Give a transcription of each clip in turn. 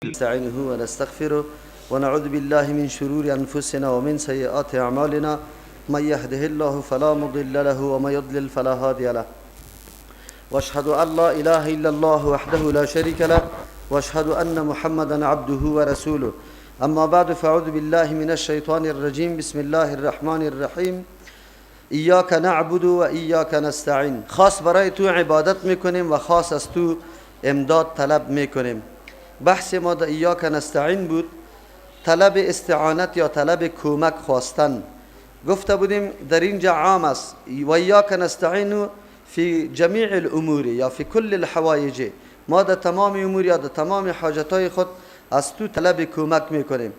نستعينه ونستغفره ونعوذ بالله من شرور أنفسنا ومن سيئات أعمالنا من يهده الله فلا مضل له ومن يضلل فلا هادي له واشهد أن لا إله إلا الله وحده لا شريك له واشهد أن محمدا عبده ورسوله اما بعد فاعوذ بالله من الشيطان الرجيم بسم الله الرحمن الرحیم ایاک نعبد و ایاک نستعین. خاص برای تو عبادت میکنیم و خاص از تو امداد طلب میکنیم. بحث ما در ایاک نستعین بود، طلب استعانت یا طلب کمک خواستن. گفته بودیم در اینجا عام است و ایاک نستعین فی جمیع الامور یا فی کل الحوایج. ما در تمام امور یا در تمام حاجتهای خود از تو طلب کمک میکنیم.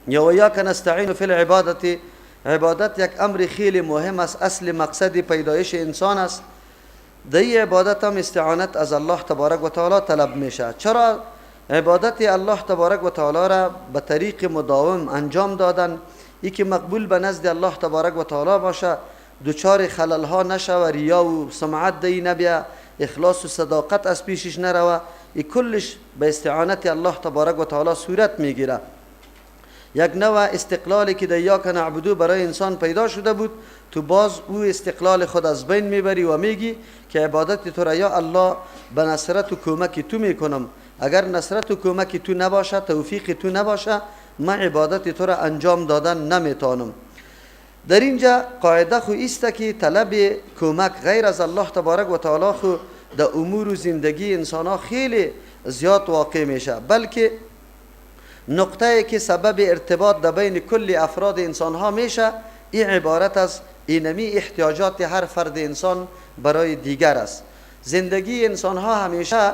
یا و ایاک نستعین فی العبادت. عبادت یک امر خیلی مهم است، اصل مقصد پیدایش انسان است. در این عبادت هم استعانت از الله تبارک و تعالی طلب میشه. چرا؟ عبادت الله تبارک و تعالی را به طریق مداوم انجام دادن، ای که مقبول به نزد الله تبارک و تعالی باشه، دوچار خلل ها نشه و ریا و سمعت دی نبیه، اخلاص و صداقت از پیشش نروه، ای کلش به استعانت الله تبارک و تعالی صورت میگیره. یک نوع استقلالی که در ایاک نعبدو برای انسان پیدا شده بود، تو باز او استقلال خود از بین میبری و میگی که عبادت تو را یا الله به نصرت و کمک تو میکنم، اگر نصرت و کمک تو نباشه، توفیق تو نباشه، من عبادت تو را انجام دادن نمیتونم. در اینجا قاعده خو ایسته که طلب کمک غیر از الله تبارک و تعالی خو در امور و زندگی انسان ها خیلی زیاد واقع میشه، بلکه نقطه که سبب ارتباط در بین کل افراد انسان ها میشه، این عبارت از اینمی احتیاجات هر فرد انسان برای دیگر است. زندگی انسان ها همیشه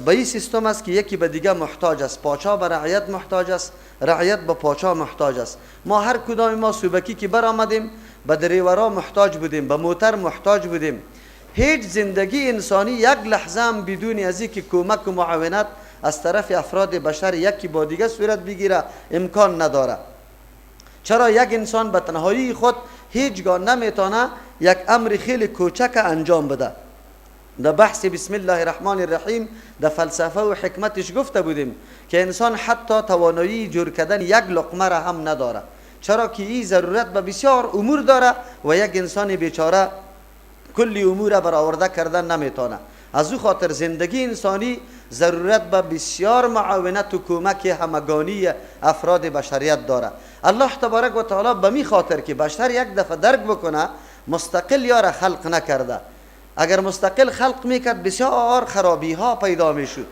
به این سیستم است که یکی به دیگر محتاج است. پاچا به رعیت محتاج است، رعیت به پاچا محتاج است. ما هر کدام ما صوبکی که برآمدیم به دریورا محتاج بودیم، به موتر محتاج بودیم. هیچ زندگی انسانی یک لحظه هم بدون از اینکه کمک و معاونت از طرف افراد بشر یکی با دیگه صورت بگیره امکان نداره. چرا؟ یک انسان به تنهایی خود هیچگاه نمیتونه یک امر خیلی کوچک انجام بده. در بحث بسم الله الرحمن الرحیم در فلسفه و حکمتش گفته بودیم که انسان حتی توانایی جور کردن یک لقمه را هم نداره. چرا که این ضرورت به بسیار امور داره و یک انسان بیچاره کلی امور برآورده کردن نمیتونه. از او خاطر زندگی انسانی ضرورت به بسیار معاونت و کمک همگانی افراد بشریت داره. الله تبارک و تعالی به می خاطر که بشر یک دفعه درک بکنه مستقل یار خلق نکرده. اگر مستقل خلق میکرد بسیار خرابی ها پیدا میشد.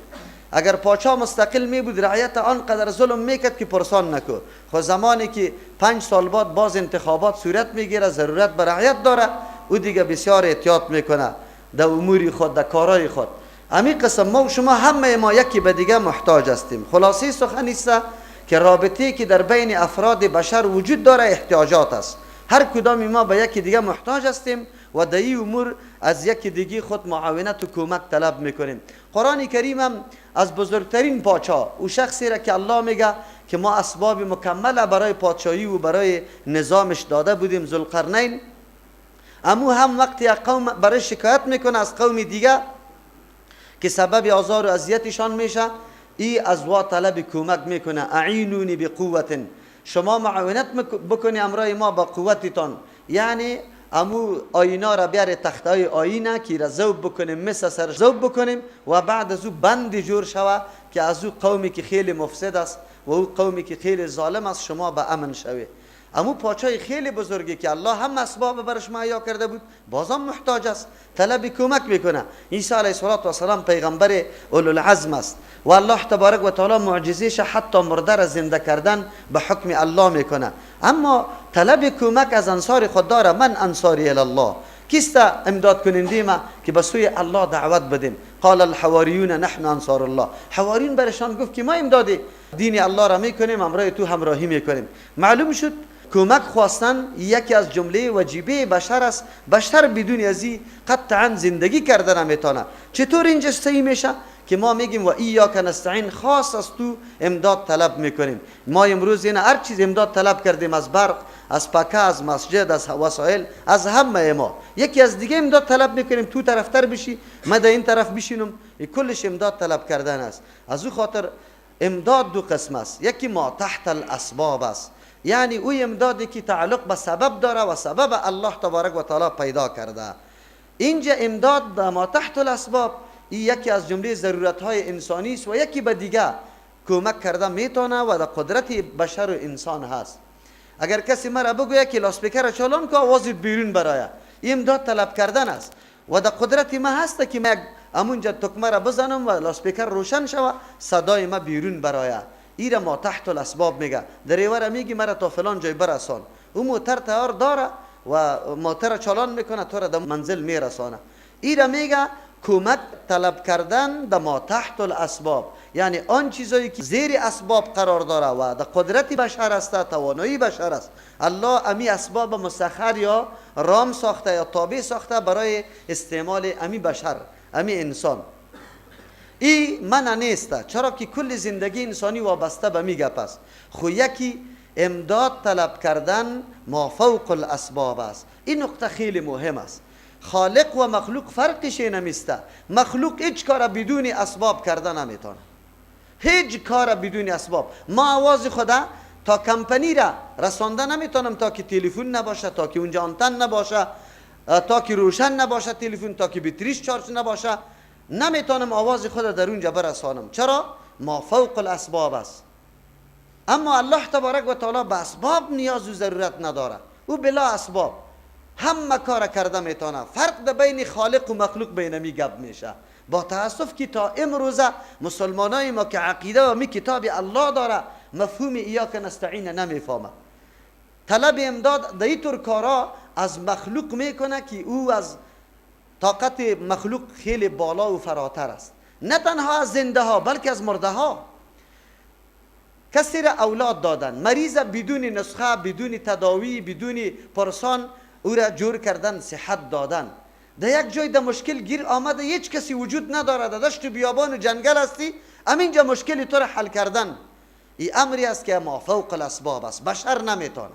اگر پاچا مستقل می بود رعیت آنقدر ظلم میکرد که پرسان نکو. خو زمانی که 5 سال بعد باز انتخابات صورت میگیره، ضرورت به رعیت داره، او دیگه بسیار احتیاط میکنه در امور خود، در کارهای خود. امی قسم ما و شما همه ما یکی به دیگه محتاج هستیم. خلاصی سخن است که رابطه‌ای که در بین افراد بشر وجود داره احتیاجات است. هر کدام ما به یکی دیگه محتاج هستیم و در این امور از یکی دیگه خود معاونت و کمک طلب میکنیم. قرآن کریم هم از بزرگترین پادشاه او شخصی را که الله میگه که ما اسباب مکمل برای پادشاهی و برای نظامش داده بودیم، ذوالقرنین، امو هم وقتی یک قوم برای شکایت میکنه از قوم دیگه که سبب آزار و اذیتشان میشه، ای از وا طلب کمک میکنه. اعینونی بقوت، شما معاونت بکنی امرای ما با قوتتان. یعنی امو آینا را بیاره، تختای آینه که را ذوب بکنیم، مثل سر ذوب بکنیم و بعد از او بند جور شوه که از او قومی که خیلی مفسد است و او قومی که خیلی ظالم است شما به امن شوه. امو پاچای خیلی بزرگی که الله هم اسباب برش مهیا کرده بود بازم محتاج است، طلب کمک میکنه. عیسی علیه السلام پیغمبر اولوالعزم است و الله تبارک و تعالی معجزهش حتی مرده را زنده کردن به حکم الله میکنه. اما طلب کمک از انصار خود داره. من انصاری الله، کیست امداد کننده ما که به سوی الله دعوت بدیم؟ قال الحواریون نحن انصار الله. حواریون برشان گفت که ما امداد دین الله را میکنیم، امرای تو همراهی میکنیم. معلوم شد کمک خواستن یکی از جمله واجبه بشر است. بشر بدون ازی قطعا زندگی کردن نمیتونه. چطور اینجا صحیح میشه که ما میگیم و ایاک نستعین، خاص از تو امداد طلب میکنیم؟ ما امروز این هر چیز امداد طلب کردیم، از برق، از پکه، از مسجد، از وسایل، از همه ما. یکی از دیگه امداد طلب میکنیم، تو طرفتر بشی، من در این طرف بشینم، کلش امداد طلب کردن است. از او خاطر امداد دو قسم است. یکی ما تحت الاسباب است، یعنی او امدادی که تعلق به سبب داره و سبب الله تبارک و تعالی پیدا کرده. اینجا امداد به ما تحت الاسباب این یکی از جمله ضرورت های انسانی است و یکی به دیگه کمک کرده میتونه و در قدرت بشر و انسان هست. اگر کسی مرا بگوید که لاسپیکر چالان که آواز بیرون برای امداد طلب کردن است و در قدرت ما هست که من امونجا تکمه را بزنم و لاسپیکر روشن شود صدای ما بیرون برای ایره ما تحت الاسباب میگه. دریور میگی مرا تا فلان جای برسان، او موتر تیار داره و موتر چالان میکنه تو را در منزل میرسانه. ایره میگه کمک طلب کردن در ما تحت الاسباب، یعنی آن چیزایی که زیر اسباب قرار داره و در قدرت بشر است، توانایی بشر است. الله امی اسباب مسخر یا رام ساخته یا تابع ساخته برای استعمال امی بشر، امی انسان. این منع نیست، چرا که کل زندگی انسانی وابسته به می گپ است. خو یکی امداد طلب کردن ما فوق الاسباب است. این نقطه خیلی مهم است. خالق و مخلوق فرقش نمیسته. مخلوق هیچ کار بدون اسباب کردن نمیتونه، هیچ کار بدون اسباب. ما آواز خدا تا کمپنی را رسانده نمیتونم تا که تلفن نباشه، تا که اونجا آنتن نباشه، تا که روشن نباشه تلفن، تا که بطریش چارج نباشه، نمیتونم آواز خود در اونجا برسانم. چرا؟ ما فوق الاسباب است. اما الله تبارک و تعالی به اسباب نیاز و ضرورت نداره، او بلا اسباب همه کار کرده میتونه. فرق در بین خالق و مخلوق بین می گپ میشه. با تاسف که تا امروزه مسلمانای ما که عقیده و می کتاب الله داره مفهوم ایاک نستعین نمیفهمه. طلب امداد در این طور کارا از مخلوق میکنه که او از طاقت مخلوق خیلی بالا و فراتر است. نه تنها از زنده ها بلکه از مرده ها. کسی را اولاد دادن، مریض بدون نسخه، بدون تداوی، بدون پرسان او را جور کردن، صحت دادن. در یک جای در مشکل گیر آمده، هیچ کسی وجود نداره، در دشت و بیابان و جنگل هستی، همینجا مشکلی تو را حل کردن. این امری است که ما فوق الاسباب است، بشر نمیتونه.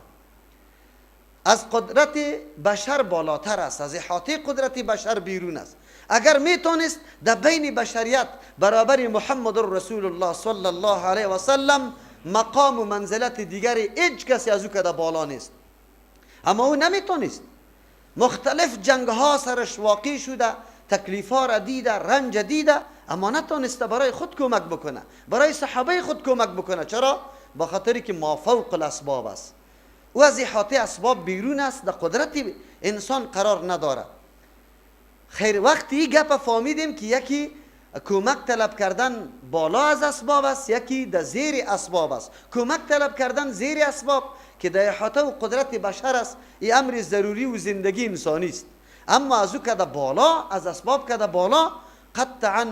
از قدرت بشر بالاتر است، از احاطه قدرت بشر بیرون است. اگر میتونست در بین بشریت برابر محمد رسول الله صلی الله علیه و سلم مقام و منزلت دیگری هیچ کسی از او که در بالا نیست، اما او نمیتونست. مختلف جنگ ها سرش واقع شده، تکلیف ها را دیده، رنج دیده، اما نتونسته برای خود کمک بکنه، برای صحابه خود کمک بکنه. چرا؟ با خاطری که ما فوق الاسباب است. او از احاطه اسباب بیرون است، در قدرت انسان قرار نداره. خیر وقتی گپ فهمیدیم که یکی کمک طلب کردن بالا از اسباب است، یکی در زیر اسباب است. کمک طلب کردن زیر اسباب که در احاطه و قدرت بشر است، این امر ضروری و زندگی انسانی است. اما از او که در بالا، از اسباب که در بالا، قطعا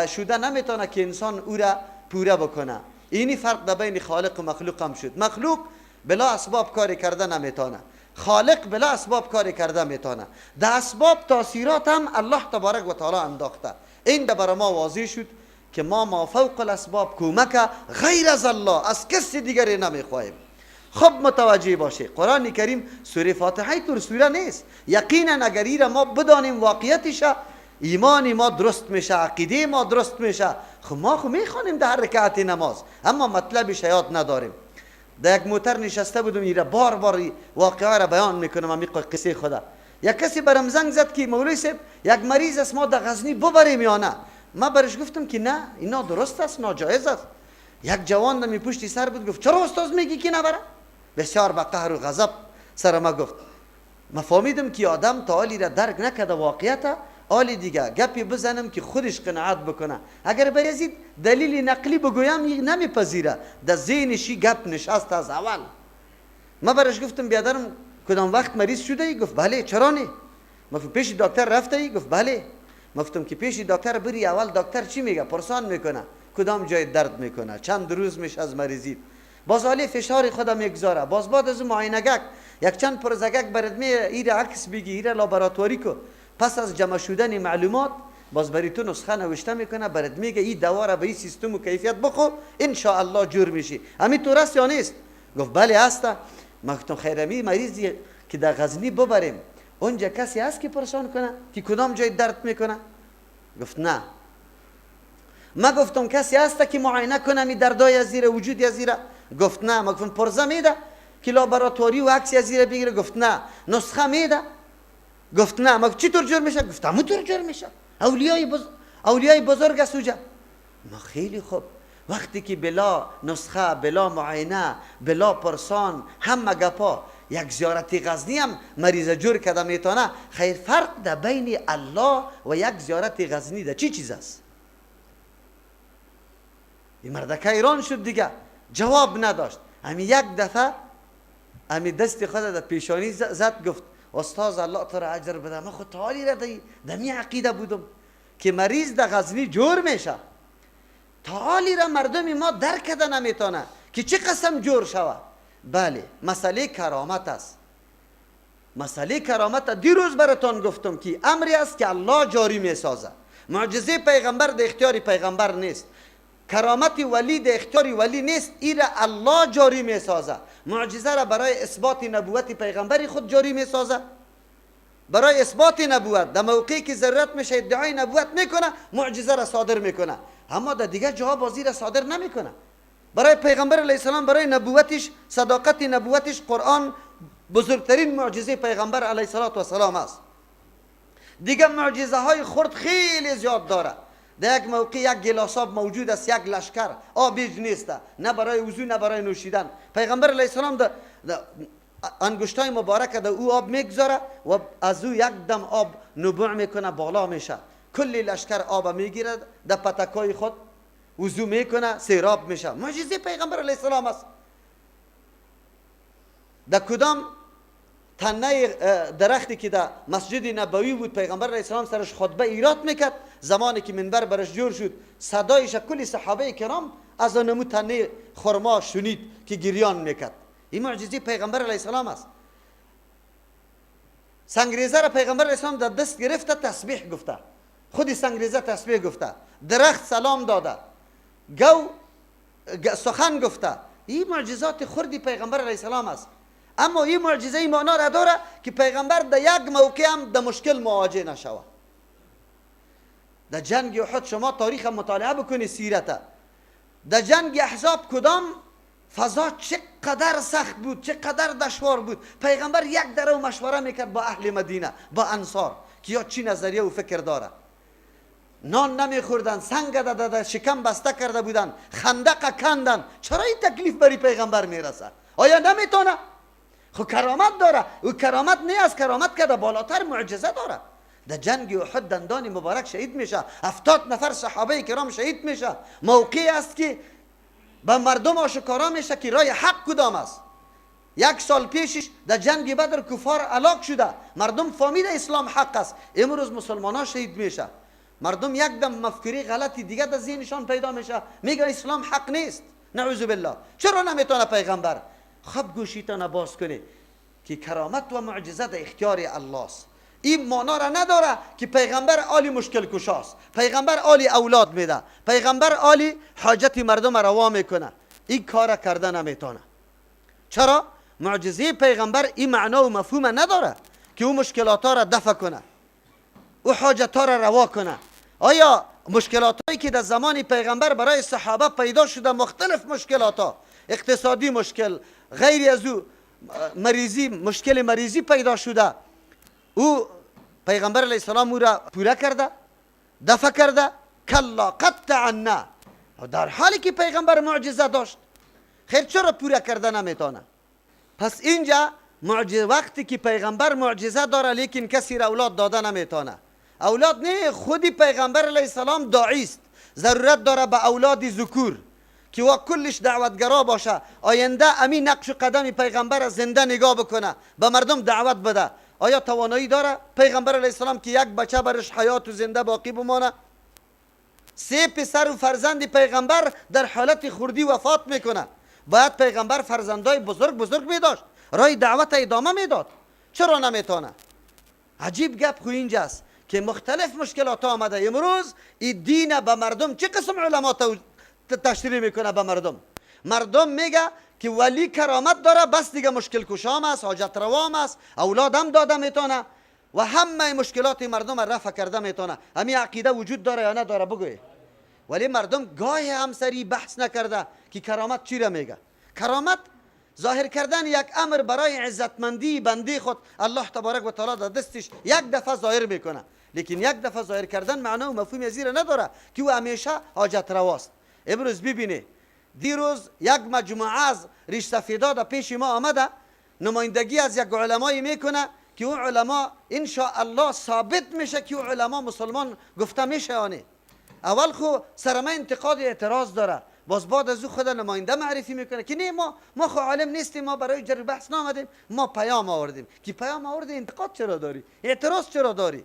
شده نمیتونه که انسان او را پوره بکنه. اینی فرق در بین خالق و مخلوق هم شد. مخلوق بلا اسباب کاری کرده نمیتونه، خالق بلا اسباب کاری کرده میتونه. در اسباب تاثیرات هم الله تبارک و تعالی انداخته. این برای ما واضح شد که ما فوق الاسباب کمک غیر از الله از کسی دیگری نمیخواهیم. خب متوجه باشه، قرآن کریم سوره فاتحه طور سوره نیست. یقینا اگر این ما بدانیم واقعیتش، ایمان ما درست میشه، عقیده ما درست میشه. خب ما میخوانیم در هر رکعت نماز، اما مطلبش یاد نداریم. در یک موتر نشسته بودم، این بار بار واقعه را بیان میکنم، امی قصه خدا. یک کسی برام زنگ زد که مولوی صاحب یک مریض است، ما در غزنی ببریم یا نه؟ ما برش گفتم که نه، اینا درست است، ناجایز است. یک جوان می پشتی سر بود، گفت چرا استاد میگی که نبره؟ بسیار با قهر و غضب سر ما گفت. ما فهمیدم که آدم تا حالی را درک نکرده واقعیت، حالی دیگه گپی بزنم که خودش قناعت بکنه. اگر بریزید دلیل نقلی بگویم نمیپذیره، در ذهنش گپ نشست از اول. ما برش گفتم بیادرم کدام وقت مریض شده ای؟ گفت بله. چرا نه؟ ما پیش دکتر رفته ای؟ گفت بله. ما گفتم که پیش دکتر بری، اول دکتر چی میگه؟ پرسان میکنه کدام جای درد میکنه، چند روز میشه از مریضی، باز حالی فشار خودم میگذاره، باز بعد از معاینگک یک چند پرزگک برات می ایره عکس بگی، ایره لابراتواری کو. پس از جمع شدن معلومات باز بری تو نسخه نوشته میکنه، برات میگه این دوا را به این سیستم و کیفیت بخو، ان شاء الله جور میشی. همین تو راست یا نیست؟ گفت بله هست. ما گفتم خیرمی مریضی که در غزنی ببریم، اونجا کسی هست که پرسان کنه که کدام جای درد میکنه؟ گفت نه. ما گفتم کسی هست که معاینه کنه می دردای زیر وجود یا زیر؟ گفت نه. ما گفتم پرزه میده که لابراتواری و عکس از زیر بگیره؟ گفت نه. نسخه میده؟ گفت نه. ما چی طور جور میشه؟ گفت همون طور جور میشه. اولیای بزرگ است اوجا. ما خیلی خوب. وقتی که بلا نسخه، بلا معاینه، بلا پرسان، همه گپا، یک زیارت غزنی هم مریض جور کده میتونه، خیر فرق ده بین الله و یک زیارت غزنی ده چی چیز است؟ این مردکه ایران شد دیگه، جواب نداشت. همین یک دفعه همین دست خود در پیشانی زد، گفت استاد الله تو را اجر بده، من خود تالی را دمی عقیده بودم که مریض در غزنی جور میشه. تعالی را مردم ما درک کرده نمیتونه که چه قسم جور شود. بله، مسئله کرامت است. مسئله کرامت دیروز براتون گفتم که امری است که الله جاری میسازه. معجزه پیغمبر در اختیار پیغمبر نیست، کرامت ولی در اختیار ولی نیست، این را الله جاری میسازه. معجزه را برای اثبات نبوت پیغمبری خود جاری میسازه، برای اثبات نبوت در موقعی که ضرورت میشه ادعای نبوت میکنه، معجزه را صادر میکنه. اما در دیگه جاها بازی را صادر نمیکنه. برای پیغمبر علیه السلام، برای نبوتش، صداقت نبوتش، قرآن بزرگترین معجزه پیغمبر علیه السلام است. دیگه معجزه های خرد خیلی زیاد داره. در یک موقع یک گلاس آب موجود است، یک لشکر آبیج نیست، نه برای وضو نه برای نوشیدن. پیغمبر علیه السلام در انگشتای مبارک در او آب میگذاره و از او یک دم آب نبوع میکنه، بالا میشه. کلی لشکر آب میگیره، در پتکای خود وضو میکنه، سیراب میشه. معجزه پیغمبر علیه السلام است. در کدام تنه درختی که در مسجد نبوی بود، پیغمبر علیه السلام سرش خطبه ایراد میکرد، زمانی که منبر برش جور شد، صدایش کلی صحابه کرام از نمو تنه خرما شنید که گریان میکرد. این معجزه پیغمبر علیه السلام است. سنگریزه را پیغمبر علیه السلام در دست گرفته، تسبیح گفته، خودی سنگریزه تسبیح گفته، درخت سلام داده، گو سخن گفته. این معجزات خردی پیغمبر علیه السلام است. اما این معجزه ای معنا را داره که پیغمبر در یک موقع هم در مشکل مواجه نشود. در جنگ احد شما تاریخ مطالعه بکنی، سیرت، در جنگ احزاب کدام فضا چقدر سخت بود، چقدر دشوار بود. پیغمبر یک درو مشوره میکرد با اهل مدینه، با انصار، که یا چی نظریه و فکر داره. نان نمیخوردن، سنگ داده شکم بسته کرده بودن، خندق کندن. چرا این تکلیف بری پیغمبر میرسه؟ آیا نمیتونه؟ خب کرامت داره. او کرامت نه از کرامت که بالاتر معجزه داره. در جنگ احد دندان مبارک شهید میشه، 70 نفر صحابه کرام شهید میشه. موقعی است که به مردم آشکارا میشه که راه حق کدام است. 1 سال پیشش در جنگ بدر کفار هلاک شده، مردم فهمید اسلام حق است. امروز مسلمان ها شهید میشه. مردم یک دم مفکوری غلطی دیگه در ذهنشان پیدا میشه، میگن اسلام حق نیست. نعوذ بالله. چرا نمیتونه پیغمبر؟ خب گوشیتان باز کنه که کرامت و معجزه در اختیار الله است. این معنا را نداره که پیغمبر عالی مشکل کشاست، پیغمبر عالی اولاد میده، پیغمبر عالی حاجت مردم روا میکنه. این کار کرده نمیتونه. چرا؟ معجزه پیغمبر این معنا و مفهوم نداره که او مشکلات را دفع کنه، او حاجت را روا کنه. آیا مشکلاتی که در زمان پیغمبر برای صحابه پیدا شده، مختلف مشکلات ها، اقتصادی مشکل، غیر از او مریضی، مشکل مریضی پیدا شده، او پیغمبر علیه السلام او را پوره کرده، دفع کرده؟ کلا قطعا نه. در حالی که پیغمبر معجزه داشت، خیر چرا پوره کرده نمیتونه؟ پس اینجا معجزه، وقتی که پیغمبر معجزه داره لیکن کسی را اولاد داده نمیتونه. اولاد نه، خودی پیغمبر علیه السلام داعی است، ضرورت داره به اولاد ذکور که وا کلش دعوتگرا باشه، آینده امین نقش و قدم پیغمبر زنده نگاه بکنه، به مردم دعوت بده. آیا توانایی داره پیغمبر علیه السلام که یک بچه برش حیات و زنده باقی بمانه؟ 3 پسر و فرزند پیغمبر در حالت خردی وفات میکنه. باید پیغمبر فرزندای بزرگ می داشت، راه دعوت ادامه میداد. چرا نمیتونه؟ عجیب گپ خو اینجاست که مختلف مشکلات آمده. امروز این دین به مردم چه قسم علما تشریح میکنه به مردم؟ مردم میگه که ولی کرامت داره، بس دیگه مشکل کشام است، حاجت روام است، اولادم داده میتونه و همه مشکلات مردم رفع کرده میتونه. همین عقیده وجود داره یا نداره؟ بگوی. ولی مردم گاهی هم سری بحث نکرده که کرامت چی را میگه. کرامت ظاهر کردن یک امر برای عزتمندی بنده خود الله تبارک و تعالی در دستش یک دفعه ظاهر میکنه، لیکن یک دفعه ظاهر کردن معنا و مفهوم ازیر نداره که او همیشه حاجت رواست. امروز ببینه دیروز یک مجموعه از ریش سفیدا در پیش ما آمده، نمایندگی از یک علمایی میکنه که اون علما ان شاء الله ثابت میشه که اون علما مسلمان گفته میشه یا نه. اول خو سرما انتقاد اعتراض داره، باز بعد از او خود نماینده معرفی میکنه که نه ما خو عالم نیستیم، ما برای جر بحث نامدیم، ما پیام آوردیم. که پیام آوردی انتقاد چرا داری؟ اعتراض چرا داری؟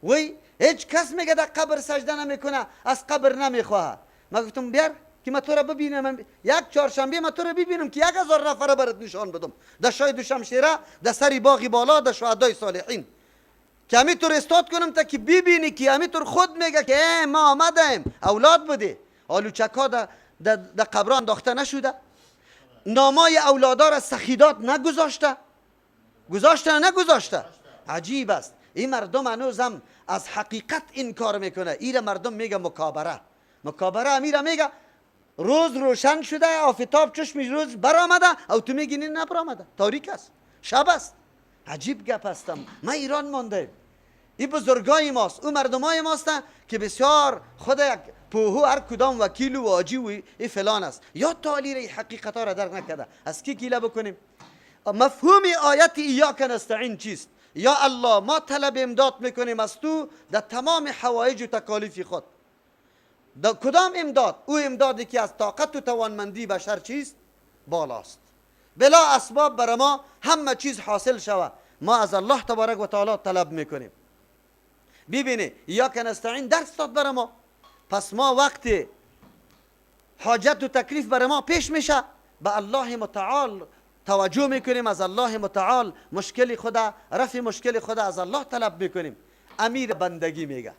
وی هیچ کس میگه در قبر سجده نمیکنه، از قبر نمیخواه. ما گفتم بیار که ما تو را ببینم، یک چهارشنبه ما تو را ببینم که 1000 نفر برات نشان بدم در شای دوشمشیره، در سری باغی بالا، در شهدای صالحین، که همینطور استاد کنم تا که ببینی که همینطور خود میگه که ما آمدیم اولاد بده. آلوچکا در قبر انداخته نشده؟ نامای اولادا را سخیدات نگذاشته؟ نگذاشته؟ عجیب است. این مردم هنوزم از حقیقت انکار میکنه. این مردم میگه مکابره امیره میگه روز روشن شده، آفتاب چشم روز برآمده، او تو میگی نه نبرآمده، تاریک است، شب است. عجیب گپ هستم. ما ایران مانده، این بزرگای ماست، اون مردمای ماست که بسیار خود یک پوهو هر کدام وکیل و واجی و این فلان است، یا تعالی حقیقت ها را درک نکرده. از کی گیله بکنیم؟ مفهوم آیت ایاک نستعین چیست؟ یا الله ما طلب امداد میکنیم از تو در تمام حوایج و تکالیف خود. در کدام امداد؟ او امدادی که از طاقت و توانمندی بشر چیست؟ بالاست. بلا اسباب بر ما همه چیز حاصل شود، ما از الله تبارک و تعالی طلب میکنیم. ببینه ایاک نستعین درس داد بر ما، پس ما وقتی حاجت و تکلیف بر ما پیش میشه به الله متعال توجه میکنیم، از الله متعال مشکل خدا، رفع مشکل خدا از الله طلب میکنیم. امیر بندگی میگه.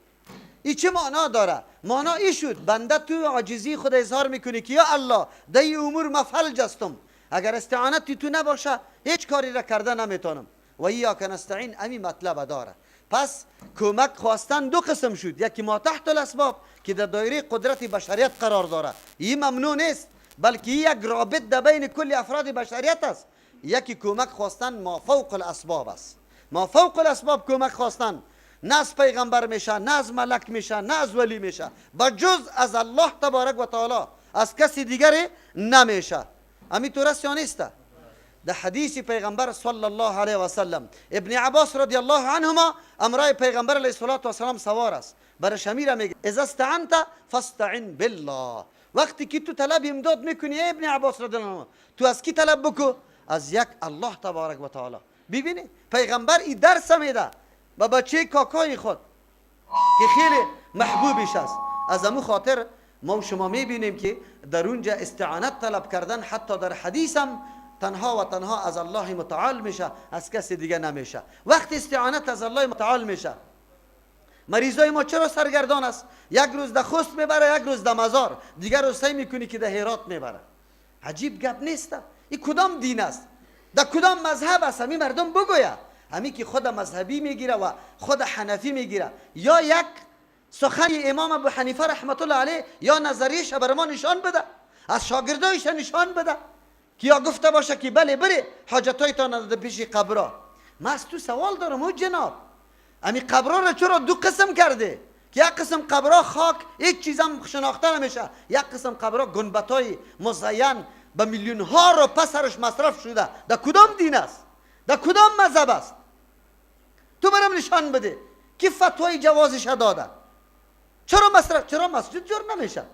این چه معنا داره؟ معنا این شد بنده تو عاجزی خود اظهار میکنی که یا الله در این امور مفلج هستم، اگر استعانتی تو نباشه هیچ کاری را کرده نمیتونم. و ایاک نستعین امی مطلب داره. پس کمک خواستن دو قسم شد، یکی ما تحت الاسباب که در دایره قدرت بشریت قرار داره، این ممنوع نیست، بلکه یک رابط در بین کل افراد بشریت است. یکی کمک خواستن ما فوق الاسباب است. ما فوق الاسباب کمک خواستن نه از پیغمبر میشه، نه از ملک میشه، نه از ولی میشه، بجز از الله تبارک و تعالی، از کسی دیگری نمیشه. همین طور است یا نیست؟ در حدیث پیغمبر صلی الله علیه و سلم ابن عباس رضی الله عنهما امرای پیغمبر علیه السلام سوار است، برش امیر میگه اذا استعنت فاستعن بالله. وقتی که تو طلب امداد میکنی ابن عباس رضی الله عنه، تو از کی طلب بکو؟ از یک الله تبارک و تعالی. ببینی پیغمبر این درس میده با بچه کاکای خود که خیلی محبوبش است. از امو خاطر ما و شما میبینیم که در اونجا استعانت طلب کردن حتی در حدیث هم تنها و تنها از الله متعال میشه، از کسی دیگه نمیشه. وقتی استعانت از الله متعال میشه، مریضای ما چرا سرگردان است؟ یک روز در خوست میبره، یک روز در مزار، دیگر روز سعی میکنی که در هرات میبره. عجیب گپ نیست؟ این کدام دین است؟ در کدام مذهب است؟ همین مردم بگویه. همین که خود مذهبی میگیره و خود حنفی میگیره، یا یک سخن امام ابو حنیفه رحمت الله علیه یا نظریش بر ما نشان بده، از شاگردایش نشان بده که یا گفته باشه که بله بره حاجتایتان در پیش قبرها. من از تو سوال دارم او جناب، امی قبرها را چرا دو قسم کرده؟ که یک قسم قبرها خاک هیچ چیز هم شناخته نمیشه، یک قسم قبرها گنبتای مزین به میلیون ها رو پسرش مصرف شده. در کدام دین است؟ در کدام مذهب است؟ تو برام نشان بده که فتوای جوازش داده. چرا مسجد جور نمیشه؟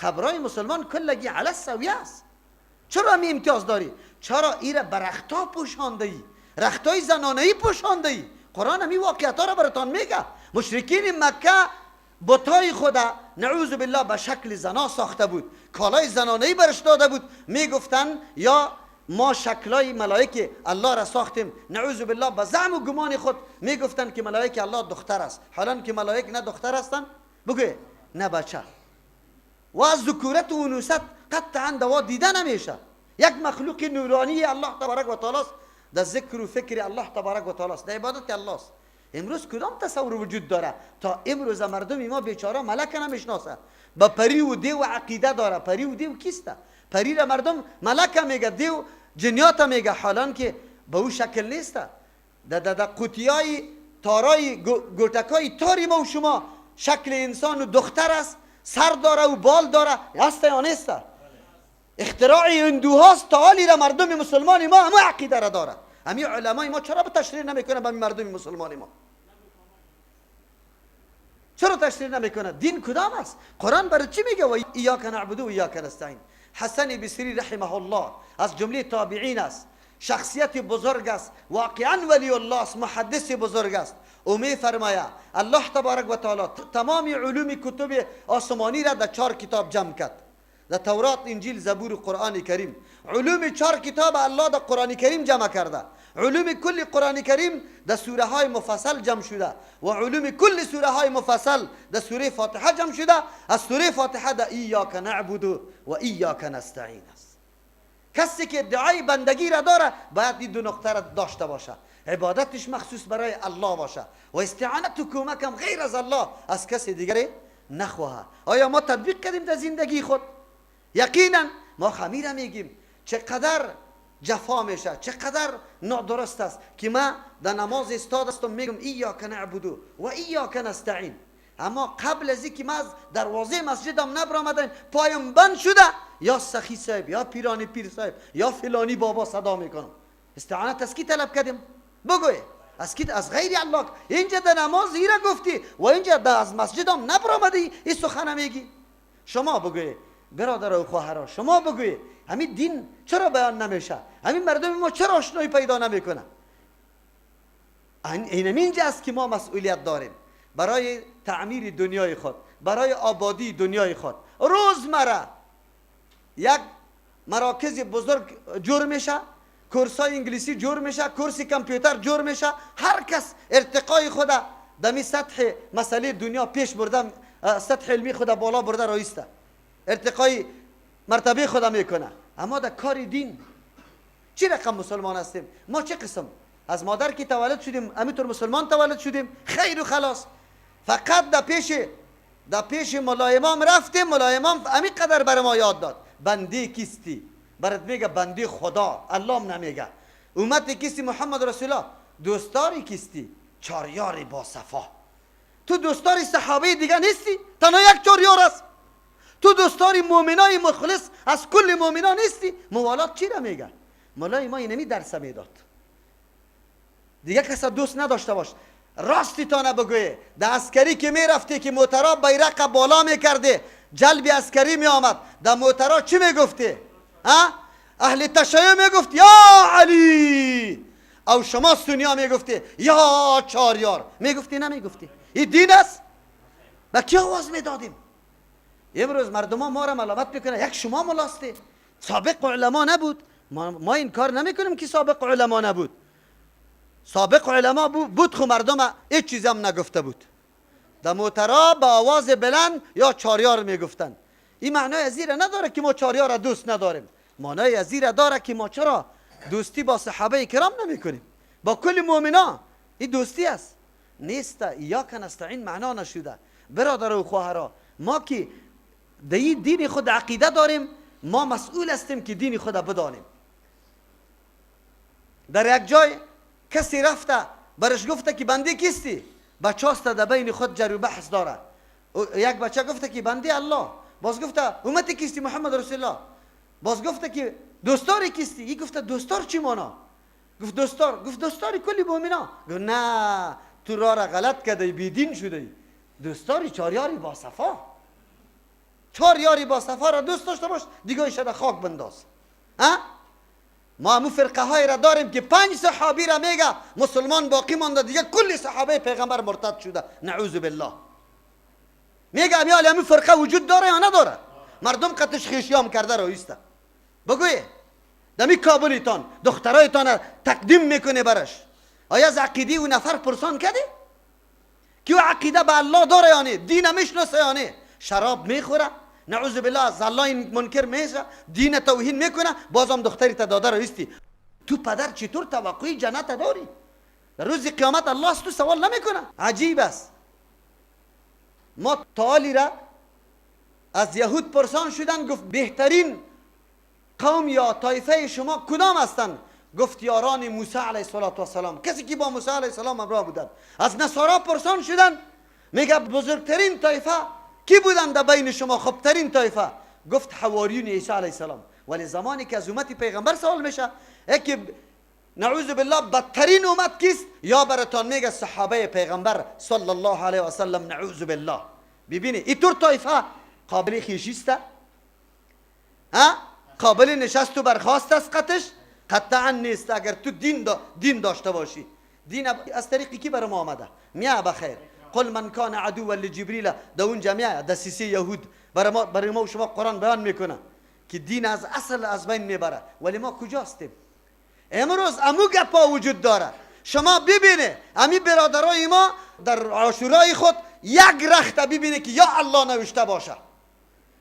قبرهای مسلمان کلگی علی السویه است. چرا همی امتیاز داری؟ چرا ایره برختا پوشانده ای؟ رختای زنانه ای پوشانده ای؟ قرآن همی واقعیت ها را براتان میگه. مشرکین مکه بتای خدا نعوذ بالله به شکل زنا ساخته بود، کالای زنانه ای برش داده بود، میگفتن یا ما شکلای ملائکه الله را ساختیم. نعوذ بالله به زعم و گمان خود میگفتن که ملائکه الله دختر است، حالا که ملائکه نه دختر هستن بگوی نه بچه. و از ذکورت و انوثت قطعا دوا دیده نمیشه. یک مخلوق نورانی الله تبارک و تعالی است، در ذکر و فکر الله تبارک و تعالی است، در عبادت الله است. امروز کدام تصور وجود داره؟ تا امروز مردم ما بیچاره ملک نمیشناسه، با پری و دیو عقیده داره. پری و دیو کیسته؟ پری را مردم ملک میگه، دیو جنیات میگه، حالان که به او شکل نیسته. در قوطیای تارای گوتکای تاری ما و شما شکل انسان و دختر است، سر داره و بال داره، هست یا نیسته؟ اختراع هندوهاست. تا حالی را مردم مسلمان ما همه عقیده را داره. همین علمای ما چرا به تشریح نمیکنه به مردم مسلمان ما؟ چرا تشریح نمیکنه؟ دین کدام است؟ قرآن برای چی میگه؟ و ایاک نعبد و ایاک نستعین. حسن بصری رحمه الله از جمله تابعین است، شخصیت بزرگ است، واقعا ولی الله است، محدث بزرگ است. او می فرماید الله تبارک و تعالی تمام علوم کتب آسمانی را در 4 کتاب جمع کرد، در تورات، انجیل، زبور و قرآن کریم. علوم 4 کتاب الله در قرآن کریم جمع کرده. علوم کل قرآن کریم در سوره های مفصل جمع شده و علوم کل سوره های مفصل در سوره فاتحه جمع شده. از سوره فاتحه در ایاک نعبد و ایاک نستعین است. کسی که ادعای بندگی را داره باید این 2 نقطه را داشته باشه، عبادتش مخصوص برای الله باشه و استعانت و کمکم غیر از الله از کسی دیگری نخواهد. آیا ما تطبیق کردیم در زندگی خود؟ یقینا ما خمیره میگیم چقدر جفا میشه، چقدر نادرست است که ما در نماز استادستم میگم ایاک نعبد و ایاک نستعین، اما قبل از اینکه ما از دروازه مسجدم نبرآمدیم پایم بند شده یا سخی صاحب یا پیرانی پیر صاحب یا فلانی بابا صدا میکنم. استعانت از کی طلب کردیم؟ بگوی از کی؟ از غیر الله. اینجا در نماز ایره گفتی و اینجا از مسجدم نبرآمدی این سخن میگی. شما بگوی برادر و خواهران، شما بگوی همین دین چرا بیان نمیشه؟ همین مردم ما چرا آشنایی پیدا نمیکنه؟ اینجا است که ما مسئولیت داریم برای تعمیر دنیای خود، برای آبادی دنیای خود. روزمره یک مراکز بزرگ جور میشه، کورسای انگلیسی جور میشه، کورس کامپیوتر جور میشه، هر کس ارتقای خود دمی سطح مسئله دنیا پیش برده، سطح علمی خود بالا برده رایسته، ارتقای مرتبه خود میکنه. اما در کار دین چی رقم مسلمان هستیم؟ ما چه قسم؟ از مادر که تولد شدیم همینطور مسلمان تولد شدیم؟ خیر و خلاص. فقط در پیش مولای امام رفتیم، مولای امام همین قدر بر ما یاد داد بنده کیستی، برات میگه بنده خدا، الله هم نمیگه. امت کیستی؟ محمد رسول الله. دوستاری کیستی؟ 4 یار با صفا. تو دوستاری صحابه دیگه نیستی؟ تنها 1 4 یار است. تو دوستاری مؤمنای مخلص از کل مؤمنان نیستی؟ موالات چی را میگه؟ مولای ما اینمی درس میداد، دیگه کس دوست نداشته باش. راستی تا نبگویه در عسکری که میرفتی که موترا بیرق بالا میکرده، جلبی عسکری میآمد، در موترا چی میگفتی؟ اهل تشیع میگفت یا علی، او شما سنیا میگفتی یا 4 یار. میگفتی نمیگفتی؟ این دین است؟ با کی آواز میدادیم؟ امروز مردم ما را ملامت میکنه یک شما ملاسته، سابق علما نبود. ما این کار نمیکنیم که سابق علما نبود. سابق علما بود خو مردم هیچ چیزی هم نگفته بود. در موترا با آواز بلند یا 4 یار میگفتن. این معنای ازیره نداره که ما 4 یار دوست نداریم. معنای ازیره داره که ما چرا دوستی با صحابه کرام نمیکنیم، با کل مؤمنان. این دوستی است، نیست. ایاک نستعین معنا نشده. برادر و خواهران، ما که در این دین خود عقیده داریم، ما مسئول هستیم که دین خود بدانیم. در یک جای کسی رفته برش گفته که بنده کیستی؟ بچه هست در بین خود جر و بحث داره. یک بچه گفته که بنده الله، باز گفته امت کیستی؟ محمد رسول الله. باز گفته که دوستاری کیستی؟ این گفته دوستار چی مانا؟ گفت دوستار. گفت دوستاری کلی مومنا. گفت نه، تو راه را غلط کرده، بی دین شده. دوستاری 4 یاری با صفا، 4 یاری با صفا را دوست داشته باش، دیگه ایش را خاک بنداز. ما همون فرقه های را داریم که 5 صحابی را میگه مسلمان باقی مانده، دیگه کل صحابه پیغمبر مرتد شده، نعوذ بالله. میگه همین فرقه وجود داره یا نداره؟ مردم قطش خیشیام کرده رایسته. بگوی دمی کابلیتان دخترایتان تقدیم میکنه برش، آیا از عقیده و نفر پرسان کردی که عقیده به الله داره یا نه؟ دین میشناسه یا نه؟ شراب میخوره، نعوذ بالله، از الله منکر میشه، دین توهین میکنه، بازم دختری تا داده رایستی. تو پدر چطور توقعی جنت داری؟ در روز قیامت الله از تو سوال نمیکنه. عجیب است. ما تعالی را از یهود پرسان شدن، گفت بهترین قوم یا طایفه شما کدام هستند؟ گفت یاران موسی علیه السلام، کسی که با موسی علیه السلام همراه بودند. از نصارا پرسان شدن، میگه بزرگترین طایفه کی بودند در بین شما؟ خوبترین طایفه؟ گفت حواریون عیسی علیه السلام. ولی زمانی که از امت پیغمبر سوال میشه که نعوذ بالله بدترین امت کیست؟ یا براتان میگه صحابه پیغمبر صلی الله علیه و سلم. نعوذ بالله. ببینید اینطور طایفه قابل خیشیست؟ قابل نشست و برخاست از قطش؟ قطعا نیست. اگر تو دین داشته باشی. دین از طریقی کی برای ما آمده؟ میاه بخیر قل من کان عدوا لجبریل. در اون جمعیه دسیسه یهود برای ما و شما قرآن بیان میکنه که دین از اصل از بین میبره. ولی ما کجاستیم؟ امروز امو گپا وجود داره. شما ببینه امی برادرای ما در عاشورای خود یک رخته ببینه که یا الله نوشته باشه،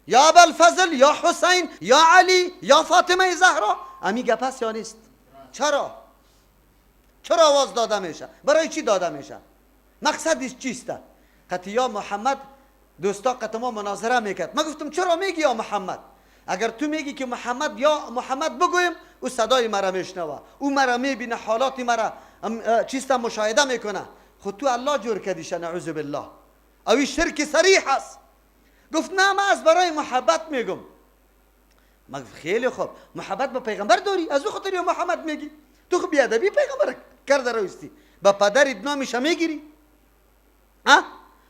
یا ابوالفضل، یا حسین، یا علی، یا فاطمه زهرا. امی گپ است یا نیست؟ چرا آواز داده میشه؟ برای چی داده میشه؟ مقصدش چیست؟ قطعی یا محمد دوستا قطع ما مناظره میکرد. من گفتم چرا میگی یا محمد؟ اگر تو میگی که محمد یا محمد بگویم، او صدای مرا میشنوه، او مرا میبینه، حالات مرا چیستا مشاهده میکنه. خود تو الله جور کردیش. نعوذ بالله. اوی شرک صریح است. گفت نه من از برای محبت میگم. من گفت خیلی خوب، محبت به پیغمبر داری، از او خاطر یا محمد میگی؟ تو خب بیادبی پیغمبر کرده روستی. با پدرت نامش میگیری؟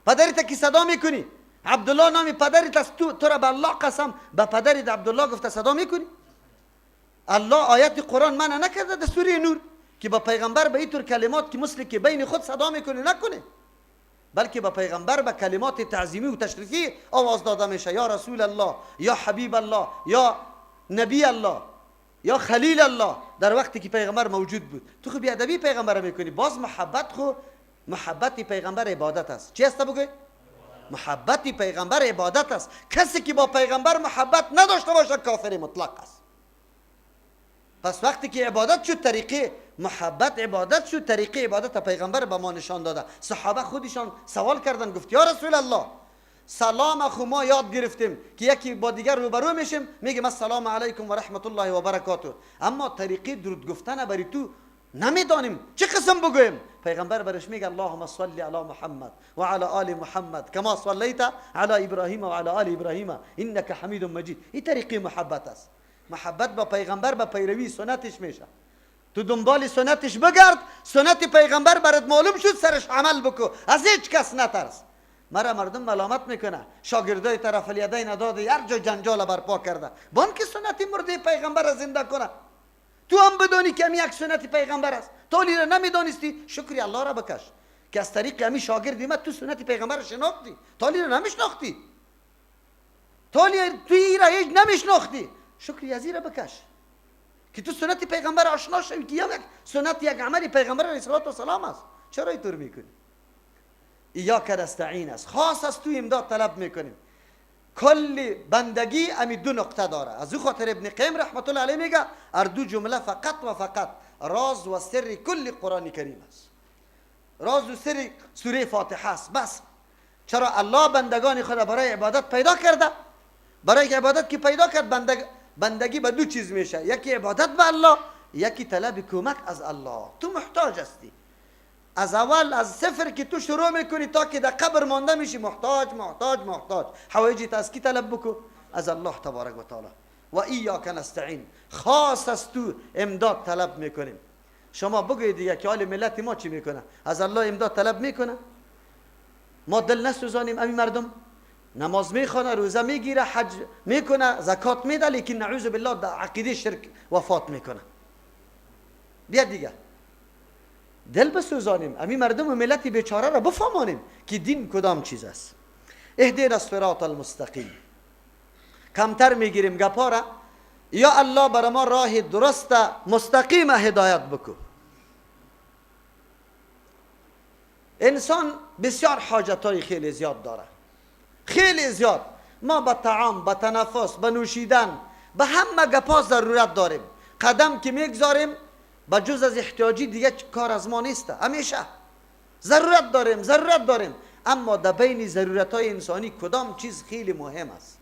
پدرت کی صدا میکنی؟ عبدالله نامی پدرت است، تو را به الله قسم به پدرت عبدالله گفته صدا میکنی؟ الله آیت قرآن منع نکرده در سوره نور که با پیغمبر به اینطور کلمات که مثل که بین خود صدا میکنه نکنه، بلکه با پیغمبر به کلمات تعظیمی و تشریفی آواز داده میشه. یا رسول الله، یا حبیب الله، یا نبی الله، یا خلیل الله، در وقتی که پیغمبر موجود بود. تو خو بیادبی پیغمبر میکنی. باز محبت پیغمبر عبادت است. چی است بگوی؟ محبت پیغمبر عبادت است. کسی که با پیغمبر محبت نداشته باشه کافر مطلق است. پس وقتی که عبادت شد طریقه محبت عبادت شد، طریقه عبادت پیغمبر به ما نشان داده. صحابه خودشان سوال کردن، گفت یا رسول الله سلام خو ما یاد گرفتیم که یکی با دیگر روبرو میشیم میگیم السلام علیکم و رحمت الله و برکاته، اما طریقه درود گفتن برای تو نمیدانیم چه قسم بگویم. پیغمبر برش میگه اللهم صل علی محمد و علی آل محمد کما صلیت علی ابراهیم و علی آل ابراهیم انک حمید مجید. این طریقه محبت است. محبت با پیغمبر به پیروی سنتش میشه. تو دنبال سنتش بگرد، سنت پیغمبر برات معلوم شد سرش عمل بکو، از هیچ کس نترس. مرا مردم ملامت میکنه شاگردای طرف الیدین نداده، هر جا جنجال برپا کرده. بان که سنت مرده پیغمبر را زنده کنه. تو هم بدونی که امی یک سنت پیغمبر است، تولی را نمیدانستی، شکری الله را بکش که از طریق امی شاگردی تو سنت پیغمبر را شناختی. تولی را نمیشناختی، توی را هیچ نمیشناختی، شکری از این را بکش که تو سنت پیغمبر آشنا شوی که یک سنت یک عمل پیغمبر علیه السلام است. چرا اینطور میکنی؟ ایاک نستعین است. خاص از تو امداد طلب میکنیم. کل بندگی امی دو نقطه داره. از او خاطر ابن قیم رحمت الله علیه میگه ار دو جمله فقط و فقط راز و سر کل قرآن کریم است. راز و سر سوره فاتحه است. بس چرا الله بندگان خود برای عبادت پیدا کرده؟ برای عبادت که پیدا کرد بندگی به دو چیز میشه، یکی عبادت به الله، یکی طلب کمک از الله. تو محتاج هستی. از اول از صفر که تو شروع میکنی تا که در قبر مانده میشی محتاج محتاج محتاج. حوایجت از کی طلب بکو؟ از الله تبارک و تعالی. و ایاک نستعین، خاص از تو امداد طلب میکنیم. شما بگوید دیگه که حال ملت ما چی میکنه؟ از الله امداد طلب میکنه؟ ما دل نسوزانیم امی مردم؟ نماز میخونه، روزه میگیره، حج میکنه، زکات میده، لیکن نعوذ بالله در عقیده شرک وفات میکنه. بیا دیگه دل بسوزانیم، امی مردم و ملت بیچاره را بفهمانیم که دین کدام چیز است. اهدینا الصراط المستقیم. کمتر میگیریم گپا را. یا الله برای ما راه درست مستقیم هدایت بکو. انسان بسیار حاجتای خیلی زیاد داره، خیلی زیاد. ما به طعام، به تنفس، به نوشیدن، به همه گپا ضرورت داریم. قدم که میگذاریم بجز از احتیاجی دیگه کار از ما نیست. همیشه ضرورت داریم، اما در بین ضرورت های انسانی کدام چیز خیلی مهم است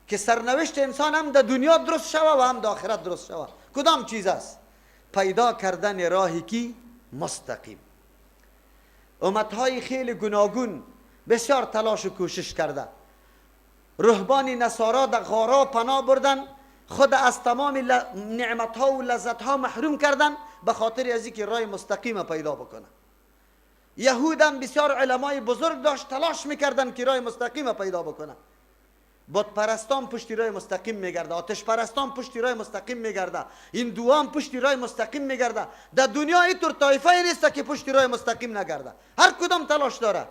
که سرنوشت انسان هم در دنیا درست شوه و هم در آخرت درست شوه؟ کدام چیز است؟ پیدا کردن راهی کی مستقیم. امتهای خیلی گوناگون بسیار تلاش و کوشش کرده. رهبان نصارا در غارا پناه بردن، خود از تمام نعمتها و لذتها محروم کردن به خاطر از اینکه راه مستقیم پیدا بکنه. یهود هم بسیار علمای بزرگ داشت، تلاش میکردن که راه مستقیم پیدا بکنه. بت پرستان پشت راه مستقیم میگرده، آتش پرستان پشت راه مستقیم میگرده، هندوان پشت راه مستقیم میگرده. در دنیا اینطور طایفه نیست که پشت راه مستقیم نگرده. هر کدام تلاش داره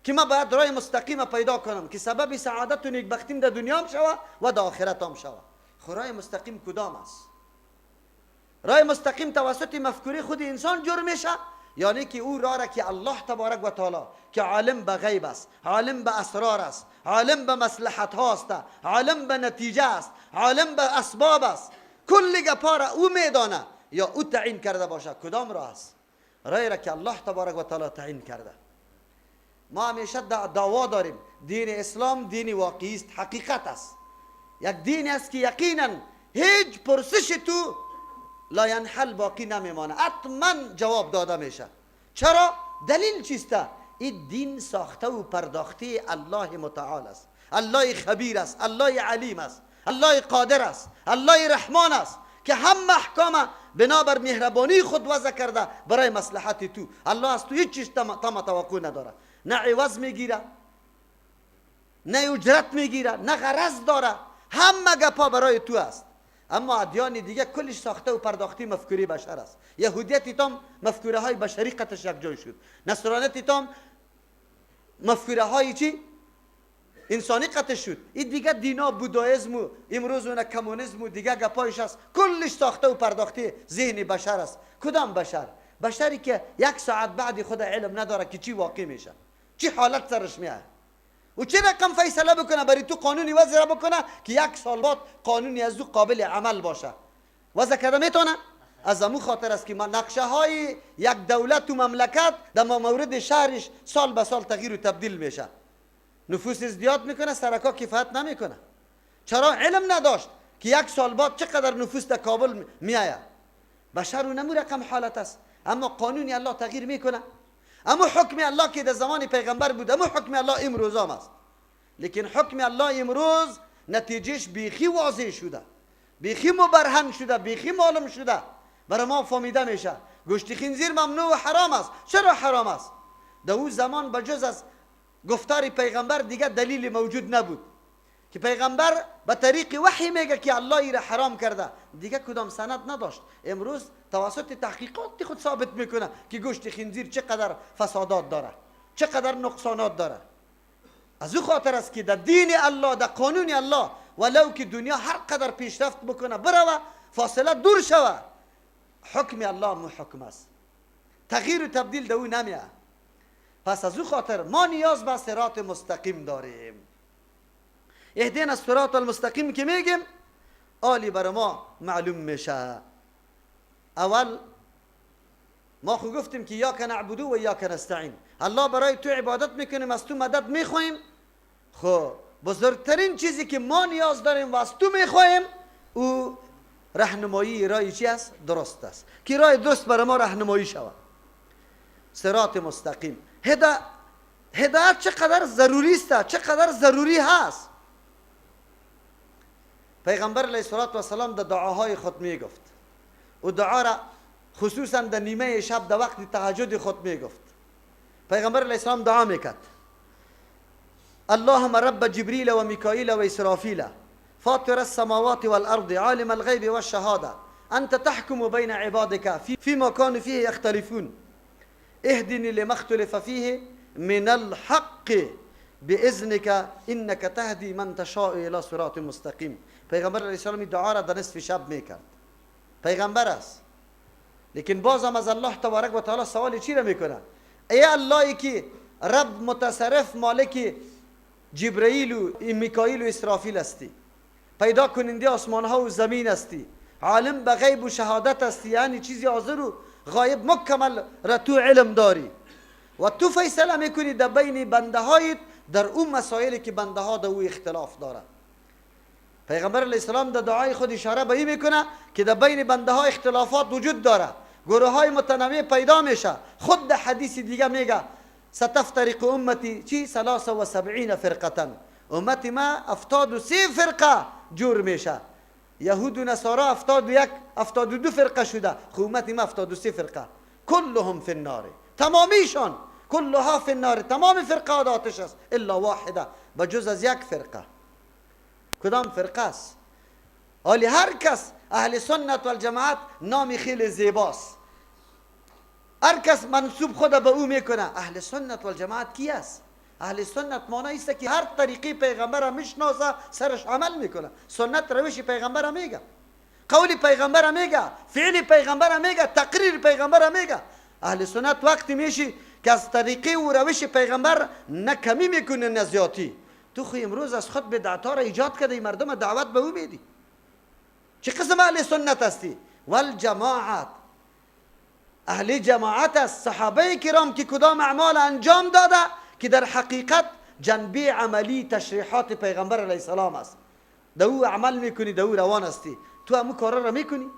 که ما باید راه مستقیم پیدا کنم که سبب سعادت و نیکبختیم در دنیا هم شوه و در آخرت هم شوه. خو راه مستقیم کدام است؟ راه مستقیم توسط مفکوره خود انسان جور میشه، یعنی که او راه را که الله تبارک و تعالی که عالم به غیب است، عالم به اسرار است، عالم به مصلحت هاست، عالم به نتیجه است، عالم به اسباب است، کل گپا را او میدانه یا او تعیین کرده باشه. کدام راه است؟ راهی را که الله تبارک و تعالی تعیین کرده. ما همیشه دعوا داریم دین اسلام دین واقعی است، حقیقت است، یک دین است که یقینا هیچ پرسش تو لا ینحل باقی نمیمانه، حتما جواب داده میشه. چرا؟ دلیل چیسته؟ این دین ساخته و پرداخته الله متعال است، الله خبیر است، الله علیم است، الله قادر است، الله رحمان است که هم احکام بنابر مهربانی خود وضع کرده برای مصلحت تو. الله از تو هیچ چیز تم توقع نداره، نه عوض میگیره، نه اجرت میگیره، نه غرض داره، همه گپا برای تو است. اما ادیان دیگه کلش ساخته و پرداختی مفکوره بشر است. یهودیت تام مفکوره های بشری قطعش یک جای شد، نصرانیت تام مفکوره های چی انسانی قطع شد. این دیگه دینا بودایسم و امروز اون کمونیسم و دیگه گپایش است، کلش ساخته و پرداختی ذهن بشر است. کدام بشر؟ بشری که یک ساعت بعد خود علم نداره که چی واقع میشه، چی حالت سرش میاد و چه رقم فیصله بکنه برای تو، قانونی وضع بکنه که یک سال بعد قانونی از او قابل عمل باشه. وضع کرده میتونه؟ از امو خاطر است که نقشه های یک دولت و مملکت در مورد شهرش سال به سال تغییر و تبدیل میشه. نفوس ازدیاد میکنه، سرکا کفایت نمیکنه. چرا؟ علم نداشت که یک سال بعد چقدر نفوس در کابل میآید. بشر و نمو رقم حالت است، اما قانونی الله تغییر میکنه. اما حکم الله که در زمان پیغمبر بود، اما حکم الله امروز هم است. لیکن حکم الله امروز نتیجهش بیخی واضح شده، بیخی مبرهن شده، بیخی معلوم شده، برای ما فهمیده میشه. گوشت خنزیر ممنوع و حرام است. چرا حرام است؟ در اون زمان بجز از گفتار پیغمبر دیگه دلیل موجود نبود که پیغمبر به طریق وحی میگه که الله ای را حرام کرده، دیگه کدام سند نداشت. امروز توسط تحقیقات خود ثابت میکنه که گوشت خنزیر چقدر فسادات داره، چقدر نقصانات داره. از او خاطر است که در دین الله، در قانون الله، ولو که دنیا هر قدر پیشرفت بکنه بروه، فاصله دور شوه، حکم الله محکم است، تغییر و تبدیل در او نمیه. پس از او خاطر ما نیاز به صراط مستقیم داریم. اهدینا الصراط المستقیم که میگیم آلی برای ما معلوم میشه. اول ما خو گفتیم که یا که نعبدو و یا که نستعین، الله برای تو عبادت میکنیم، از تو مدد میخوایم. خب بزرگترین چیزی که ما نیاز داریم و از تو میخوایم او راهنمایی راه چی است؟ درست است، که راه درست برای ما راهنمایی شود. صراط مستقیم، هدایت چقدر ضروری است، چقدر ضروری هست. پیغمبر علیه السلام در دعاهای خود میگفت و دعا را خصوصا در نیمه شب در وقت تهجد خود میگفت. پیغمبر علیه السلام دعا میکرد: اللهم رب جبریل و میکائیل و اسرافیل فاطر السماوات والارض عالم الغیب والشهاده انت تحكم بین عبادك فيما كانوا فيه يختلفون اهدني لما اختلف فيه من الحق باذنك انك تهدي من تشاء الى صراط مستقیم. پیغمبر علیه السلام دعا را در نصف شب میکرد. پیغمبر است، لیکن بازم از الله تبارک و تعالی سوال چی را میکنه؟ ای اللهی که رب متصرف مالک جبرائیل و میکائیل و اسرافیل هستی، پیدا کننده آسمان ها و زمین هستی، عالم به غیب و شهادت است، یعنی چیزی حاضر و غایب مکمل را تو علم داری و تو فیصله میکنی در بین بنده هایت در اون مسائلی که بنده ها در او اختلاف داره. پیغمبر علیه السلام در دعای خود اشاره به این میکنه که در بین بنده ها اختلافات وجود داره، گروه های متنوع پیدا میشه. خود در حدیث دیگه میگه ستفترق امتی چی 73 فرقه، امتی ما 73 فرقه جور میشه. یهود و نصارا 72 فرقه شده، خب امتی ما 73 فرقه، کلهم فی النار، تمامیشان کلها فی النار، تمام فرقه آتش است الا واحده، بجز از یک فرقه. کدام فرقه است؟ حالی هر کس اهل سنت و الجماعت نامی خیلی زیباست، هر کس منصوب خود به او میکنه. اهل سنت و الجماعت کی است؟ اهل سنت معنی است که هر طریقی پیغمبر میشناسه، سرش عمل میکنه. سنت روش پیغمبر میگه، قول پیغمبر میگه، فعل پیغمبر میگه، تقریر پیغمبر میگه. اهل سنت وقتی میشی که از طریقی و روش پیغمبر نه کمی میکنه نه زیادتی. تو خو امروز از خود بدعت‌ها را ایجاد کرده، مردم دعوت به او میدی. چه قسم اهل سنت هستی؟ والجماعت، اهل جماعت است. صحابه کرام که کدام اعمال انجام داده که در حقیقت جنبه عملی تشریحات پیغمبر علیه السلام است، در او عمل میکنی، در او روان هستی. تو همون کارا را میکنی؟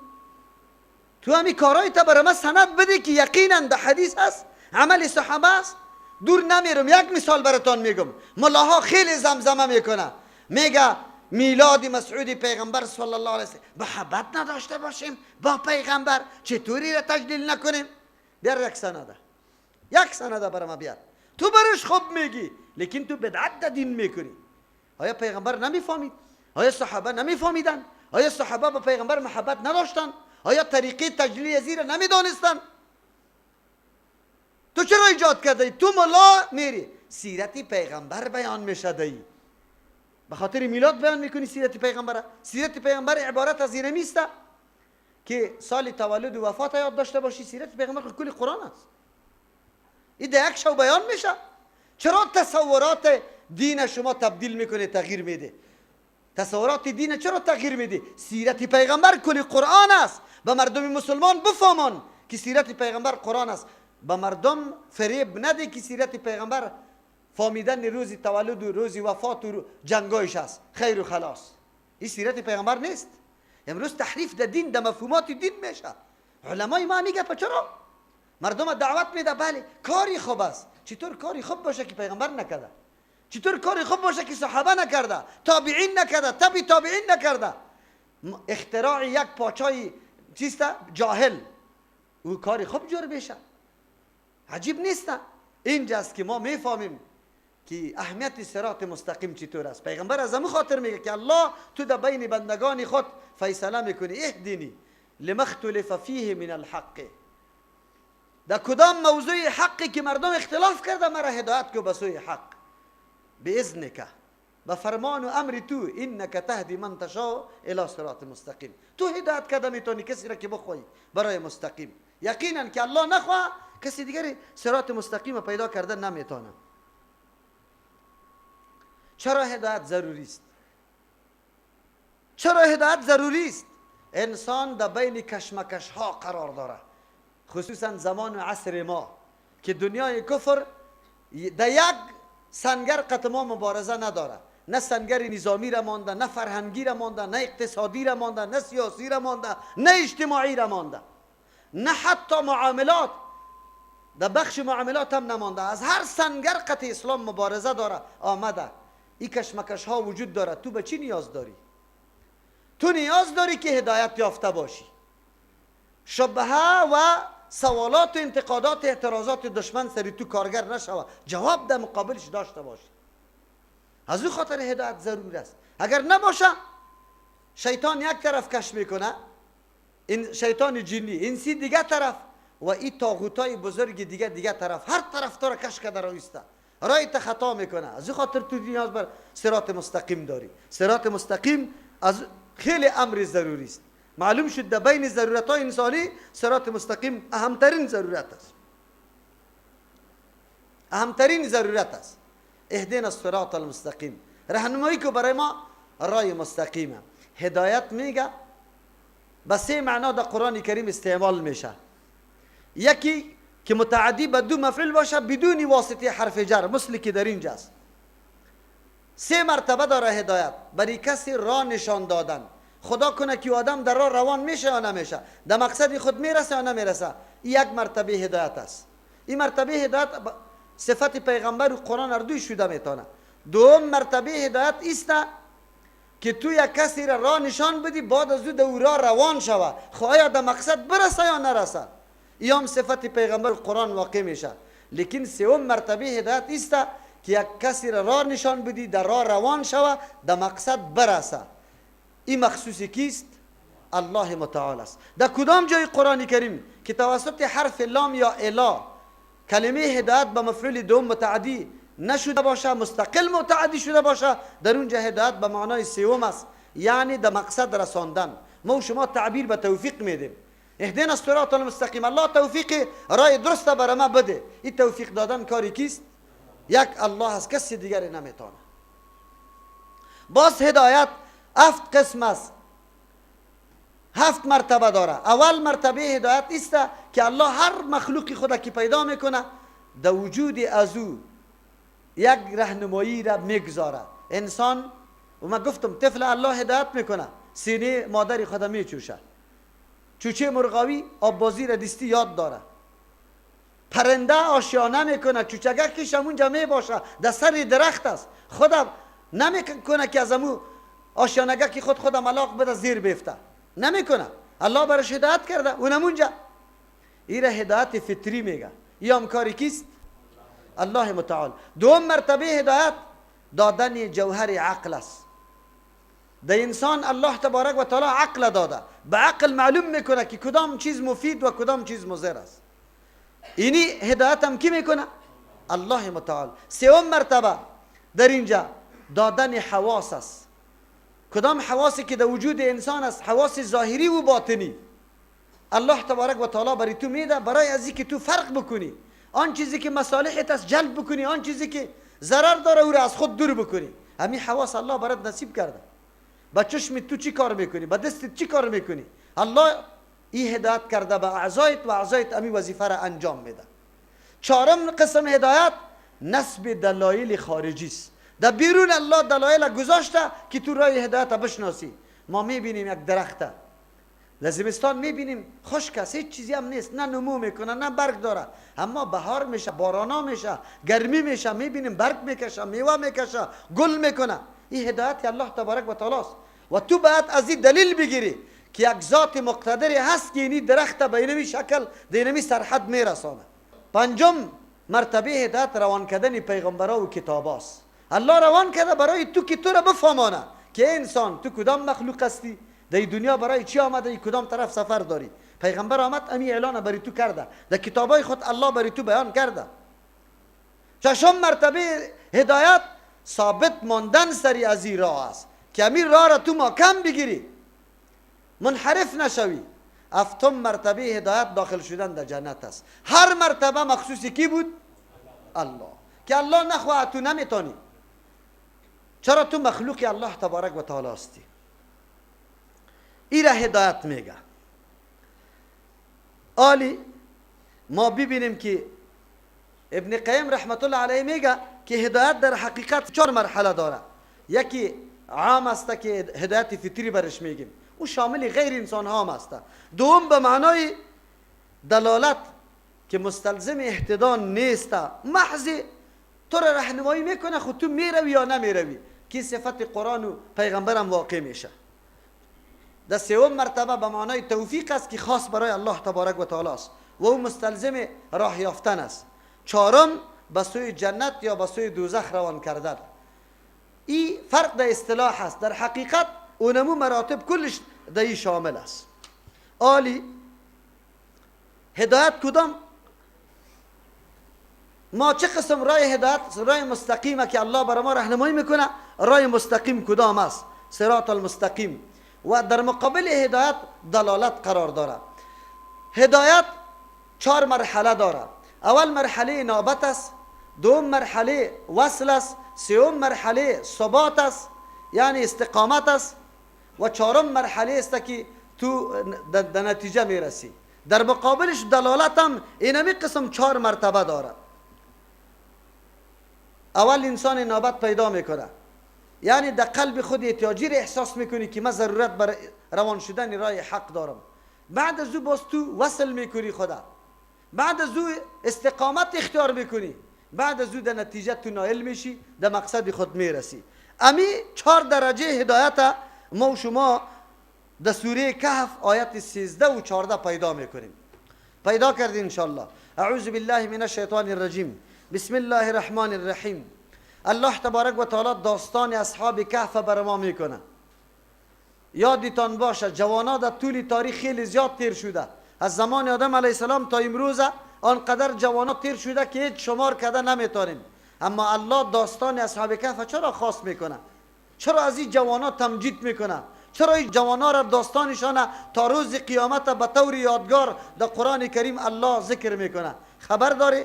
تو همین کارای تا برای ما سند بده که یقینا در حدیث است، عمل صحابه است. دور نمیرم، یک مثال براتون میگم. ملاها خیلی زمزمه میکنه، میگه میلاد مسعود پیغمبر صلی الله علیه وسلم، محبت نداشته باشیم با پیغمبر، چطوری را تجلیل نکنیم؟ بیار یک سنده برای ما بیار. تو برش خوب میگی لیکن تو بدعت دین میکنی. آیا پیغمبر نمیفهمید؟ آیا صحابه نمیفهمیدن؟ آیا صحابه با پیغمبر محبت نداشتن؟ آیا طریقه تجلیل زیر نمیدانستن؟ تو چرا ایجاد کرده؟ تو ملا میری سیرت پیغمبر بیان میشه، دی به خاطر میلاد بیان میکنی سیرت پیغمبر. سیرت پیغمبر عبارت از این نیست که سال تولد و وفات یاد داشته باشی. سیرت پیغمبر کل قرآن است، این در یک شو بیان میشه. چرا تصورات دین شما تبدیل میکنه، تغییر میده؟ تصورات دین چرا تغییر میده؟ سیرت پیغمبر کل قرآن است. به مردم مسلمان بفهمان که سیرت پیغمبر قرآن است. به مردم فریب نده که سیرت پیغمبر فهمیدن روز تولد و روز وفات و جنگایش است، خیر و خلاص. این سیرت پیغمبر نیست. امروز تحریف در دین، در مفهومات دین میشه. علمای ما میگه چرا مردم دعوت میده؟ بله کاری خوب است. چطور کاری خوب باشه که پیغمبر نکرده؟ چطور کاری خوب باشه که صحابه نکرده، تابعین نکرده، تبع تابعین نکرده؟ اختراع یک پاچای چیست جاهل، او کاری خوب جور بشه؟ عجیب نیست؟ اینجاست که ما میفهمیم که اهمیت صراط مستقیم چطور است. پیغمبر از همون خاطر میگه که الله تو در بین بندگان خود فیصله میکنی، اهدینی لما اختلف فیه من الحق، در کدام موضوع حقی که مردم اختلاف کرده مرا هدایت کو به سوی حق، باذنک، به فرمان و امر تو، انک تهدی من تشاء الی صراط مستقیم. تو هدایت کرده میتونی کسی را که بخوای برای مستقیم. یقینا که الله نخواه کسی دیگری صراط مستقیم پیدا کرده نمیتونه. چرا هدایت ضروری است؟ چرا هدایت ضروری است؟ انسان در بین کشمکش ها قرار داره، خصوصا زمان و عصر ما که دنیای کفر در یک سنگر قطعا مبارزه نداره. نه سنگر نظامی را مانده، نه فرهنگی را مانده، نه اقتصادی را مانده، نه سیاسی را مانده، نه اجتماعی را مانده، نه حتی معاملات، در بخش معاملات هم نمانده. از هر سنگر قطع اسلام مبارزه داره آمده. این کشمکش ها وجود داره. تو به چی نیاز داری؟ تو نیاز داری که هدایت یافته باشی، شبهه و سوالات و انتقادات و اعتراضات دشمن سری تو کارگر نشوه، جواب در مقابلش داشته باشی. از او خاطر هدایت ضرور است. اگر نباشه شیطان یک طرف کش میکنه، این شیطان جنی، انسی دیگه طرف، و این طاغوتای بزرگ دیگه طرف، هر طرف تو را کش کرده رایسته، رایت خطا میکنه. از این خاطر تو نیاز بر صراط مستقیم داری. صراط مستقیم از خیلی امر ضروری است. معلوم شد در بین ضرورت های انسانی صراط مستقیم اهمترین ضرورت است. اهمترین ضرورت است. اهدنا الصراط المستقیم، راهنمایی که برای ما راه مستقیمه. هدایت میگه به سه معنا در قرآن کریم استعمال میشه. یکی که متعدی به دو مفعول باشه بدون واسطه حرف جر، مثل که در اینجاست. سه مرتبه داره هدایت. برای کسی راه نشان دادن. خدا کنه که آدم در راه روان میشه یا نمیشه، در مقصد خود میرسه یا نمیرسه، یک مرتبه هدایت است. این مرتبه هدایت صفت پیغمبر و قرآن اردوی شده میتونه. دوم مرتبه هدایت است که تو یک کسی راه نشان بدی، بعد از او راه روان شوه، خواهی در مقصد برسه یا نرسه. این هم صفت پیغمبر و قرآن واقع میشه. لیکن سوم مرتبه هدایت است که یک کسی راه نشان بدی، در راه روان شوه، در مقصد برسه. این مخصوصی کیست؟ الله متعال است. در کدام جای قرآن کریم که توسط حرف لام یا الا کلمه هدایت به مفعول دوم متعدی نشده باشه، مستقل متعدی شده باشه، در اونجا هدایت به معنای سوم است، یعنی در مقصد رساندن. ما و شما تعبیر به توفیق میدیم. اهدنا الصراط المستقیم، الله توفیق راه درست بر ما بده. این توفیق دادن کاری کیست؟ یک الله است، کسی دیگری نمیتونه. باز هدایت 7 قسم است، 7 مرتبه داره. اول مرتبه هدایت است که الله هر مخلوقی خدا که پیدا میکنه در وجود از او یک رهنمایی را میگذاره. انسان، و من گفتم طفل الله هدایت میکنه، سینه مادری خدا میچوشه. چوچه مرغاوی آب بازی را دستی یاد داره. پرنده آشیانه میکنه، چوچگکش همونجا میباشه، در سر درخت است. خدا نمیکنه که از امو آشیانگکی خود ملاق بده زیر بیفته، نمیکنه. الله برش هدایت کرده اونمونجا. این را هدایت فطری میگه. این هم کاری کیست؟ الله متعال. دوم مرتبه هدایت دادن جوهر عقل است. در انسان الله تبارک و تعالی عقل داده، به عقل معلوم میکنه که کدام چیز مفید و کدام چیز مضر است. اینی هدایت هم کی میکنه؟ الله متعال. سوم مرتبه در اینجا دادن حواس است. کدام حواسی که در وجود انسان است؟ حواس ظاهری و باطنی. الله تبارک و تعالی برای تو میده، برای از اینکه تو فرق بکنی، آن چیزی که مصالحت است جلب بکنی، آن چیزی که ضرر داره او را از خود دور بکنی. همین حواس الله برات نصیب کرده. با چشم تو چی کار میکنی؟ با دستت چی کار میکنی؟ الله این هدایت کرده به اعضایت و اعضایت همین وظیفه را انجام میده. چهارم قسم هدایت نسب دلایل خارجی است. در بیرون الله دلایل گذاشته که تو راه هدایت بشناسی. ما میبینیم یک درخته در زمستان میبینیم خشک است، هیچ چیزی هم نیست، نه نمو میکنه نه برگ داره، اما بهار میشه، بارانا میشه، گرمی میشه، میبینیم برگ میکشه، میوه میکشه، گل میکنه. این هدایت الله تبارک و تعالی است. و تو باید از این دلیل بگیری که یک ذات مقتدری هست که این درخت به اینمی شکل در اینمی سرحد میرسانه. پنجم مرتبه هدایت روان کردن پیغمبرا و کتاب است. الله روان کرده برای تو که تو را بفهمانه که انسان تو کدام مخلوق هستی، در دنیا برای چی آمده، کدام طرف سفر داری. پیغمبر آمد امی اعلان برای تو کرده، در کتابای خود الله برای تو بیان کرده. ششم مرتبه هدایت ثابت ماندن سری از این راه است که امیر راه را تو محکم بگیری، منحرف نشوی. هفتم مرتبه هدایت داخل شدن در جنت است. هر مرتبه مخصوصی کی بود؟ الله. که الله نخواه تو نمیتونی، چرا تو مخلوق الله تبارک و تعالی هستی. این را هدایت میگه. آلی ما ببینیم که ابن قیم رحمت الله علیه میگه که هدایت در حقیقت 4 مرحله داره. یکی عام است که هدایت فطری برش میگیم، او شامل غیر انسان ها هم است. دوم به معنای دلالت که مستلزم اهتدا نیست، محض تو را راهنمایی میکنه، خود تو میروی یا نمیروی، که صفت قرآن و پیغمبرم واقع میشه. در سوم مرتبه به معنای توفیق است که خاص برای الله تبارک و تعالی است و او مستلزم راه یافتن است. چهارم به سوی جنت یا به سوی دوزخ روان کردن. این فرق در اصطلاح است، در حقیقت اونمو مراتب کلش در این شامل است. آلی هدایت کدام؟ ما چه قسم راه هدایت؟ راه مستقیمه که الله برای ما راهنمایی میکنه. راه مستقیم کدام است؟ صراط المستقیم. و در مقابل هدایت دلالت قرار داره. هدایت 4 مرحله داره. اول مرحله انابت است، دوم مرحله وصل است، سوم مرحله ثبات است یعنی استقامت است، و چهارم مرحله است که تو در نتیجه میرسی. در مقابلش دلالت هم اینمی قسم 4 مرتبه داره. اول انسان نوبت پیدا میکنه، یعنی در قلب خود احتیاجی احساس میکنی که من ضرورت برای روان شدن راه حق دارم. بعد از او باز تو وصل میکنی خدا، بعد از او استقامت اختیار میکنی، بعد از او در نتیجه تو نائل میشی، در مقصد خود میرسی. امی 4 درجه هدایت ما و شما در سوره کهف آیت 13 و 14 پیدا میکنیم. پیدا کردیم انشاءالله. اعوذ بالله من الشیطان الرجیم، بسم الله الرحمن الرحیم. الله تبارک و تعالی داستان اصحاب کهف بر ما میکنه. یادتان باشه جوانا در طول تاریخ خیلی زیاد تیر شده، از زمان آدم علیه السلام تا امروز آنقدر جوانا تیر شده که هیچ شمار کرده نمیتونیم. اما الله داستان اصحاب کهف چرا خاص میکنه؟ چرا از این جوانا تمجید میکنه؟ چرا این جوانا را داستانشان تا روز قیامت به طور یادگار در قرآن کریم الله ذکر میکنه؟ خبر داری؟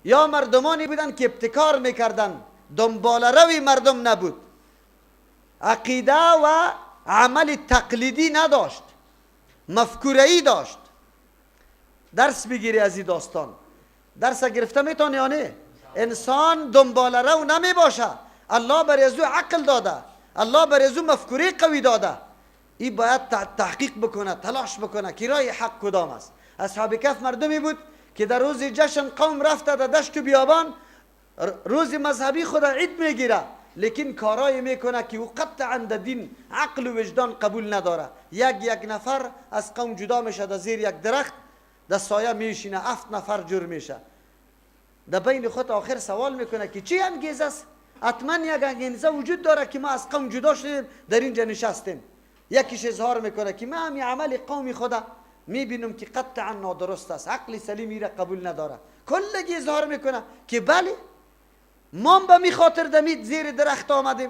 یا مردمانی بودن که ابتکار میکردن، دنبال روی مردم نبود، عقیده و عمل تقلیدی نداشت، مفکوره‌ای داشت. درس بگیری از این داستان. درس گرفته میتونی یا نه؟ انسان دنبال رو نمی باشه. الله برای از او عقل داده، الله برای از او مفکوره قوی داده. این باید تحقیق بکنه، تلاش بکنه که راه حق کدام است. اصحاب کهف مردمی بود که در روز جشن قوم رفته در دشت و بیابان، روز مذهبی خود عید میگیره، لیکن کارای میکنه که او قطعا در دین عقل و وجدان قبول نداره. یک نفر از قوم جدا میشه، در زیر یک درخت در سایه میشینه، 7 نفر جور میشه. در بین خود آخر سوال میکنه که چی انگیزه است؟ حتما یک انگیزه وجود داره که ما از قوم جدا شدیم در اینجا نشستیم. یکیش اظهار میکنه که من همین عمل قومی خدا میبینم که قطعا نادرست است، عقل سلیمی را قبول نداره. کلگی اظهار میکنه که بله ما به می خاطر دمید زیر درخت آمدیم.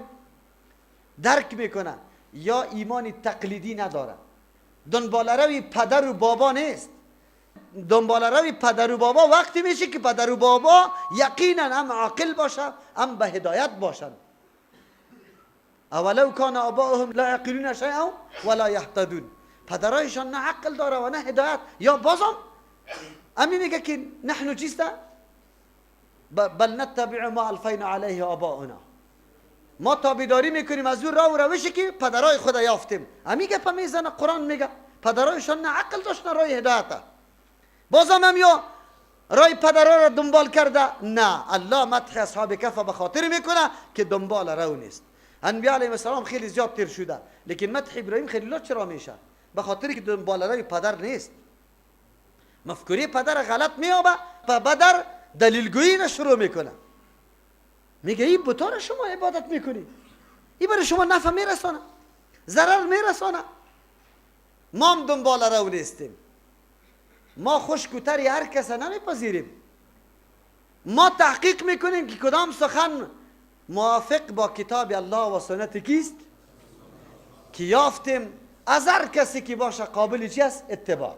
درک میکنه یا ایمانی تقلیدی نداره، دنبال روی پدر و بابا نیست. دنبال روی پدر و بابا وقتی میشه که پدر و بابا یقینا هم عاقل باشه، هم به هدایت باشن. اولو کان آباؤهم لا یعقلون شیئا ولا یهتدون. پدرایشان نه عقل داره و نه هدایت. یا بازم امی میگه که نحن چیسته بل نتبع ما الفینا علیه آباؤنا، ما تابعداری میکنیم از اون راه و روشی که پدرای خود یافتیم. امی گپ میزنه قرآن میگه پدرایشان نه عقل داشت نه راه هدایت. بازم هم یا راه پدرها را دنبال کرده؟ نه. الله مدح اصحاب کهف به خاطر میکنه که دنبال رو نیست. انبیاء علیهم السلام خیلی زیاد تیر شده، لیکن مدح ابراهیم خلیل چرا میشه؟ به خاطر که دنبال روی پدر نیست. مفکوری پدر غلط میابه، به بدر دلیلگویی را شروع میکنه. میگه این بتا را شما عبادت میکنی، این برای شما نفع میرسانه، ضرر میرسانه. ما هم دنبال رو نیستیم. ما خوشگوتری هر کس نمیپذیریم. ما تحقیق میکنیم که کدام سخن موافق با کتاب الله و سنت کیست که یافتیم از هر کسی که باشه قابل چی است؟ اتباع،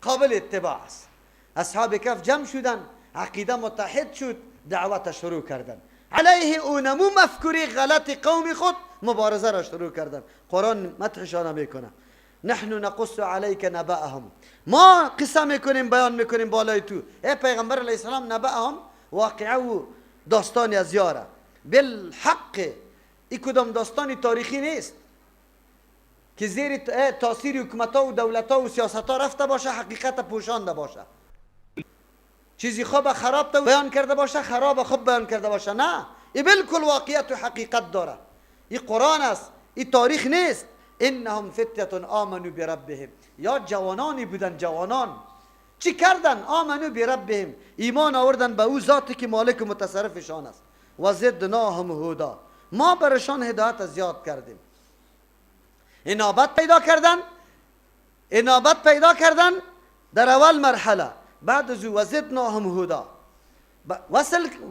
قابل اتباع است. اصحاب کهف جمع شدن، عقیده متحد شد، دعوت شروع کردن. علیه اونمو مفکوری غلط قوم خود مبارزه را شروع کردن. قرآن مدحشان میکنه نحن نقص علیک نبأهم، ما قصه میکنیم بیان میکنیم بالای تو ای پیغمبر علیه السلام نبأهم، واقعه و داستانی از یاره بالحق. این کدام داستانی تاریخی نیست که زیر تاثیر حکومت‌ها و دولت‌ها و سیاست‌ها رفته باشه، حقیقت پوشانده باشه. چیزی خوب خراب تو بیان کرده باشه، خراب خوب بیان کرده باشه. نه، این بالکل واقعیت و حقیقت داره. این قرآن است، این تاریخ نیست. انهم فتیة آمنوا بربهم، یا جوانانی بودن، جوانان چی کردن؟ آمنوا بربهم، ایمان آوردن به او ذاتی که مالک و متصرفشان است. و زدناهم هدا، ما برشان هدایت زیاد کردیم. انابت پیدا کردن در اول مرحله، بعد از او وزدناهم هدا،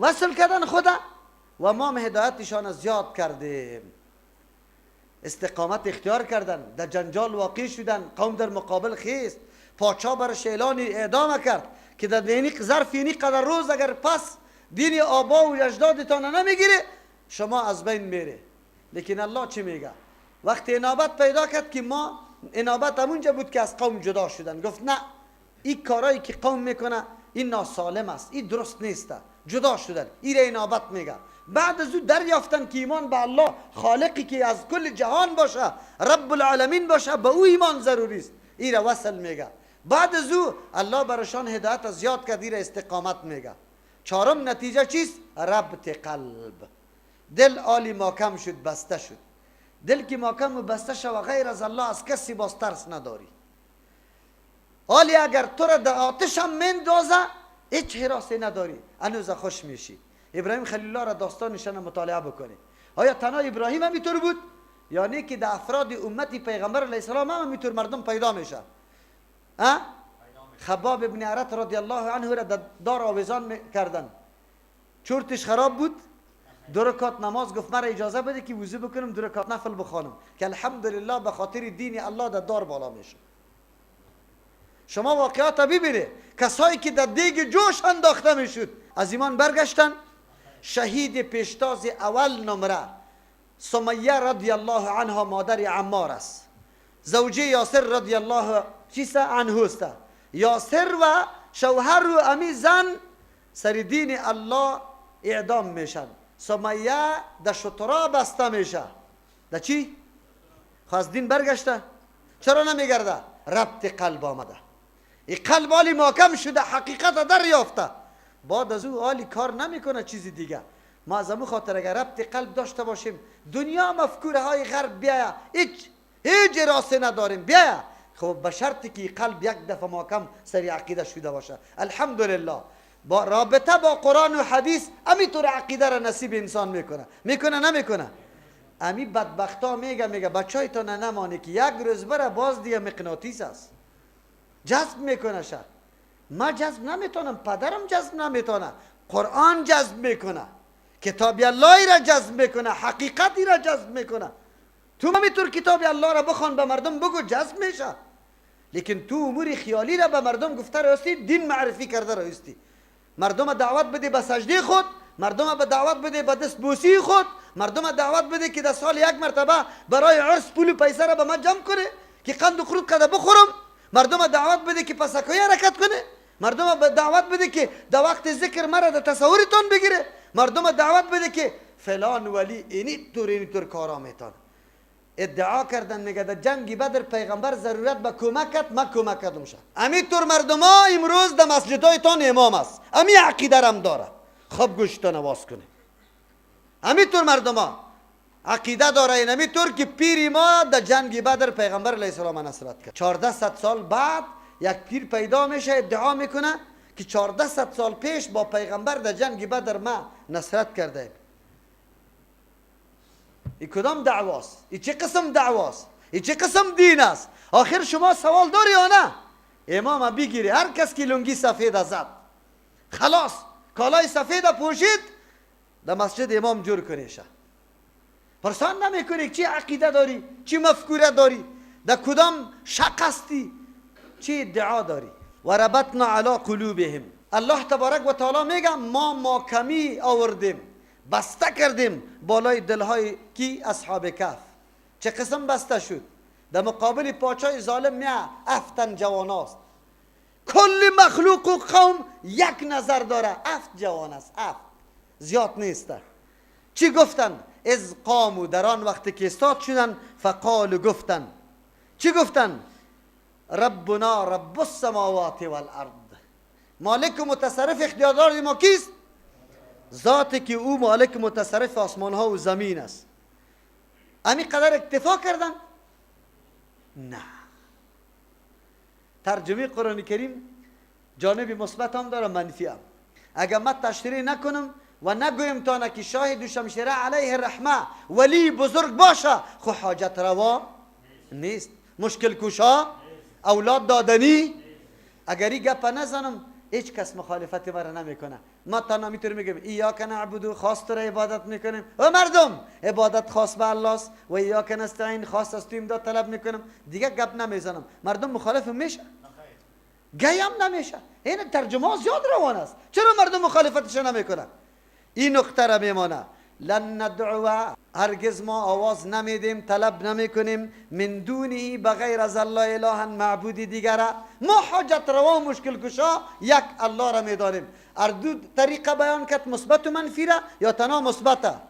وصل کردن خدا و ما هدایتشان زیاد کردیم. استقامت اختیار کردن، در جنجال واقع شدن، قوم در مقابل خیست، پادشاه برش اعلان اعدام کرد که در دینی ظرف اینی قدر روز اگر پس دین آبا و اجدادتان نمیگیره شما از بین میره. لیکن الله چی میگه؟ وقتی انابت پیدا کرد که ما انابت همونجا بود که از قوم جدا شدن، گفت نه، این کارایی که قوم میکنه این ناسالم است، این درست نیست، جدا شدن، این را انابت میگه. بعد از او دریافتن که ایمان به الله خالقی که از کل جهان باشه، رب العالمین باشه، به او ایمان ضروری است، این را وصل میگه. بعد از او الله برشان هدایت از یاد کرد، این را استقامت میگه. چهارم نتیجه چیست؟ ربط قلب. دل آلی محکم شد، بسته شد. دل که محکم و بسته شد و غیر از الله از کسی باز ترس نداری. آلی اگر تو را در آتش هم مندازه هیچ حراسی نداری، هنوز خوش میشی. ابراهیم خلیل الله را داستانشان مطالعه بکنی. آیا تنها ابراهیم هم اینطور بود؟ یعنی که در افراد امتی پیغمبر علیه السلام هم اینطور مردم پیدا میشه؟ خباب ابن عرط رضی الله عنه را دار آویزان کردن، چورتش خراب بود، 2 رکعت نماز گفت مرا اجازه بده که وضو بکنم 2 رکعت نفل بخوانم، که الحمدلله به خاطر دین الله در دار بالا میشه. شما واقعات ببینید، کسایی که در دیگ جوش انداخته میشد از ایمان برگشتن. شهید پیشتاز اول نمره سمیه رضی الله عنها مادر عمار است، زوجه یاسر رضی الله عنه است. یاسر و شوهر و امی زن سر دین الله اعدام میشن. سمیه در شطرا بسته میشه. در چی؟ خواست دین برگشته؟ چرا نمیگرده؟ ربط قلب آمده. این قلب آلی محکم شده، حقیقت دریافته، بعد از او آلی کار نمیکنه چیزی دیگه. ما از امو خاطر اگر ربط قلب داشته باشیم، دنیا مفکوره های غرب بیاید هیچ راسته نداریم، بیاید خب به شرطی که قلب یک دفعه محکم سری عقیده شده باشه. الحمدلله با رابطه با قرآن و حدیث همینطور عقیده را نصیب انسان میکنه نمیکنه. امی بدبختا میگه بچه‌تون نمانه که یک روز بره باز دیگه مغناطیس است، جذب میکنه. شد ما جذب نمیتونم، پدرم جذب نمیتونه، قرآن جذب میکنه، کتاب الله را جذب میکنه، حقیقتی را جذب میکنه. تو همینطور کتاب الله را بخوان به مردم بگو جذب میشه، لیکن تو امور خیالی را به مردم گفته راستی، دین معرفی کرده راستی. مردم دعوت بده به سجده خود، مردم به دعوت بده به دست بوسی خود، مردم دعوت بده که در سال یک مرتبه برای عرس پول و پیسه را به من جمع کنه که قند و خرود کده بخورم، مردم دعوت بده که پسکوی حرکت کنه، مردم دعوت بده که در وقت ذکر مرا در تصورتون بگیره، مردم دعوت بده که فلان ولی اینی طور کارا میتونه. ادعا کردن میگه در جنگ بدر پیغمبر ضرورت به کمک کرد، من کمک کردم شد. امی طور مردم ها امروز در مسجدایتان امام است، امی عقیده رم داره، خب گوشتان نواز کنه. امی طور مردم ها عقیده داره این امی طور که پیری ما در جنگ بدر پیغمبر علیه السلام نصرت کرد. 1400 سال بعد یک پیر پیدا میشه ادعا میکنه که 1400 سال پیش با پیغمبر در جنگ بدر ما نصرت کرده. این کدام دعواست؟ این چه قسم دعواست؟ این چه قسم دین است؟ آخر شما سوال داری یا نه؟ امام بگیری، هر کس که لنگی سفید زد خلاص کالای سفید پوشید در مسجد امام جور کنیشه. پرسان نمیکنی چی عقیده داری، چی مفکوره داری، در کدام شق هستی، چی ادعا داری. و ربطنا علی قلوبهم، الله تبارک و تعالی میگه ما محکمی آوردیم، بسته کردیم بالای دلهای کی؟ اصحاب کهف. چه قسم بسته شد؟ در مقابل پاچای ظالم نه افتن جواناست. کل مخلوق و قوم یک نظر داره، افت جوان است، افت زیاد نیست. چی گفتن؟ از قامو، در آن وقت که استاد شدن، فقالو گفتن، چی گفتن؟ ربنا رب السماوات والارض، مالک و متصرف اختیاردار ما کیست؟ ذاتی که او مالک متصرف آسمان ها و زمین است. امی قدر اکتفا کردن؟ نه. ترجمه قرآن کریم جانب مثبت هم داره، منفی هم. اگر من تشریح نکنم و نگویم تا که شاهد و شمشیره علیه الرحمه ولی بزرگ باشه، خو حاجت روا نیست، مشکل کشا، اولاد دادنی. اگر این گپ نزنم هیچ کس مخالفت مرا نمیکنه. ما تنها میتونیم میگیم ایاک نعبد، خاص تو را عبادت میکنیم. و مردم عبادت خاص به الله است، و ایاک نستعین، خاص از تو امداد طلب میکنم. دیگه گپ نمیزنم. مردم مخالف میشه؟ گیم نمیشه. این ترجمه زیاد روان است. چرا مردم مخالفتش نمیکنن؟ این نقطه را میمانه. لن ندعو هرگز ما آواز نمیدیم، طلب نمیکنیم من دونه بغیر از الله اله معبودی دیگره. ما حاجت روا و مشکل کشا یک الله را میدانیم. هر دو طریقه بیان کرد، مثبت و منفی را یا تنها مثبت،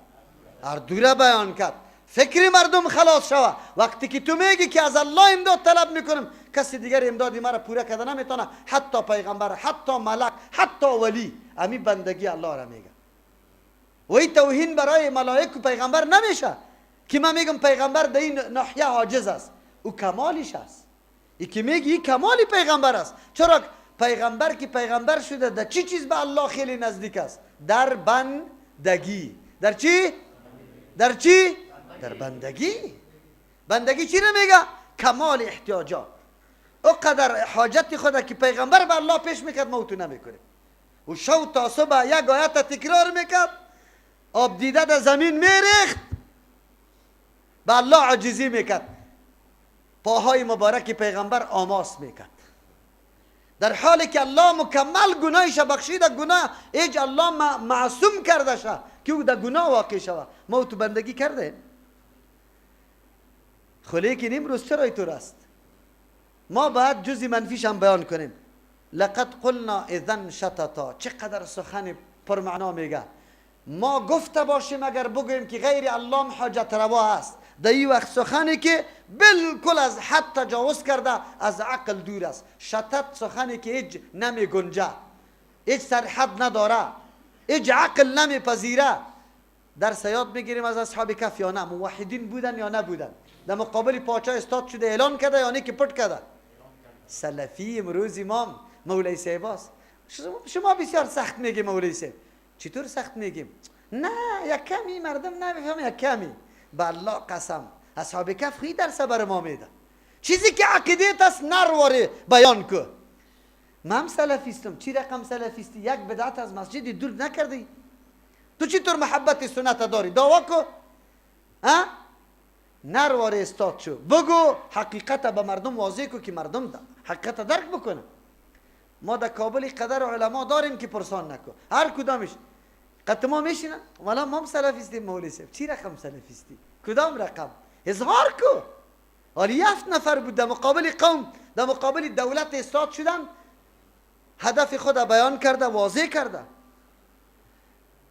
هر دو را بیان کرد. فکر مردم خلاص شوه. وقتی که تو میگی که از الله امداد طلب میکنم، کسی دیگر امدادی مرا پوره کرده نمیتونه، حتی پیغمبر، حتی ملک، حتی ولی. امی بندگی الله را میگه. و این توهین برای ملائک و پیغمبر نمیشه که من میگم پیغمبر در این ناحیه عاجز است. او کمالش است. ای که میگی این کمالی پیغمبر است. چرا پیغمبر که پیغمبر شده در چی چیز به الله خیلی نزدیک است؟ در بندگی. در چی؟ در چی؟ در بندگی. بندگی چی نمیگه؟ کمال احتیاجات. او قدر حاجت خود که پیغمبر به الله پیش میکرد ما تو نمیکنیم. و شو تا صبح یک آیت تکرار میکرد، آب دیده در زمین میریخت، به الله عجزی میکرد، پاهای مبارک پیغمبر آماس میکرد، در حالی که الله مکمل گناهش بخشیده. گناه ایج الله معصوم کرده شه که او در گناه واقع شود. ما تو بندگی کرده. لیکن امروز چرا اینطور است؟ ما باید جزی منفیش هم بیان کنیم. لقد قلنا اذن شتتا. چقدر سخن پرمعنا میگه. ما گفته باشیم اگر بگوییم که غیر الله حاجت روا است، در این وقت سخنی که بالکل از حد تجاوز کرده، از عقل دور است. شتت سخنی که هیچ نمی گنجه، هیچ سرحد نداره، هیچ عقل نمی پذیره. در سیاد میگیریم از اصحاب کف یا نه، موحدین بودن یا نبودن، در مقابل پاچا استاد شده اعلان کرده یا نه که پټ کرده. سلفی امروز امام مولوی صاحب است. شما بسیار سخت میگی مولوی صاحب. چطور سخت میگیم؟ نه یک کمی مردم نمیفهمه، یک کمی. به الله قسم اصحاب کف خیلی درس بر ما میده. چیزی که عقیدت است نرواره بیان کو. من سلفیستم. چی رقم سلفیستی؟ یک بدعت از مسجد دور نکردی؟ تو چطور محبت سنت داری؟ دعوا کو. ها؟ نرواره استاد شو. بگو حقیقت به مردم واضح کو که مردم حقیقت درک بکنه. ما در کابل قدر علما داریم که پرسان نکن. هر کدامش قد ما میشینن والا ما هم سلفیستیم. مولوی صاحب چی رقم سلفیستی؟ کدام رقم؟ اظهار کو. حالی 7 نفر بود در مقابل قوم، در مقابل دولت استاد شدن، هدف خود بیان کرده، واضح کرده.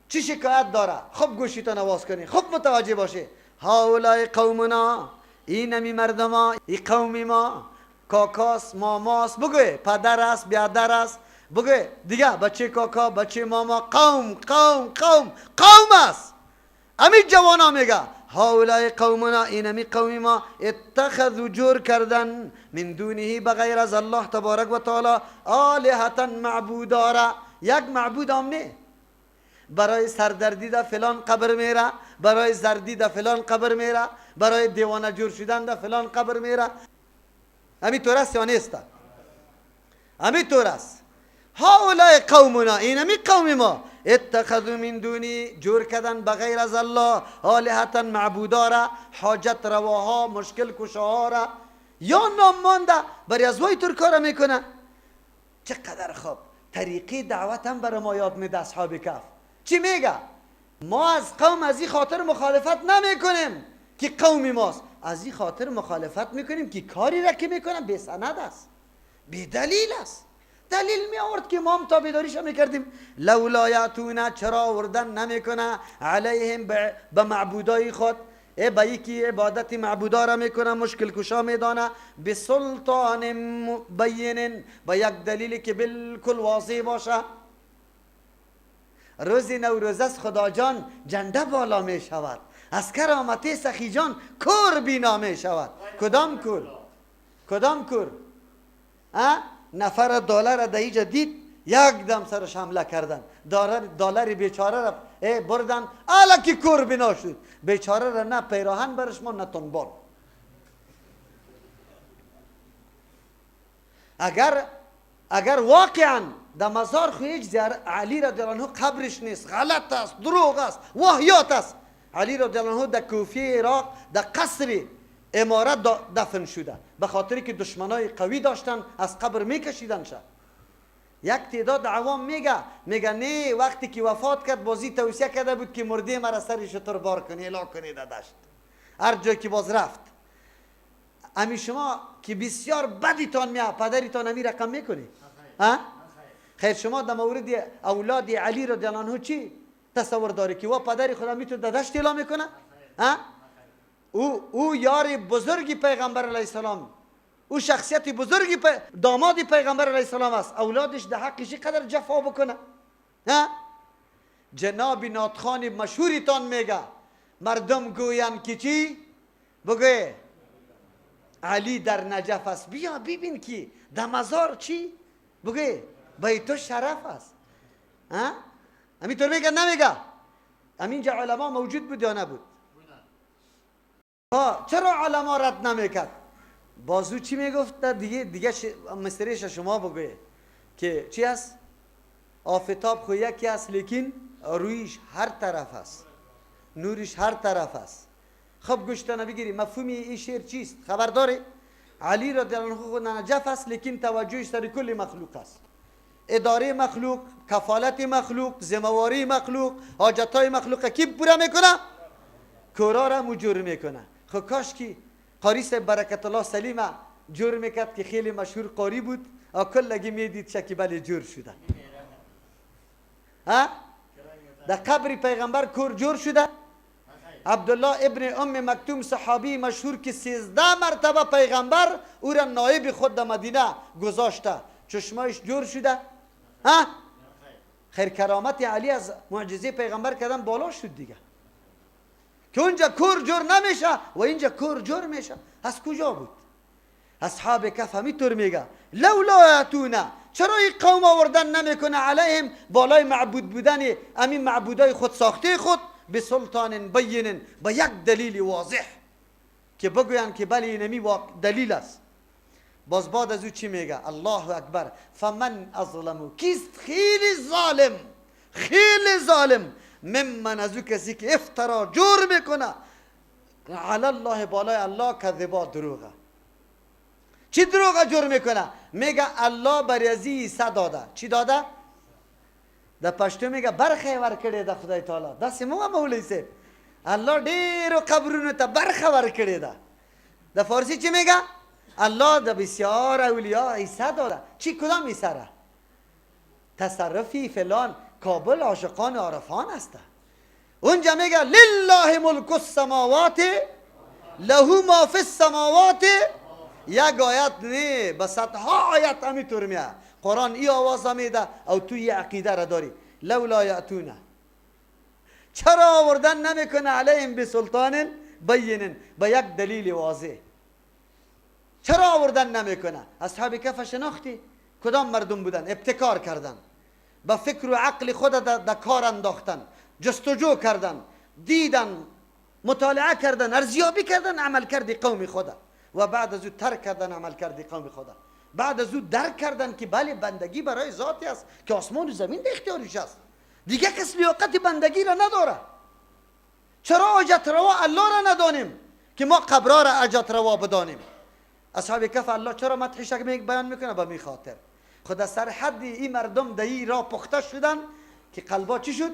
چی شکایت داره؟ خب گوشیتو نواز کنی، خب متوجه باشه. هاولای قومنا، اینمی مردما، این قومی ما، کاکاست، ماماست، بگوی پدر است، بیادر است، بگوی دیگه بچه کاکا، بچه ماما، قوم قوم قوم قوم است. امی جوانا میگه هاولای قومنا، اینمی قومی ما، اتخذوا جور کردن من دونه بغیر از الله تبارک و تعالی آلهتا معبودارا. یک معبود هم نه. برای سردردی در فلان قبر میره، برای زردی در فلان قبر میره، برای دیوانه جور شدن در فلان قبر میره. امی طور است یا نیست؟ امی طور است. هاولای قومنا، اینمی قوم ما، اتخذوا من دونی جور کردن بغیر از الله آلهتا معبودارا، حاجت رواها، مشکل کشاها را یا نام مانده برای از وای طور کار میکنه. چقدر خوب. طریقی دعوت هم برای ما یاد میده اصحاب کف. چی میگه؟ ما از قوم از این خاطر مخالفت نمیکنیم که قومی ماست، از این خاطر مخالفت میکنیم که کاری را که میکنن بی سند است، بی دلیل است. دلیل می آورد که ما هم تابعداریش میکردیم. لولا یاتونا، چرا آوردن نمیکنه علیهم به معبودای خود، به یکی عبادت معبودا را میکنه، مشکل کشا میدانه، بسلطان بین، با یک دلیلی که بالکل واضح باشه. روز نوروز است خدا جان جنده بالا می شود، از کرامت سخی جان کور بینا می شود. کدام کور؟ کدام کور؟ نفر دلار در اینجا دید، یک دم سرش حمله کردن، دلار بیچاره را بردن، الکی کور بینا شد. بیچاره را نه پیراهن برش ما، نه تنبال. اگر واقعا در مزار خویج علی رضی الله عنه قبرش نیست، غلط است، دروغ است، واهیات است. علی رضی الله عنه در کوفه عراق در قصر امارت دفن شده، به خاطری که دشمنای قوی داشتن از قبر میکشیدن شد. یک تعداد عوام میگه نه، وقتی که وفات کرد بازی توصیه کرده بود که مرده مرا سر شتر بار کنی الا کنی در دشت، هر جای که باز رفت. امی شما که بسیار بدیتان میاد، پدریتان امی رقم میکنی؟ خیر شما در مورد اولاد علی رضی الله عنه چی تصور داری که و پدری خدا میتونه در دشت اعلام میکنه؟ او یار بزرگی پیغمبر علیه السلام، او شخصیت بزرگی دامادی پیغمبر علیه السلام است، اولادش در حقش قدر جفا بکنه؟ جناب ناتخان مشهوریتان میگه مردم گوین که چی؟ بگوی علی در نجف است، بیا ببین که در مزار چی؟ بگوی بای تو شرف است. همینطور میگه نمیگه؟ همینجا علما موجود بود یا نبود؟ چرا علما رد نمیکرد؟ بازو چی میگفت؟ دیگه مستریش شما بگوی که چی است؟ آفتاب خو یکی است لیکن رویش هر طرف است، نورش هر طرف است. خب گوشتانه بگیری مفهومی این شعر چیست؟ خبر داری؟ علی رضی الله عنه خود نجف است لیکن توجهش سر کل مخلوق است، اداره مخلوق، کفالت مخلوق، ذمه‌واری مخلوق، حاجتای مخلوق کی پورا میکنه؟ کورا را مجور میکنه. خب کاش کی قاری صاحب برکت الله سلیمه جور میکرد که خیلی مشهور قاری بود، کلگی میدید شکیبل جور شده. در قبر پیغمبر کور جور شده. عبدالله ابن ام مکتوم صحابی مشهور که 13 مرتبه پیغمبر او را نایب خود در مدینه گذاشته، چشمایش جور شده. خیر کرامت علی از معجزه پیغمبر کردن بالا شد دیگه، که اونجا کور جور نمیشه و اینجا کور جور میشه. از کجا بود؟ اصحاب کهف همینطور میگه لولا یاتونا، چرا این قوم آوردن نمیکنه علیهم بالای معبود بودن همین معبودای خود ساخته خود، به سلطان بین، با یک دلیل واضح که بگوین که بله اینمی دلیل است. باز بعد از او چی میگه؟ الله اکبر. فمن اظلمو، کیست خیلی ظالم، خیلی ظالم، ممن از او کسی که افترا جور میکنه علی الله، بالای الله، کذبا دروغه. چی دروغه جور میکنه؟ میگه الله بریزی عیسی داده. چی داده؟ در پشتو میگه برخه ور کړی ده خدای تعالی. داسې مو مولوی صاحب الله ډیرو قبرونو ته برخه ور کړی ده. در فارسی چی میگه؟ الله د بسیار اولیاء عیسی داده. چی کدام عیسی را؟ تصرفی فلان کابل عاشقان عارفان است. اونجا میگه لله ملک السماوات له ما فی السماوات. یک آیت نه به صدها آیت همینطور میاد. قرآن ای آواز میده او تو یه عقیده را داری. لولا یأتونا، چرا آوردن نمیکنه علیهم بسلطان بین، با یک دلیل واضح؟ چرا آوردن نمیکنه؟ اصحاب کهف شناختی کدام مردم بودن؟ ابتکار کردن، با فکر و عقل خود در کار انداختن، جستجو کردن، دیدن، مطالعه کردن، ارزیابی کردن عمل کردی قوم خدا و بعد از او ترک کردن عمل کردی قوم خدا. بعد از او درک کردن که بله بندگی برای ذاتی است که آسمان و زمین در اختیارش است، دیگه کس لیاقت بندگی را نداره. چرا حاجت روا الله را ندانیم که ما قبرا را حاجت روا بدانیم؟ اصحاب کهف الله چرا مدحش بیان میکنه؟ به می خاطر خدا سر حد این مردم در این راه پخته شدن که قلبا چی شد؟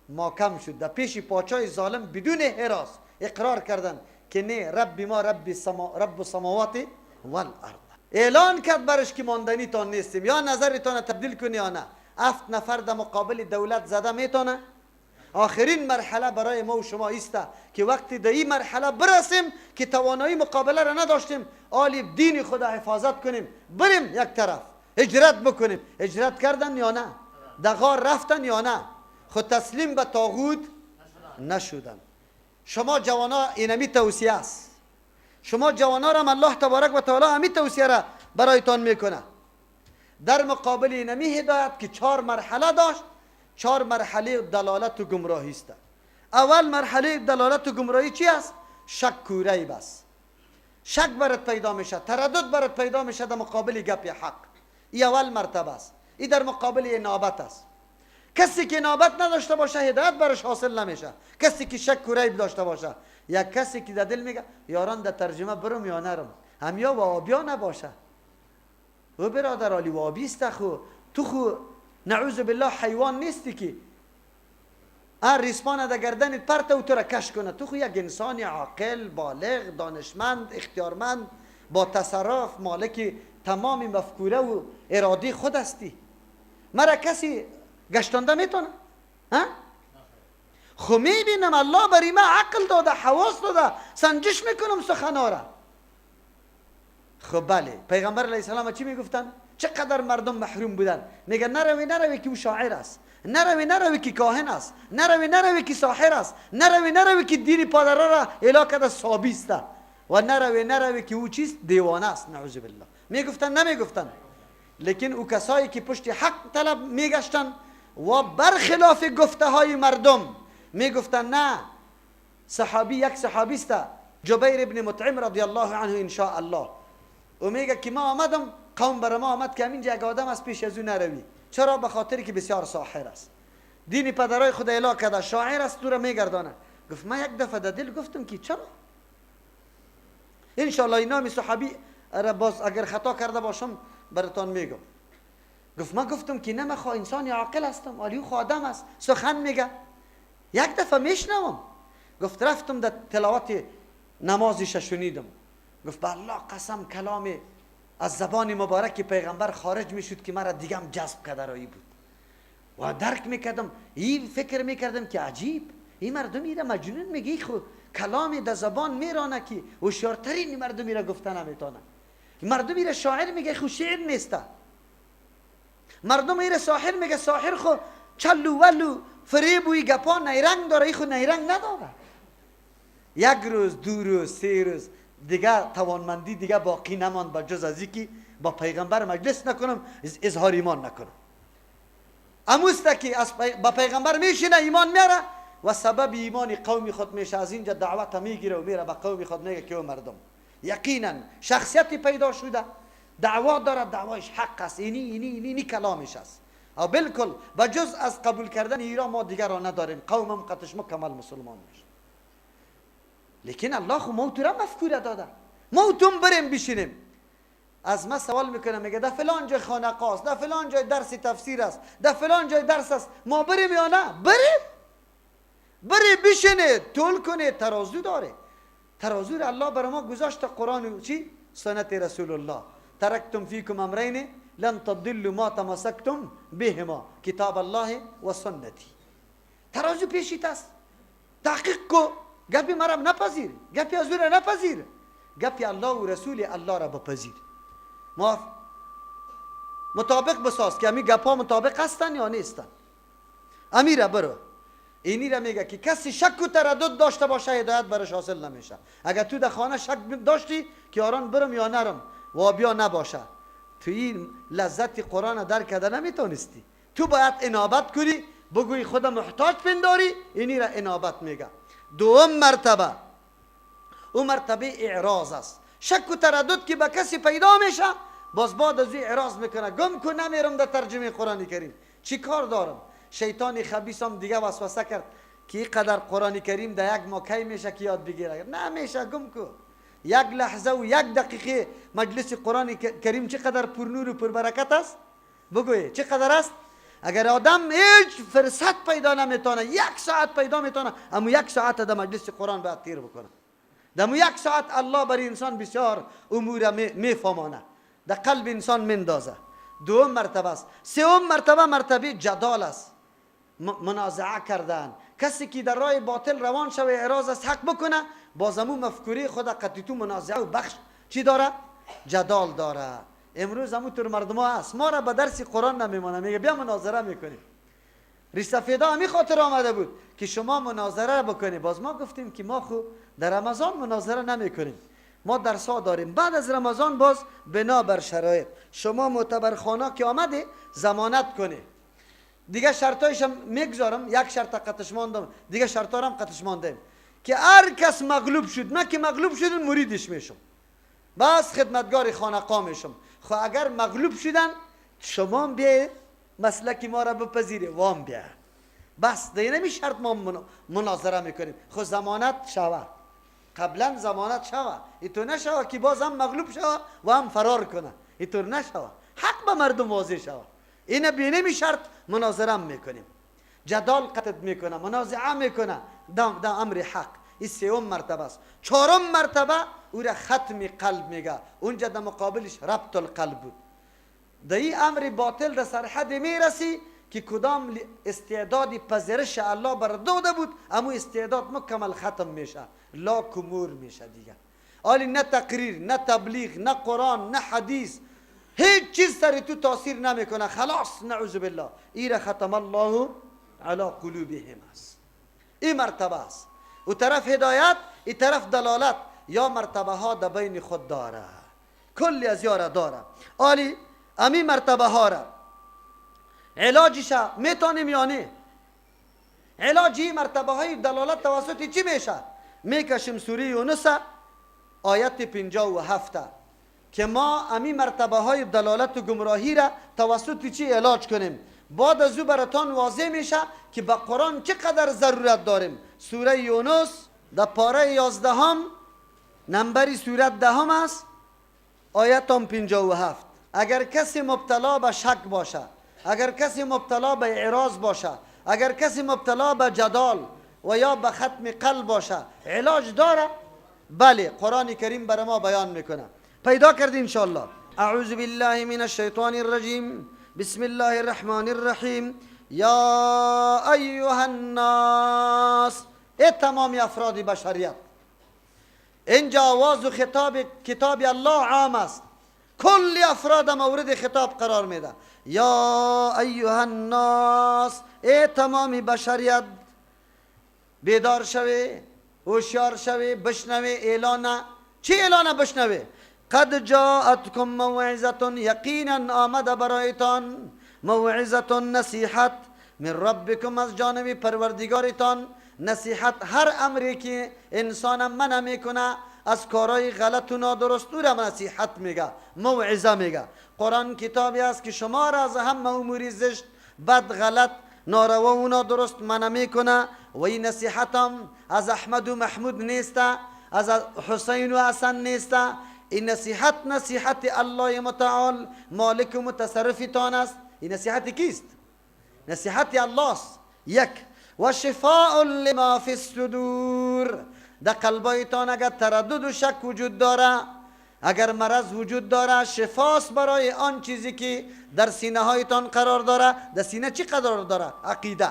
ماکم شد. در پیش پاچای ظالم بدون حراس اقرار کردن که نه، رب ما رب السماوات والارض. اعلان کرد برش که ماندنی تان نیستیم، یا نظرتان تبدیل کنی یا نه. 7 نفر در مقابل دولت زده میتونه؟ آخرین مرحله برای ما و شما ایسته که وقتی در این مرحله برسیم که توانایی مقابله را نداشتیم، آلی دین خدا حفاظت کنیم، بریم یک طرف هجرت بکنیم. هجرت کردن یا نه؟ در غار رفتن یا نه؟ خود تسلیم به طاغوت نشدن. شما جوانا اینمی توصیه است. شما جوانا را الله تبارک و تعالی همی توصیه را برایتان میکنه. در مقابل اینمی هدایت که 4 مرحله داشت، 4 مرحله دلالت و گمراهی است. اول مرحله دلالت و گمراهی چی است؟ شک و ریب است. شک برات پیدا میشه، تردد برات پیدا میشه در مقابل گپ حق. این اول مرتبه است. این در مقابل انابت است. کسی که انابت نداشته باشه هدایت برش حاصل نمیشه. کسی که شک و ریب داشته باشه، یا کسی که در دل میگه یاران در ترجمه برم یا نرم، هم یا وابیا نباشه. و برادر علی وابیست خو تو خو نعوذ بالله حیوان نیستی که هر ریسمان در گردنت پرت و تو را کش کنه. تو خو یک انسان عاقل، بالغ، دانشمند، اختیارمند، با تصرف، مالک تمام مفکوره و اراده خود هستی. مرا کسی گشتانده میتونه؟ خو میبینم الله بری من عقل داده، حواس داده، سنجش میکنم سخنا را. خب بله، پیغمبر علیه السلام چی میگفتن؟ چقدر مردم محروم بودن. میگن نروی که او شاعر است، نروی که کاهن است، نروی که ساحر است، نروی که دین پادرها را اله کرده صابیست، و نروی که او چیست؟ دیوانه است. نعوذ بالله. میگفتن نمیگفتن؟ لیکن او کسایی که پشت حق طلب میگشتن و برخلاف گفته های مردم میگفتن نه، صحابی یک صحابی است، جبیر ابن مطعم رضی الله عنه ان شاء الله، و میگه که ما آمدم، قوم بر ما آمد که همین یک آدم از پیش از او نروی. چرا؟ به خاطری که بسیار ساحر است، دین پدرای خود اله کرده، شاعر است، تو را میگردانه. گفت من یک دفعه در دل گفتم که چرا؟ ان شاء الله این نام صحابی را باز اگر خطا کرده باشم براتون میگم. گفت من گفتم که نه، من انسان عاقل هستم، ولی او آدم است، سخن میگه، یک دفعه میشنوم. گفت رفتم در تلاوت نمازش شنیدم. گفت به الله قسم کلام از زبان مبارک پیغمبر خارج میشد که مرا دیگه هم جذب کرده رایی بود و درک میکردم. این فکر میکردم که عجیب، این مردم ایره مجنون میگی، خو کلام در زبان میرانه که هوشیارترین مردم ایره گفتن نمیتونه. مردم ایره شاعر میگه، خو شعر نیسته. مردم ایره ساحر میگه، ساحر خو چلو ولو فریب و گپا نیرنگ داره، ای خو نیرنگ نداره. یک روز، دو روز، سه روز دیگه توانمندی دیگه باقی نماند به جز از اینکه با پیغمبر مجلس نکنم، اظهار ایمان نکنم. اموسته که با پیغمبر میشینه ایمان میاره و سبب ایمان قومی خود میشه، از اینجا دعوت میگیره و میره به قومی خود میگه که او مردم یقینا شخصیتی پیدا شده، دعوا داره، دعوایش حق است، اینی کلامش است، او بالکل با جز از قبول کردن ایران ما دیگر را نداریم، قومم قطش مکمل مسلمان میشه. لیکن الله خو موت را مفکوره داده، موتم بریم بشینیم. از ما سوال میکنه، میگه در فلان جای خانقاه است، در فلان جای درس تفسیر است، در فلان جای درس است، ما بریم یا نه؟ بریم بشینه، طول کنه. ترازو داره، ترازو را الله برای ما گذاشته، قرآن و چی؟ سنت رسول الله. ترکتم فیکم امرین لن تضلوا ما تمسکتم بهما، کتاب الله و سنتی. ترازو پیشیت است، تحقیق کو، گپی مرم نپذیر، گپی از او را نپذیر، گپی الله و رسول الله را بپذیر. مطابق بساز که امی گپا مطابق هستن یا نیستن. امی را برو. اینی را میگه که کسی شک و تردد داشته باشه هدایت برش حاصل نمیشه. اگر تو در خانه شک داشتی که آران برم یا نرم و بیا نباشه، تو این لذت قرآن درک کرده نمیتونستی. تو باید انابت کنی، بگوی خدا محتاج پنداری. اینی را انابت میگه. دوم مرتبه، او مرتبه اعراض است. شک و تردد که به کسی پیدا میشه، باز بعد از این اعراض میکنه، گم کن نمیرم در ترجمه قرآن کریم، چی کار دارم؟ شیطان خبیث هم دیگه وسوسه کرد که اینقدر قرآن کریم در یک ماه کی میشه که یاد بگیره؟ نمیشه، گم کن. یک لحظه و یک دقیقه مجلس قرآن کریم چقدر پرنور و پربرکت است؟ بگوی چقدر است؟ اگر آدم هیچ فرصت پیدا نمیتونه، یک ساعت پیدا میتونه، اما یک ساعت در مجلس قرآن باید تیر بکنه. در یک ساعت الله برای انسان بسیار امور میفهمانه، در قلب انسان میندازه. دوم مرتبه است. سوم مرتبه مرتبه جدال است، منازعه کردن. کسی که در راه باطل روان شوه اعراض از حق بکنه، بازمون مفکوری خود قطعی تو منازعه و بخش چی داره؟ جدال داره. امروز همون طور مردم ها هست، ما را به درس قرآن نمیمانه، میگه بیا مناظره میکنیم. ریش سفیدا همی خاطر آمده بود که شما مناظره بکنی. باز ما گفتیم که ما خو در رمضان مناظره نمیکنیم، ما درس ها داریم. بعد از رمضان باز بنا بر شرایط شما معتبرخانه که آمده ضمانت کنه. دیگه شرطایش هم میگذارم، یک شرط قطعش ماندم، دیگه شرطا هم قطعش ماندم که هر کس مغلوب شد، من که مغلوب شدم مریدش میشم، بس خدمتگار خانقاه میشم. خو اگر مغلوب شدن شما بیا مسلک ما را بپذیره، وام بیا، بس دیگه نمی شرط ما مناظره میکنیم. خو ضمانت شوه، قبلا ضمانت شوه، اینطور نشوه که باز هم مغلوب شوه و هم فرار کنه، اینطور نشوه. حق به مردم واضح شوه. این بینمی شرط مناظره میکنیم، جدال قطع میکنه، منازعه میکنه در امر حق. این سوم مرتبه است. چهارم مرتبه او را ختم قلب میگه، اونجا در مقابلش ربط القلب بود. در این امر باطل در سرحد میرسی که کدام استعدادی پذیرش الله بر داده بود، اما استعداد مکمل ختم میشه، لا کمور میشه دیگه. حالی نه تقریر، نه تبلیغ، نه قرآن، نه حدیث، هیچ چیز سر تو تاثیر نمیکنه، خلاص نعوذ بالله. این را ختم الله علی قلوبهم است. این مرتبه است. او طرف هدایت، این طرف دلالت، یا مرتبه ها در بین خود داره، کلی از یاره داره. حالی امی مرتبه ها را علاجش میتونیم یا نه؟ علاجی مرتبه های دلالت توسط چی میشه؟ میکشیم سوره یونس آیت 57 که ما امی مرتبه های دلالت و گمراهی را توسط چی علاج کنیم. بعد از او براتان واضح میشه که به قرآن چقدر ضرورت داریم. سوره یونس در پاره 11 نمبری سوره 10 است، آیت 57. اگر کسی مبتلا به شک باشه، اگر کسی مبتلا به اعراض باشه، اگر کسی مبتلا به جدال و یا به ختم قلب باشه، علاج داره؟ بله، قرآن کریم برای ما بیان میکنه. پیدا کردی انشاءالله. اعوذ بالله من الشیطان الرجیم، بسم الله الرحمن الرحیم. یا ایها الناس، ای تمام افراد بشریت. اینجا آواز و خطاب کتاب الله عام است، کل افراد مورد خطاب قرار میده. یا ایها الناس، ای تمام بشریت، بیدار شوی، هوشیار شوی، بشنوی اعلان. چی اعلان بشنوی؟ قد جاءتکم موعظة، یقینا آمده برایتان موعظة، نصیحت، من ربکم، از جانب پروردگارتان. نصیحت، هر امری که انسان منع میکنه از کارهای غلط و نادرست، او را نصیحت میگه، موعظه میگه. قرآن کتابی است که شما را از همه امور زشت، بد، غلط، ناروا و نادرست منع میکنه. و این نصیحت هم از احمد و محمود نیسته، از حسین و حسن نیسته. این نصیحت نصیحت الله متعال، مالک و متصرفتان است. این نصیحت کیست؟ نصیحت الله است. یک، و شفاء لما فی الصدور، در قلبایتان اگر تردد و شک وجود داره، اگر مرض وجود داره، شفاست برای آن چیزی که در سینه هایتان قرار داره. در سینه چی قرار داره؟ عقیده.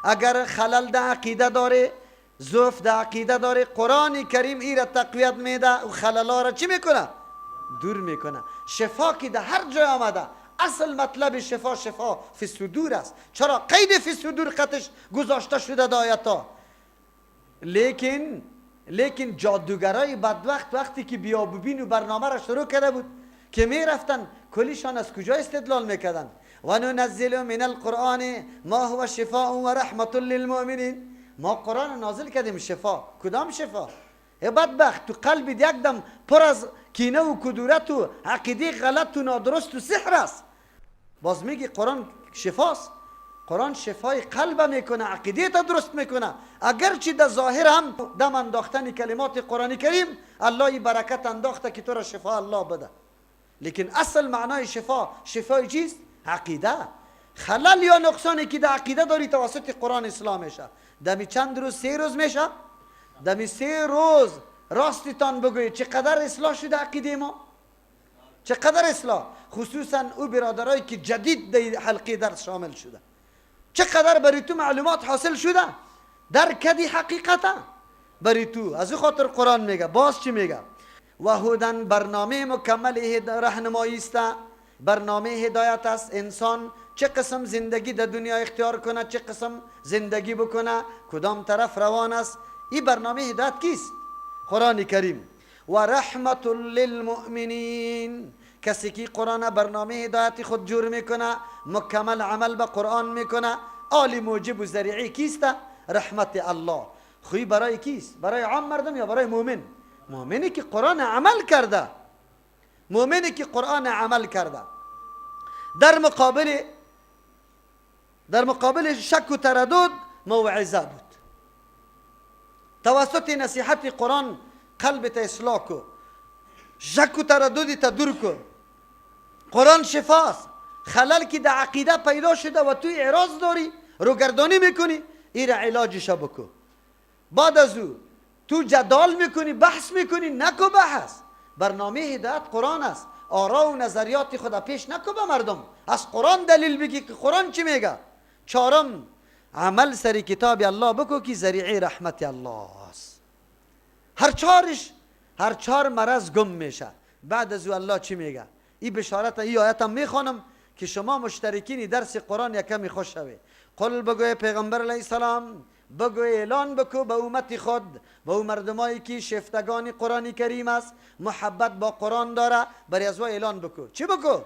اگر خلل در عقیده داره، ضعف در عقیده داره، قرآن کریم ای را تقویت میده و خللا را چی میکنه؟ دور میکنه. شفا که در هر جای آمده، اصل مطلب شفا، شفا فی الصدور است. چرا قید فی الصدور خطش گذاشته شده در آیتا؟ لیکن جادوگرای بدبخت وقتی که بیابوبین و برنامه را شروع کرده بود که میرفتن، کلیشان از کجا استدلال میکردن؟ و ننزل من القرآن ما هو شفاء و رحمت للمؤمنین. ما قرآن نازل کردیم شفا. کدام شفا؟ ای بدبخت، تو قلب یک دم پر از کینه و کدورت و عقیده غلط و نادرست و سحر است. باز میگی قرآن شفاست؟ قرآن شفای قلب میکنه، عقیده تا درست میکنه. اگرچه در ظاهر هم دم انداختن کلمات قرآن کریم الله برکت انداخته که تو را شفا الله بده، لیکن اصل معنای شفا، شفای چیست؟ عقیده. خلل یا نقصانی که در عقیده داری توسط قرآن اصلاح میشه. دمی چند روز؟ 3 روز میشه. دمی 3 روز راستتان بگوید چقدر اصلاح شده عقیده ما، چقدر اصلاح، خصوصا او برادرایی که جدید در حلقه درس شامل شده، چقدر برای تو معلومات حاصل شده، درکدی حقیقتا برای تو. از او خاطر قرآن میگه. باز چی میگه؟ و هدن، برنامه مکمل راهنمایی است، برنامه هدایت است. انسان چه قسم زندگی در دنیا اختیار کنه، چه قسم زندگی بکنه، کدام طرف روان است، این برنامه هدایت کیست؟ قرآن کریم. و رحمت للمؤمنین، کسی که قرآن برنامه هدایت خود جور میکنه، مکمل عمل به قرآن میکنه، آل موجب و ذریعی کیست؟ رحمت الله. خوی برای کیست؟ برای عام مردم یا برای مؤمن؟ مؤمنی که قرآن عمل کرده، مؤمنی که قرآن عمل کرده. در مقابل شک و تردد موعظه بود. توسط نصیحت قرآن قلبت اصلاح کو، شک و ترددی تا دور کو. قرآن شفاست. خلل که در عقیده پیدا شده و توی اعراض داری، روگردانی میکنی، این علاجش بکو. بعد از او تو جدال میکنی، بحث میکنی، نکو بحث. برنامه هدایت قرآن است. آرا و نظریات خدا پیش نکو به مردم، از قرآن دلیل بگی که قرآن چی میگه. چهارم، عمل سری کتاب الله بکو که ذریعه رحمت الله است. هر چهار مرض گم میشه. بعد از او الله چی میگه؟ این بشارت، این آیت هم میخوانم که شما مشترکین درس قرآن یکمی خوش شوه. قل بگوی پیغمبر علیه السلام، بگوی اعلان بکو به امت خود، به او مردمایی که شفتگان قرآن کریم است، محبت با قرآن داره، برای از اعلان بکو. چی بکو؟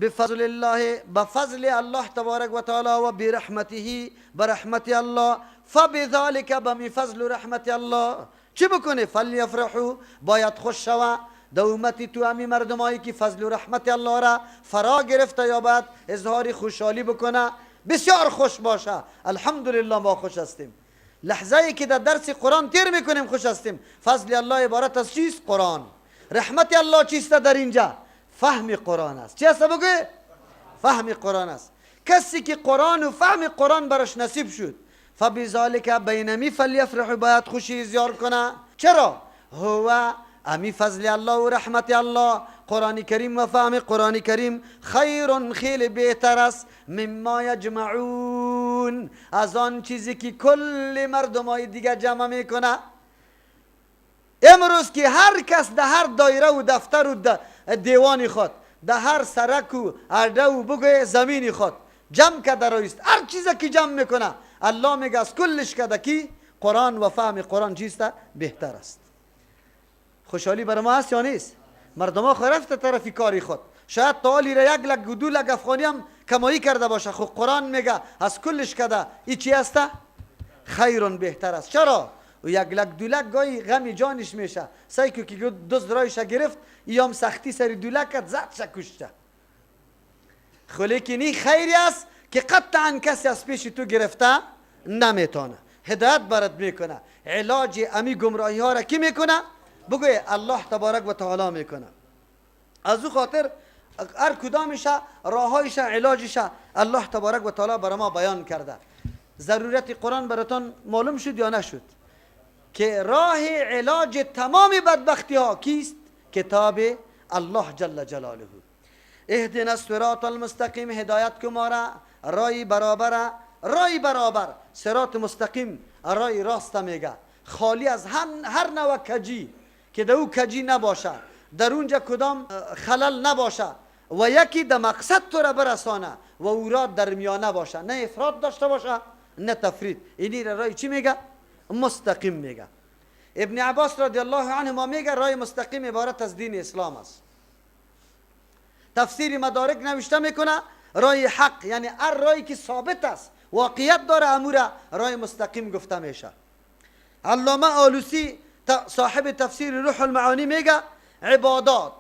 بفضل الله، بفضل الله تبارک و تعالی و برحمته، برحمت الله، فبذلك، بمی فضل رحمت الله چی بکنه؟ فلیفرحوا، باید خوش شوه. در امتی تو همی مردمایی که فضل و رحمت الله را فرا گرفته یا باید اظهار خوشحالی بکنه، بسیار خوش باشه. الحمدلله ما خوش هستیم. لحظه ای که در درس قرآن تیر میکنیم خوش هستیم. فضل الله عبارت از چیست؟ قرآن. رحمت الله چیست در اینجا؟ فهم قرآن است. چی است بگه؟ فهم قرآن است. کسی که قرآن و فهم قرآن برش نصیب شد، فبذالک، بینمی فلیفرح، باید خوشی اظهار کنه. چرا؟ هو، امی فضل الله و رحمت الله، قرآن کریم و فهم قرآن کریم، خیر، خیلی بهتر است، مما یجمعون، از آن چیزی که کل مردمای دیگه جمع میکنه. امروز که هر کس در هر دایره و دفتر و دیوانی خود، در هر سرک و عرده و بگوی زمینی خود جمع کرده رایست، هر چیزی که جمع میکنه، الله میگه از کلش کده کی قرآن و فهم قرآن چیسته بهتر است. خوشحالی برای ما هست یا نیست؟ مردم ها خرفت طرفی کاری خود، شاید تالی را یک لگ و دو لگ افغانی هم کمایی کرده باشه، خود قرآن میگه از کلش کده ای چی هسته؟ خیرون، بهتر است. چرا؟ و یک لگ دو لگ گاهی غمی جانش میشه، سعی که دزد رایش گرفت، ایام سختی سری دو لگ کرد، زد کشته. لیکن این خیری است که قطعا کسی از پیش تو گرفته نمیتونه. هدایت برات میکنه. علاج امی گمراهی ها را کی میکنه؟ بگوی الله تبارک و تعالی میکنه. از او خاطر هر کدامش راهایش، علاجش الله تبارک و تعالی برای ما بیان کرده. ضرورت قرآن براتون معلوم شد یا نشد؟ که راه علاج تمام بدبختی ها کیست؟ کتاب الله جل جلاله. اهدنا الصراط المستقیم، هدایت که ما را رای برابر صراط مستقیم، رای راست میگه، خالی از هر نوع کجی، که در او کجی نباشه، در اونجا کدام خلل نباشه و یکی در مقصد تو را برسانه و او را در میانه باشه، نه افراط داشته باشه نه تفرید. اینی رای چی میگه؟ مستقیم میگه. ابن عباس رضی الله عنهما میگه رای مستقیم عبارت از دین اسلام است. تفسیر مدارک نوشته میکنه رای حق، یعنی هر رایی که ثابت است، واقعیت داره، امور رای مستقیم گفته میشه. علامه آلوسی صاحب تفسیر روح المعانی میگه عبادات،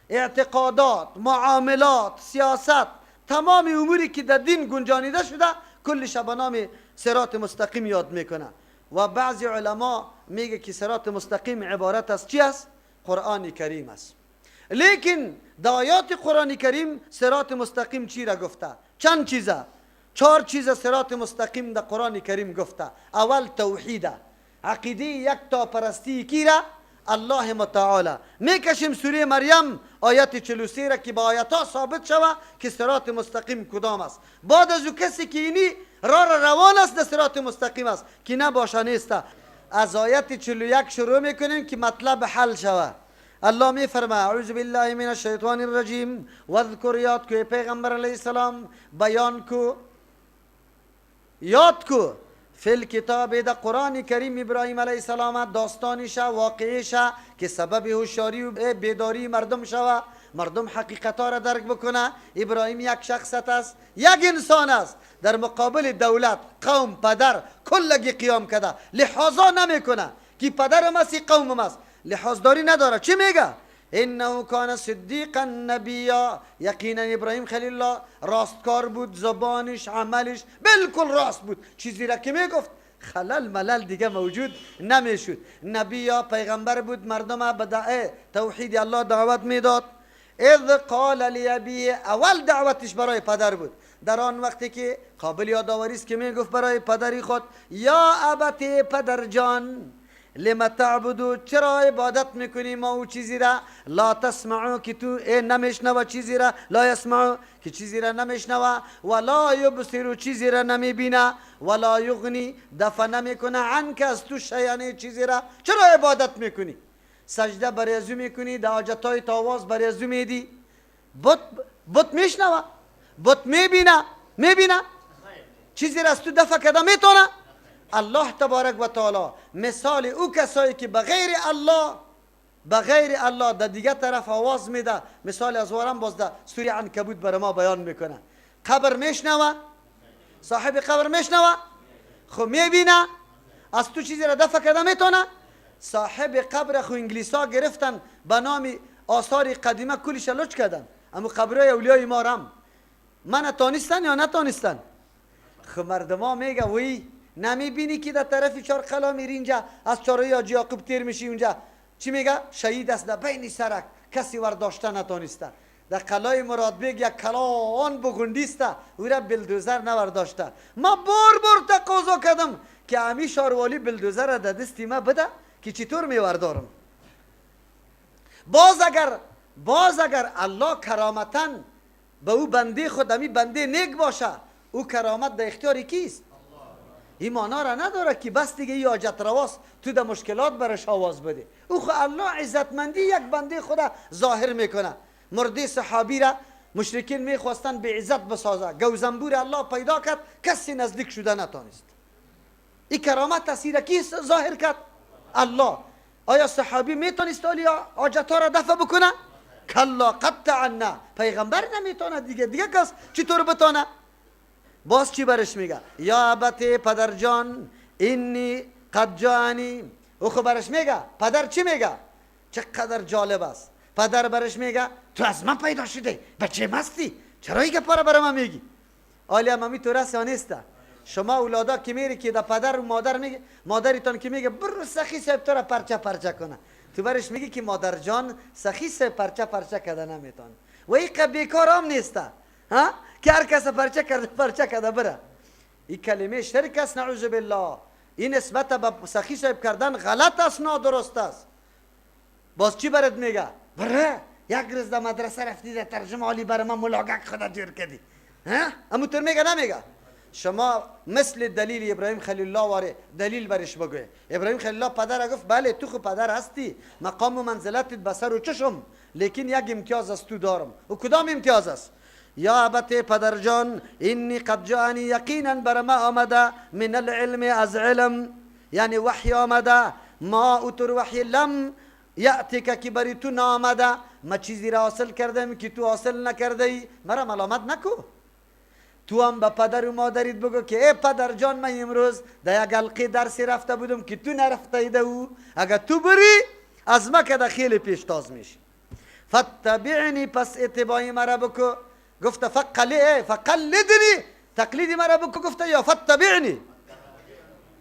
اعتقادات، معاملات، سیاست، تمام اموری که در دین گنجانیده شده کلش به نام صراط مستقیم یاد میکنه. و بعضی علما میگه که صراط مستقیم عبارت از چی است؟ قرآن کریم است. لیکن در آیات قرآن کریم صراط مستقیم چی را گفته؟ چند چیزه؟ 4 چیزه صراط مستقیم در قرآن کریم گفته. اول توحیده، عقیده یک تا پرستی کی را؟ الله متعالی. میکشیم سوره مریم آیت 43 را که با آیت ها ثابت شوه که صراط مستقیم کدام است. بعد از او کسی که اینی راه روان است در صراط مستقیم است که نباشه نیسته. از آیت 41 شروع میکنیم که مطلب حل شوه. الله می فرماید اعوذ بالله من الشیطان الرجیم واذکر، یاد کو پیغمبر علیه السلام، بیان کو، یاد کو، فی الکتاب در قرآن کریم ابراهیم علیه السلام داستانش، واقعیش که سبب هوشیاری و بیداری مردم شوه، مردم حقیقتا را درک بکنه. ابراهیم یک شخصیت است، یک انسان است، در مقابل دولت، قوم، پدر کلگی قیام کرده، لحاظا نمیکنه که پدرم است قومم است، لحاظداری نداره. چی میگه؟ انه کان صدیقا نبیا، یقینا ابراهیم خلیل الله راستکار بود، زبانش، عملش بالکل راست بود. چیزی را که میگفت خلل ملل دیگه موجود نمیشد. نبیا، پیغمبر بود، مردم به توحید الله دعوت میداد. اذ قال لابیه، اول دعوتش برای پدر بود. در آن وقتی که قابل یادآوری است که میگفت برای پدری خود یا ابتی، پدر جان، لما تعبدو، چرا عبادت میکنی ما او چیزی را، لا تسمعو که تو نمیشنوا چیزی را، لا یسمعو که چیزی را نمیشنوا، ولا یبصرو چیزی را نمیبینه، ولا یغنی دفع نمیکنه عنک از تو شیئا چیزی را، چرا عبادت میکنی؟ سجده برای ازو میکنی، در حاجتهای تاواز برای ازو میدی، بت میشنوا، بت میبینه چیزی را از تو دفع کده میتونه؟ الله تبارک و تعالی مثال او کسایی که بغیر الله در دیگه طرف آواز میده، مثال از وارم باز در سوره عنکبوت بر ما بیان میکنه. قبر میشنوه، صاحب قبر میشنوه، خو میبینه، از تو چیزی را دفع کده میتونه؟ صاحب قبر خو انگلیسا گرفتن به نام آثار قدیمه کلش لچ کردن، اما قبرهای اولیای ما رم من تانستن یا نتانستن؟ خو مردما میگه وی نمیبینی که در طرف چار قلا میری اینجا، از چاره حاجی یعقوب تیر میشی اونجا، چی میگه؟ شهید است در بین سرک، کسی ورداشته نتانسته. در قلای مراد بیگ یک کلا آن بگندیسته، او را بلدوزر نورداشته. ما بار تقاضا کردم که امی شاروالی بلدوزر را در دستی ما بده که چطور میوردارم. باز اگر الله کرامتا به او بنده خود، امی بنده نیک باشه، او کرامت در اختیار کیست؟ این مانا را نداره که بس دیگه ای حاجت رواست تو در مشکلات برش آواز بده. او خو الله عزتمندی یک بنده خود ظاهر میکنه. مرده صحابی را مشرکین میخواستن به عزت بسازه، گوزنبور الله پیدا کرد، کسی نزدیک شده نتانست. این کرامت تاثیر کی ظاهر کرد؟ الله. آیا صحابی میتونست حاجت ها را دفع بکنه؟ کلا قطعا نه. پیغمبر نمیتونه دیگه کس چطور بتونه؟ باز چی برش میگه؟ یا ابتی، پدر جان، اینی قد جانی. او خب برش میگه پدر چی میگه؟ چقدر جالب است. پدر برش میگه تو از من پیدا شده، بچه مستی، چرا این گپا را برای من میگی؟ آلی امی تو رس یا نیسته؟ شما اولادا که میری که در پدر و مادر میگه، مادرتان که میگه برو سخی صاحب تو را پرچه کنه، تو برش میگی که مادر جان سخی صاحب پرچه کده نمیتون. و این بیکار هم نیسته ها که هر کس پرچه کرده بره. این کلمه شرک است، نعوذ بالله. این نسبت به سخی صاحب کردن غلط است، نادرست است. باز چی برات میگه؟ بره یک روز در مدرسه رفتی در ترجمه عالی برای من ملاقات خدا جور کردی، ها؟ اما تو میگه نمیگه. شما مثل دلیل ابراهیم خلیل الله واره دلیل برش بگوی. ابراهیم خلیل الله پدر گفت بله تو خود پدر هستی، مقام و منزلتت بسر و چشم، لیکن یک امتیاز از تو دارم. و کدام امتیاز است؟ یا ابتی، پدر جان، اینی قد جانی، یقینا بر ما آمده، من العلم، از علم، یعنی وحی آمده، ما اوتر وحی لم یأتی که بری تو نامده، ما چیزی را حاصل کردم که تو حاصل نکرده ای، مرا ملامت نکو. تو هم به پدر و مادرت بگو که ای پدر جان، من امروز در یک حلقه درسی رفته بودم که تو نرفته ایده، او اگر تو بری از ما که خیلی پیشتاز میشی. فتبعنی، پس اتباعی مرا بکو. گفت فقلدنی، تقلیدی مرا بکو. گفت یا فتبعنی.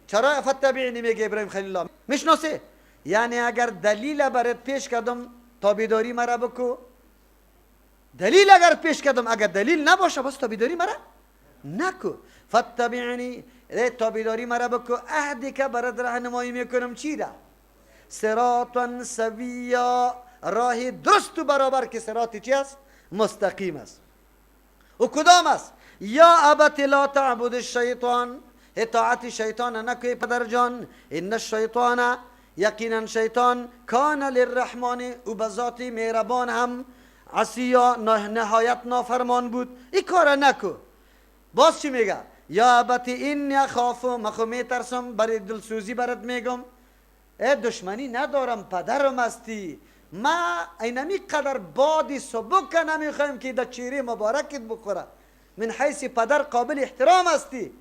چرا فتبعنی میگه ابراهیم خلیل الله؟ میشناسه؟ یعنی اگر دلیل برات پیش کردم تابعداری مرا بکو. دلیل اگر پیش کردم، اگر دلیل نباشه بس تابعداری مرا نکو. فتبعنی، تابعداری مرا بکو. عهدی که برات راهنمایی میکنم چی را؟ صراطا سویا، راه درست و برابر که صراطی چی است؟ مستقیم است. و کدام است؟ یا ابت لا تعبد الشیطان، اطاعت شیطان نکوی پدر جان. ان الشیطان، یقینا شیطان، کان للرحمن، او بذات مهربان هم، عصیا، نهایت نافرمان بود. این کار نکو. باز چی میگه؟ یا ابت این اخاف، مخو میترسم، برای دلسوزی برات میگم، ای دشمنی ندارم، پدرم هستی، ما اینمی قدر بادی سبک نمیخوایم که در چیره مبارکت بخوره، من حیث پدر قابل احترام هستی.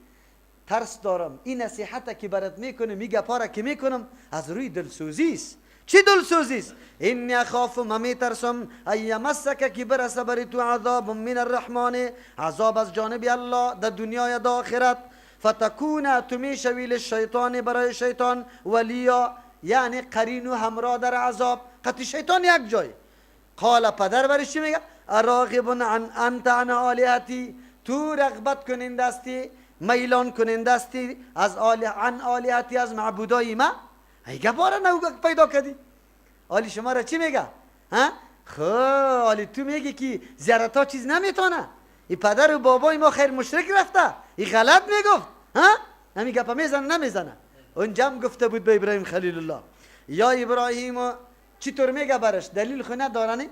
ترس دارم این نصیحت که برات میکنم، میگه پاره که میکنم از روی دلسوزی است. چی دلسوزی است؟ اینی اخاف، ما میترسم، ایمسک که برسه بر تو عذاب من الرحمن، عذاب از جانب الله در دنیا یا در آخرت. فتکون، تو میشوی للشیطان، برای شیطان، ولیا، یعنی قرین و همراه در عذاب. قطع شیطان یک جای، قال پدر برش چی میگه؟ اراغب انت عن آلیهتی، تو رغبت کننده استی، میلان کننده استی از عن آلیهتی، از معبودای ما. ایگه باره نو پیدا کردی. حالی شما را چی میگه؟ ها؟ خب حالی تو میگی که زیارتا چیز نمیتونه. این پدر و بابای ما خیر مشرک رفته، این غلط میگفت. ها؟ همین گپا میزنه نمیزنه؟ اونجا هم گفته بود به ابراهیم خلیل الله، یا ابراهیم چی طور میگه برش؟ دلیل خو نداره؟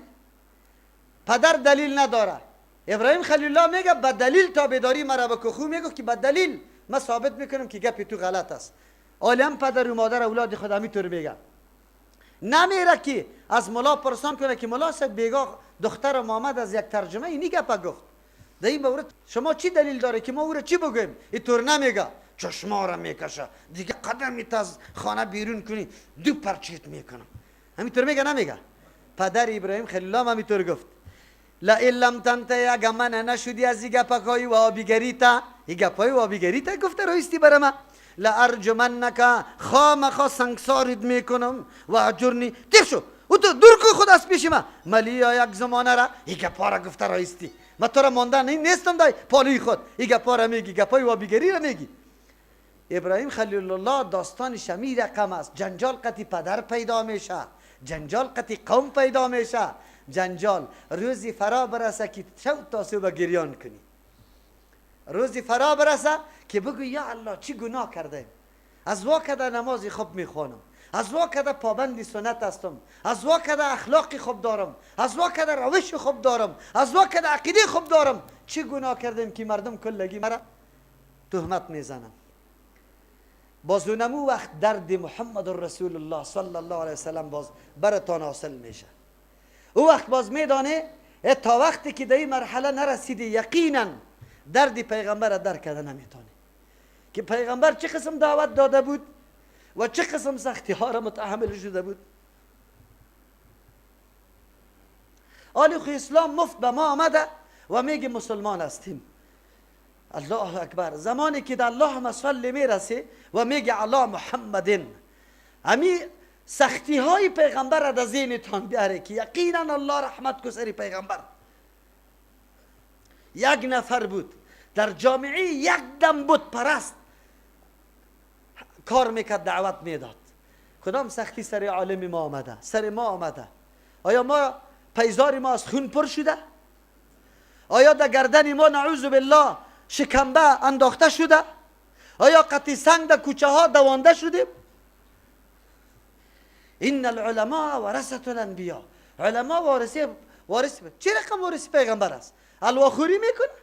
پدر دلیل نداره. ابراهیم خلیل الله میگه با دلیل تابعداری مرا بکو. میگه که با دلیل من ثابت میکنم که گپ تو غلط است. عالم پدر و مادر اولاد خود همینطور میگه. نمیره که از مولا پرسان کنه که مولا صاحب بیگاه دختر محمد از یک ترجمه اینی گپ گفت. در این مورد شما چی دلیل داره که ما او را چی بگویم؟ اینطور نمیگه. چشما را میکشه دیگه، قدمت از خانه بیرون کنی دو پرچیت میکنم. همینطور میگه نمیگه؟ پدر ابراهیم خلیل الله همینطور گفت. لئن لم تنتهی، اگر من نشدی از این گپای وابیگریتا، این گپای وابیگریتا گفته رایستی برای من، لارجمنک، خامخا سنگسارت میکنم و اجرنی. دیر شو او تو دور کو خود از پیش من. ملیا یک زمانه را این گپا را گفته رایستی، من تو را ماندن نیستم دای پالوی خود. این گپا را میگی، گپای وابیگری را میگی. ابراهیم خلیل الله داستان شمی رقم است. جنجال قتی پدر پیدا میشه، جنجال قتی قوم پیدا میشه. جنجال روزی فرا برسه که شو تا صبح گریان کنی. روزی فرا برسه که بگو یا الله چی گناه کردم، از واکده نمازی خوب میخوانم، از واکده پابندی سنت هستم، از واکده اخلاقی خوب دارم، از واکده روش خوب دارم، از واکده عقیده خوب دارم. چی گناه کردم که مردم کلگی مرا تهمت میزنم؟ باز اونمو وقت درد محمد رسول الله صلی الله علیه وسلم باز براتان حاصل میشه. او وقت باز میدانه تا وقتی که در این مرحله نرسیدی یقینا درد پیغمبر را درک کرده نمیتونی که پیغمبر چه قسم دعوت داده بود و چه قسم سختی ها را متحمل شده بود. آلی خو اسلام مفت به ما آمده و میگه مسلمان هستیم. الله اکبر. زمانی که در اللهم صل میرسه و میگه علی محمدin، امی سختی های پیغمبر را در ذهنتان بیاره که یقینا الله رحمت کو سر پیغمبر. یک نفر بود در جامعه، یک دم بود پرست کار میکرد، دعوت میداد. کدام سختی سر عالم ما آمده؟ سر ما آمده. آیا ما پیزار ما از خون پر شده؟ آیا در گردن ما نعوذ بالله شکمبه انداخته شده؟ آیا قطی سنگ در کوچه ها دوانده شدیم؟ این العلماء ورثة الانبیاء، علما وارث چه رقم وارث پیغمبر است؟ الواخوری میکنه.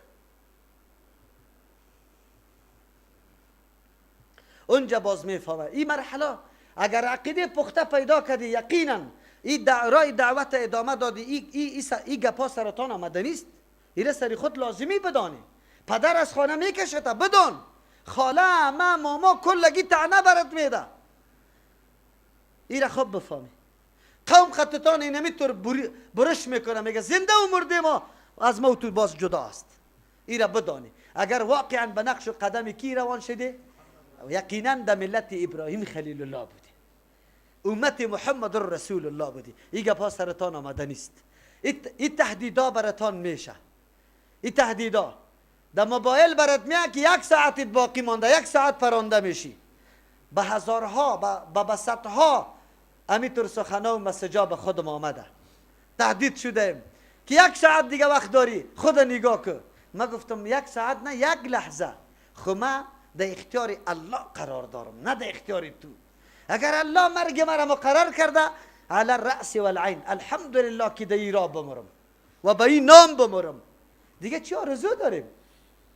اونجا باز میفهمه این مرحله اگر عقیده پخته پیدا کردی یقینا این رای دعوت ادامه دادی، این گپا سرطان آمده نیست. این سری خود لازمی بدانی. پدر از خانه میکشه تا بدون خاله عمه ماما کلگی طعنه برات میده. این را خوب بفهمی. قوم خطتان اینمی طور برش میکنه، میگه زنده و مرده ما از موت باز جدا است. این را بدانی. اگر واقعا به نقش و قدم کی روان شده؟ یقینا در ملت ابراهیم خلیل الله بودی، امت محمد رسول الله بودی. این گپا سرطان آمده نیست. این تهدیدا براتان میشه. این تهدیدا در موبایل برات میاد که یک ساعتت باقی مانده، یک ساعت پرانده میشی. به هزارها به صدها همینطور سخنا و مسجا به خودم آمده. تهدید شده که یک ساعت دیگه وقت داری، خود نگاه کن. من گفتم یک ساعت نه، یک لحظه. خب من در اختیار الله قرار دارم، نه در اختیار تو. اگر الله مرگ مرا مقرر کرده علی الرأس والعین، الحمدلله که در این راه بمرم و به این نام بمرم. دیگه چی آرزو داریم؟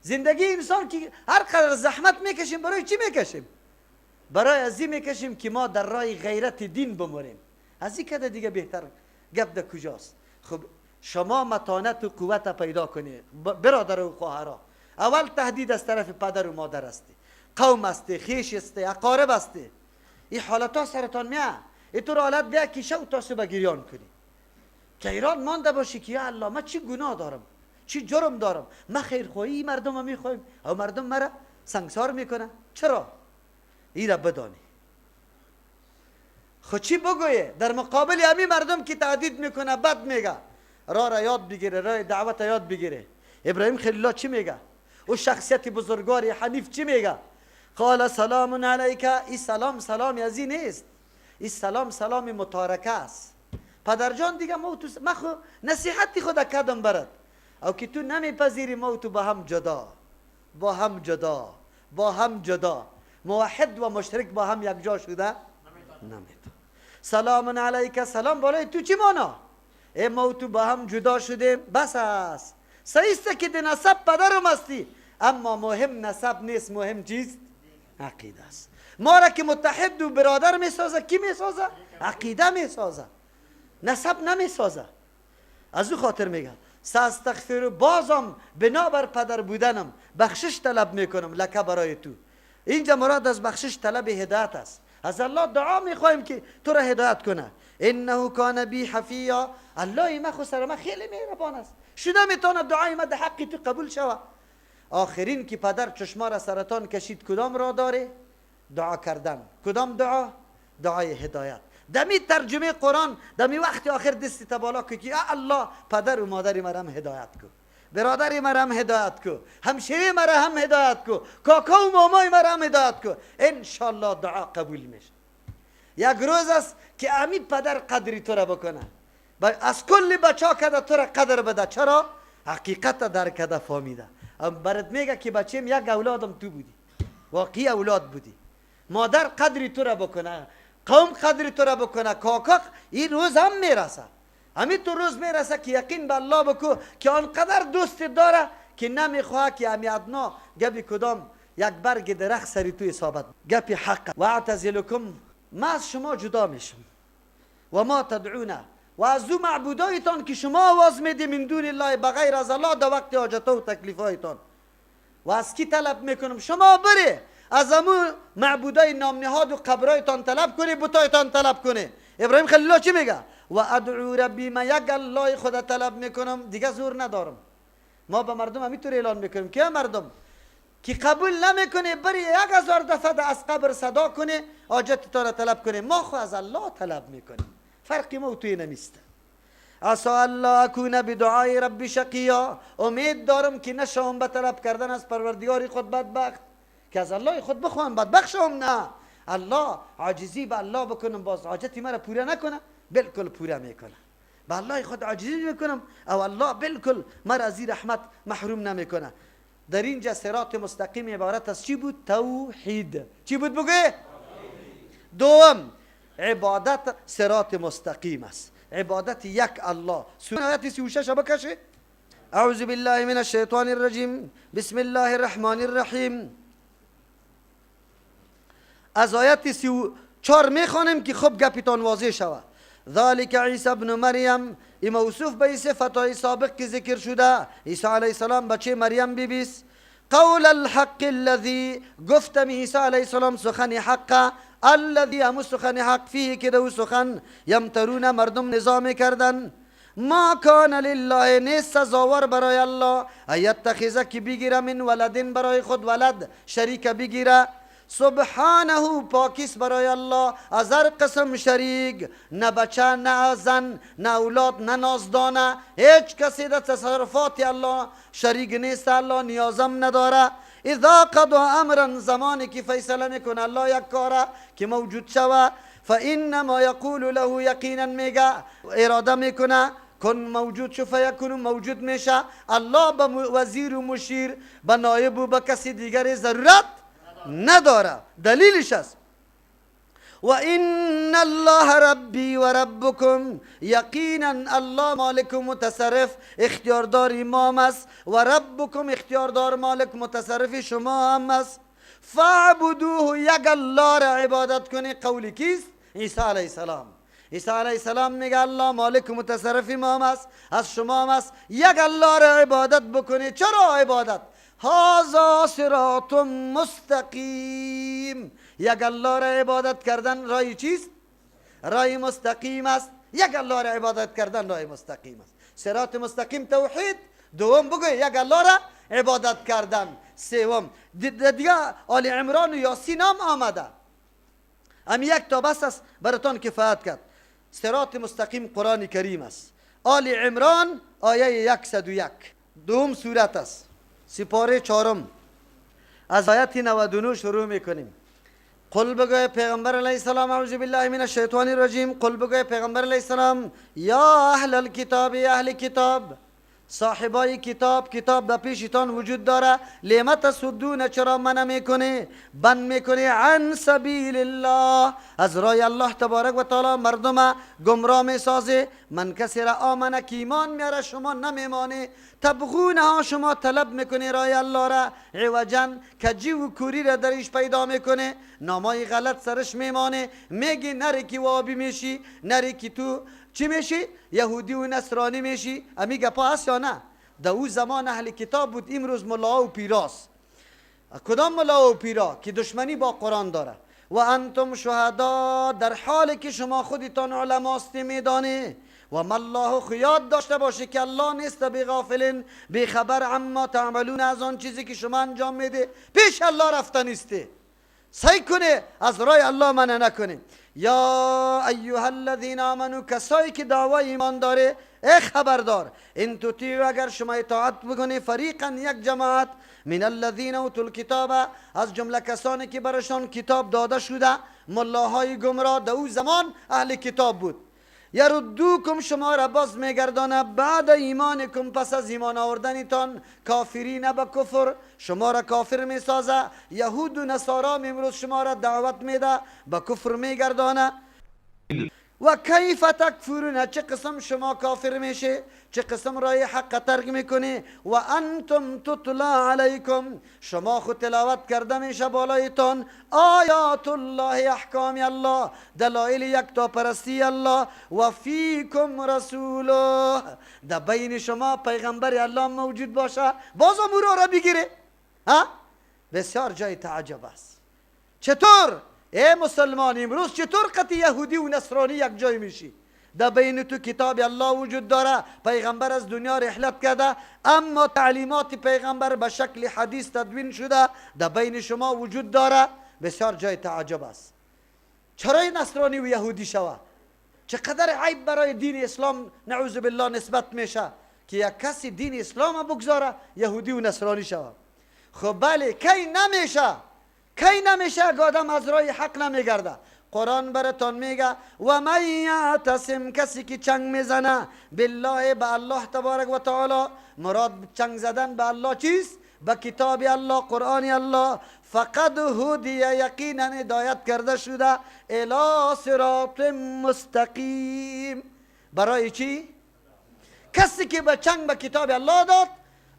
زندگی انسان که هر قدر زحمت میکشیم برای چی میکشیم؟ برای ازی میکشیم که ما در راه غیرت دین بمریم. از این کده دیگه بهتر گپ در کجاست؟ خب شما متانت و قوت پیدا کنید برادر و خواهرها. اول تهدید از طرف پدر و مادر است، قوم است، خیش است، اقارب است. این حالتا سرتان میاد. اینطور حالت بیا که شو تا صبح گریان کنی، که ایران مانده باشی که یا الله من چی گناه دارم، چی جرم دارم، من خیرخواهی مردم رو میخوایم او مردم مرا سنگسار میکنه. چرا؟ این را بدانی. خود چی بگویه در مقابل همین مردم که تهدید میکنه بد میگه؟ را یاد بگیره، راه دعوت یاد بگیره. ابراهیم خلیل الله چی میگه؟ او شخصیت بزرگوار حنیف چی میگه؟ قال سلام علیک. این سلام یزی نیست، این سلام متارکه است. پدر جان دیگه ما خو نصیحتی خود کردم برات، او که تو نمیپذیری ما تو با هم جدا موحد و مشرک با هم یک جا شده نمیتون. سلام علیک، سلام بالای تو چی مانا؟ ما تو با هم جدا شدیم بس است. صحیح است که نسب پدرم هستی، اما مهم نسب نیست، مهم چیست؟ عقیده است. ما را که متحد و برادر میسازه کی میسازه؟ عقیده میسازه، نسب نمیسازه. از او خاطر میگم ساستغفر، بازم بنابر پدر بودنم بخشش طلب میکنم لکه برای تو. اینجا مراد از بخشش طلب هدایت است. از الله دعا میخوایم که تو را هدایت کنه. انه کان بی حفیا، الله ما خو سر ما خیلی مهربان است، شده میتونه دعای ما در حق تو قبول شوه. آخرین که پدر چشما را سرطان کشید کدام را داره؟ دعا کردن. کدام دعا؟ دعای هدایت. دمی ترجمه قرآن دمی وقت آخر دستی تبالا که یا الله پدر و مادری مرا هدایت کو، برادری مرا هدایت کو، همشیره مرا هم هدایت کو، کاکا و مامای مرا هم هدایت کو. انشالله دعا قبول میشه. یک روز است که امی پدر قدری تو را بکنه، از کل بچه کده تو را قدر بده. چرا؟ حقیقت در کده فهمیده. برات میگه که بچیم یک اولادم تو بودی، واقعی اولاد بودی. مادر قدری تو را بکنه، قوم قدری تو را بکنه، کاکا. این روز هم میرسه، همین تو روز میرسه که یقین به الله بکو که آنقدر دوست داره که نمیخواه که همی ادنا گپی کدام یک برگ درخت سری تو اصابت. گپی حق. و اعتزلکم، ما از شما جدا میشم، و ما تدعونه، و از او معبودایتان که شما آواز میدی من دون الله بغیر از الله در وقت حاجت و تکلیفایتان. و از کی طلب میکنم؟ شما بری از امو معبودای نام نهاد و قبرایتان طلب کنی، بتایتان طلب کنی. ابراهیم خلیل الله چی میگه؟ و ادعو ربی، ما یک الله خدا طلب میکنم، دیگه زور ندارم. ما به مردم همینطور اعلان میکنیم که مردم که قبول نمیکنه بری 1000 دفعه از قبر صدا کنه حاجتتان را طلب کنه. ما خو از الله طلب میکنیم، فرقی ما و توی نمیسته. عسى الله اكون بدعای ربی شقیا، امید دارم که نشوم به طلب کردن از پروردگار خود بدبخت، که از الله خود بخوام بدبخت شوم. نه، الله عاجزی به الله بکنم باز حاجتی مرا پوره نکنه، بالکل پوره میکنه. به الله خود عاجزی میکنم او الله بالکل مرا از رحمت محروم نمیکنه. در اینجا صراط مستقیم عبارت از چی بود؟ توحید. چی بود بگه؟ دوم عبادت صراط مستقیم است، عبادت یک الله. سوره آیت 36 بکشه. اعوذ بالله من الشیطان الرجیم، بسم الله الرحمن الرحیم. از آیت 34 میخوانیم که خب گپتان واضح شود. ذالک عیسی ابن مریم، این موصوف به صفتهای سابق که ذکر شده. عیسی علیه السلام بچه مریم بیبیست. قول الحق الذي، گفتم عیسی علیه السلام سخن حق، الذي هم سخن حق فیه که دو سخن یمترون مردم نظام کردن. ما کان لله، نیست سزاوار برای الله ایتخذ که بگیره من ولدین برای خود ولد شریک بگیره. سبحانه، پاکیست برای الله از هر قسم شریک، نه بچه نه زن نه اولاد نه نازدانه، هیچ کسی در تصرفات الله شریک نیست، الله نیازم نداره. اذا قضا امرا، زمانی که فیصله میکنه الله یک کاره که موجود شوه، فانما یقول له، یقینا میگه اراده میکنه کن موجود شو فیکون، موجود میشه. الله به وزیر و مشیر به نایب و به کسی دیگری ضرورت نداره. دلیلش است و ان الله ربی و ربکم، یقینا الله مالک و متصرف اختیاردار امام است، و ربکم اختیاردار مالک متصرف شما هم است. فاعبدوه، یک الله را عبادت کنی. قولی کیست؟ عیسی علیه السلام. عیسی علیه السلام میگه الله مالک و متصرف امام است، از شما هم است، یک الله را عبادت بکنی. چرا عبادت؟ هذا صراط مستقیم، یک الله را عبادت کردن رای چیست؟ رای مستقیم است. یک الله را عبادت کردن رای مستقیم است. صراط مستقیم توحید. دوم بگو یک الله را عبادت کردن. سوم دیگه آل عمران و یاسین هم آمده. ام یک تا بس است براتان کفایت کرد. صراط مستقیم قرآن کریم است. آل عمران آیه 101 دوم سورت است، سپاره 4 از آیت 99 شروع میکنیم. قل بگوی پیغمبر علیه السلام اعوذ بالله من الشیطان الرجیم. قل بگوی پیغمبر علیه السلام یا اهل الکتاب، اهل کتاب، صاحبای کتاب، کتاب در پیشتان وجود داره. لما تصدون، چرا منع میکنه، بند میکنه عن سبیل الله، از راه الله تبارک و تعالی مردم گمراه میسازه. من کسی را آمنه که ایمان میاره شما نمیمانه. تبغونه ها، شما طلب میکنه راه الله را عوجا، کجی و کوری را درش پیدا میکنه، نامای غلط سرش میمانه. میگی نری که وابی میشی، نری که تو چی میشی؟ یهودی و نصرانی میشی. امی گپا هست یا نه؟ در او زمان اهل کتاب بود، امروز ملا و پیراست. کدام ملا و پیرا که دشمنی با قرآن داره؟ و انتم شهدا، در حالی که شما خودتان علماستی میدانی. و ما الله، خیاد داشته باشه که الله نیست بغافلین، بیخبر عما تعملون، از آن چیزی که شما انجام میده پیش الله رفته نیسته. سعی کنه از راه الله منع نکنه. یا ایها الذین آمنو، کسایی که دعوای ایمان داره، ای خبردار، ان تطیعوا، اگر شما اطاعت بکنی، فریقا، یک جماعت، من الذین اوتوا الکتاب، از جمله کسانی که برشان کتاب داده شده، ملاهای گمراه، در او زمان اهل کتاب بود، یردوکم، شما را باز میگردانه، بعد ایمانکم، پس از ایمان آوردنتان، کافرین به کفر، شما را کافر میسازه. یهود و نصارا امروز شما را دعوت میده، به کفر میگردانه. و کیف تکفرون، چه قسم شما کافر میشه، چه قسم رای حق ترک میکنی. و انتم تتلا علیکم، شما خود تلاوت کرده میشه بالایتان، آیات الله، احکام الله، دلائل یکتا پرستی الله. و فیکم رسوله، در بین شما پیغمبر الله موجود باشه، باز امور را بگیره. بسیار جای تعجب است. چطور ای مسلمان امروز چطور قطع یهودی و نصرانی یک جای میشی؟ در بین تو کتاب الله وجود داره، پیغمبر از دنیا رحلت کرده، اما تعلیمات پیغمبر به شکل حدیث تدوین شده در بین شما وجود داره. بسیار جای تعجب است. چرا نصرانی و یهودی شوه؟ چقدر عیب برای دین اسلام نعوذ بالله نسبت میشه که یک کسی دین اسلام بگذاره یهودی و نصرانی شوه. خب بله، کی نمیشه؟ کی نمیشه که آدم از راه حق نمیگرده؟ قرآن براتون میگه و من یعتصم، کسی که چنگ میزنه، بالله، به الله تبارک و تعالی، مراد چنگ زدن به الله چیست؟ به کتاب الله، قرآن الله، فقد هدی، یقینا هدایت کرده شده، الی صراط مستقیم. برای چی؟ کسی که به چنگ به کتاب الله داد،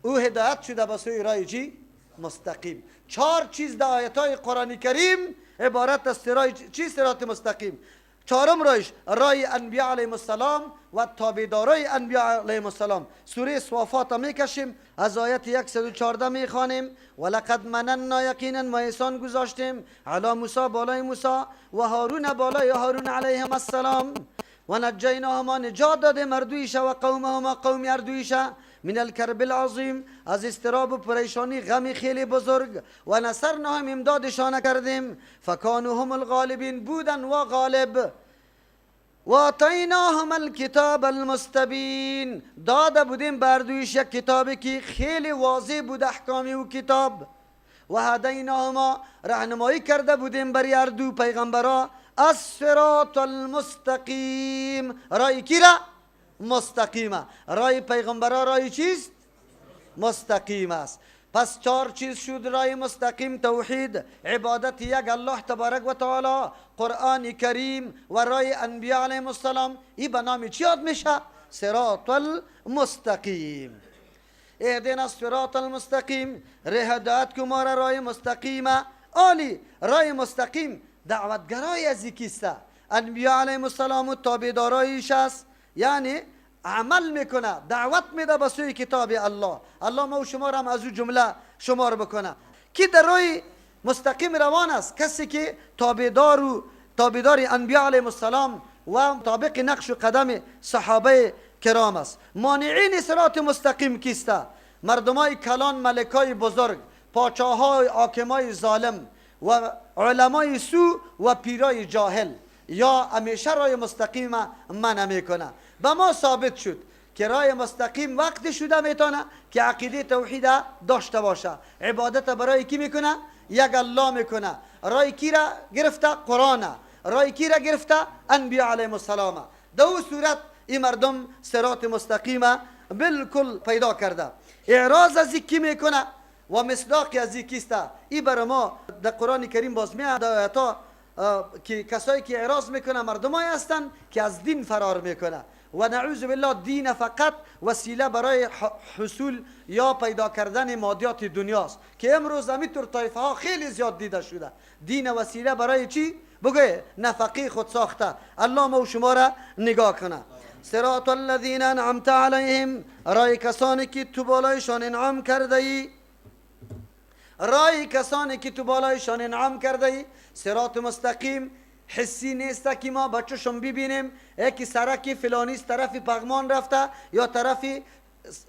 او هدایت شده به سوی راه چی؟ مستقیم. 4 چیز در آیت‌های قرآن کریم عبارت است چی صراط مستقیم. 4م راهش راه انبیاء علیهم السلام و تابعدارای انبیاء علیهم السلام. سوره صافات میکشیم، از آیت 114 میخوانیم. ولقد مننا، یقینا ما احسان گذاشتیم، علی موسی، بالای موسی، و هارون، بالای هارون علیهم السلام، و نجیناهما، نجات داده مردویش و قومهما، قوم اردویش، من الکرب العظیم، از استراب و پریشانی غم خیلی بزرگ، و نصرناهم، امدادشان کردیم، فکانوا هم الغالبین، بودن و غالب، و آتیناهم الکتاب المستبین، داده بودیم بردویش یک کتابی که خیلی واضح بود احکامی و کتاب، و هدیناهما، راهنمایی کرده بودیم بر هر دو پیغمبرا، الصراط المستقیم، رای کی را؟ مستقیمه. رای پیغمبرا رای چیست؟ مستقیم است. پس 4 چیز شد رای مستقیم: توحید، عبادت یک الله تبارک و تعالی، قرآن کریم و رای انبیاء علیهم السلام. این به نام چی یاد میشه؟ صراط المستقیم. اهدنا الصراط المستقیم، هدایت که ما را رای مستقیمه. عالی، رای مستقیم دعوتگرای از کیسته؟ انبیاء علیهم السلام و تابعدارایش است، یعنی عمل میکنه، دعوت میده به سوی کتاب الله. الله ما و شما را هم از او جمله شمار بکنه که در راه مستقیم روان است. کسی که تابعدار انبیاء علیهم السلام و مطابق نقش و قدم صحابه کرام است. مانعین صراط مستقیم کیسته؟ مردمای کلان، ملکای بزرگ، پاچاهای حاکمای ظالم و علمای سو و پیرای جاهل یا همیشه رای مستقیم من میکنه. به ما ثابت شد که رای مستقیم وقت شده میتونه که عقیده توحید داشته باشه. عبادت برای کی میکنه؟ یک الله میکنه. رای کی را گرفته؟ قرآن. رای کی را گرفته؟ انبیاء علیهم السلام. دو صورت این مردم صراط مستقیم بالکل پیدا کرده. اعراض از کی میکنه و مصداق از کیست؟ این برای ما در قرآن کریم باز میاد آیاتا که کسایی که اعراض میکنه مردمایی هستند که از دین فرار میکنه و نعوذ بالله دین فقط وسیله برای حصول یا پیدا کردن مادیات دنیاست که امروز همینطور طایفه ها خیلی زیاد دیده شده. دین وسیله برای چی؟ بگه نفقه خود ساخته. الله ما و شما را نگاه کنه. صراط الذین انعمت علیهم، رای کسانی که تو بالایشان انعام کرده ای، رای کسانی که تو بالایشان انعام کرده ای. صراط مستقیم حسی نیست که ما بچه‌شون ببینیم یکی سرکی فلانی طرف پغمان رفته یا طرفی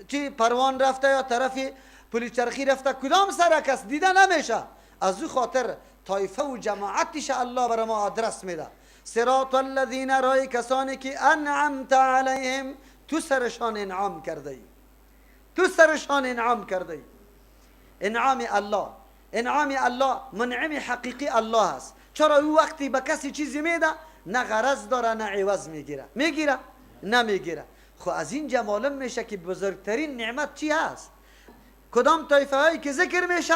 چی پروان رفته یا طرفی پلیچرخی رفته، کدام سرک است دیده نمیشه. از او خاطر طایفه و جماعتش الله برای ما آدرس میده. صراط الذین، رای کسانی که انعمت علیهم، تو سرشان انعام کرده ای، تو سرشان انعام کرده ای. انعام الله، انعام الله منعم حقیقی الله است. چرا او وقتی به کسی چیزی میده نه غرض داره نه عوض میگیره؟ میگیره؟ نمیگیره. خب از این معلوم میشه که بزرگترین نعمت چی هست؟ کدام طایفه هایی که ذکر میشه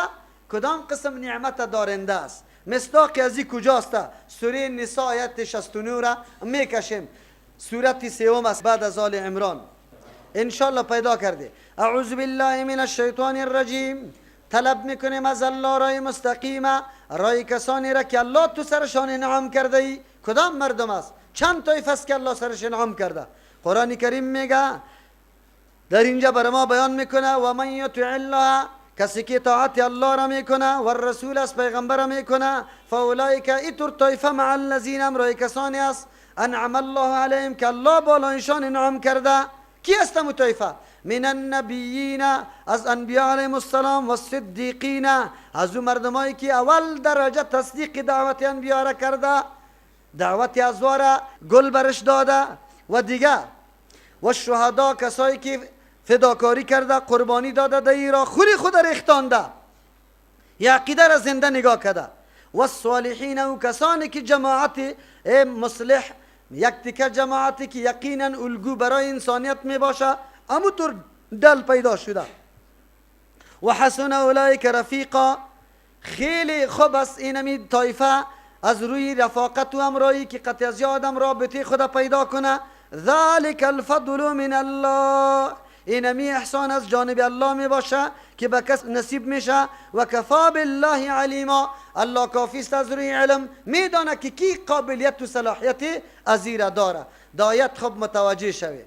کدام قسم نعمت دارنده است. مصداق از این کجاست؟ سوره نساء آیت 69 را میکشیم. سورت سوم است بعد از آل عمران. انشالله پیدا کرده. اعوذ بالله من الشیطان الرجیم. طلب میکنیم از الله رای مستقیمه، رای کسانی را که الله تو سرشان انعام کرده ای. کدام مردم است؟ چند طایفه است که الله سرش انعام کرده. قرآن کریم میگه در اینجا بر ما بیان میکنه و من یطع الله، کسی که اطاعت الله را میکنه و الرسول از پیغمبر را میکنه، فاولئک، ایتور طایفه مع الذین، هم رای کسانی است انعم الله علیهم که الله بالایشان انعام کرده. کی است مو طایفه؟ من النبیین، از انبیاء علیهم السلام، و الصدیقین، از اون مردمایی که اول درجه تصدیق دعوت انبیاء را کرده، دعوت ازوا را گل برش داده، و دیگه و شهدا، کسایی که فداکاری کرده قربانی داده دایی را خوری خود ریختانده یا عقیده را زنده نگاه کرده، و الصالحین، و کسانی که جماعت مصلح یک تکه جماعتی که یقینا الگو برای انسانیت می باشه همونطور دل پیدا شده. و حسن اولئک رفیقا، خیلی خوب است اینمی طایفه از روی رفاقت و همراهی که قطع از آدم رابطه خدا پیدا کنه. ذلک الفضل من الله، اینمی احسان از جانب الله می باشه که به کس نصیب میشه. و کفا بالله علیما، الله کافی است از روی علم، میدانه که کی قابلیت و صلاحیت ازیره داره. دایت خوب متوجه شوی.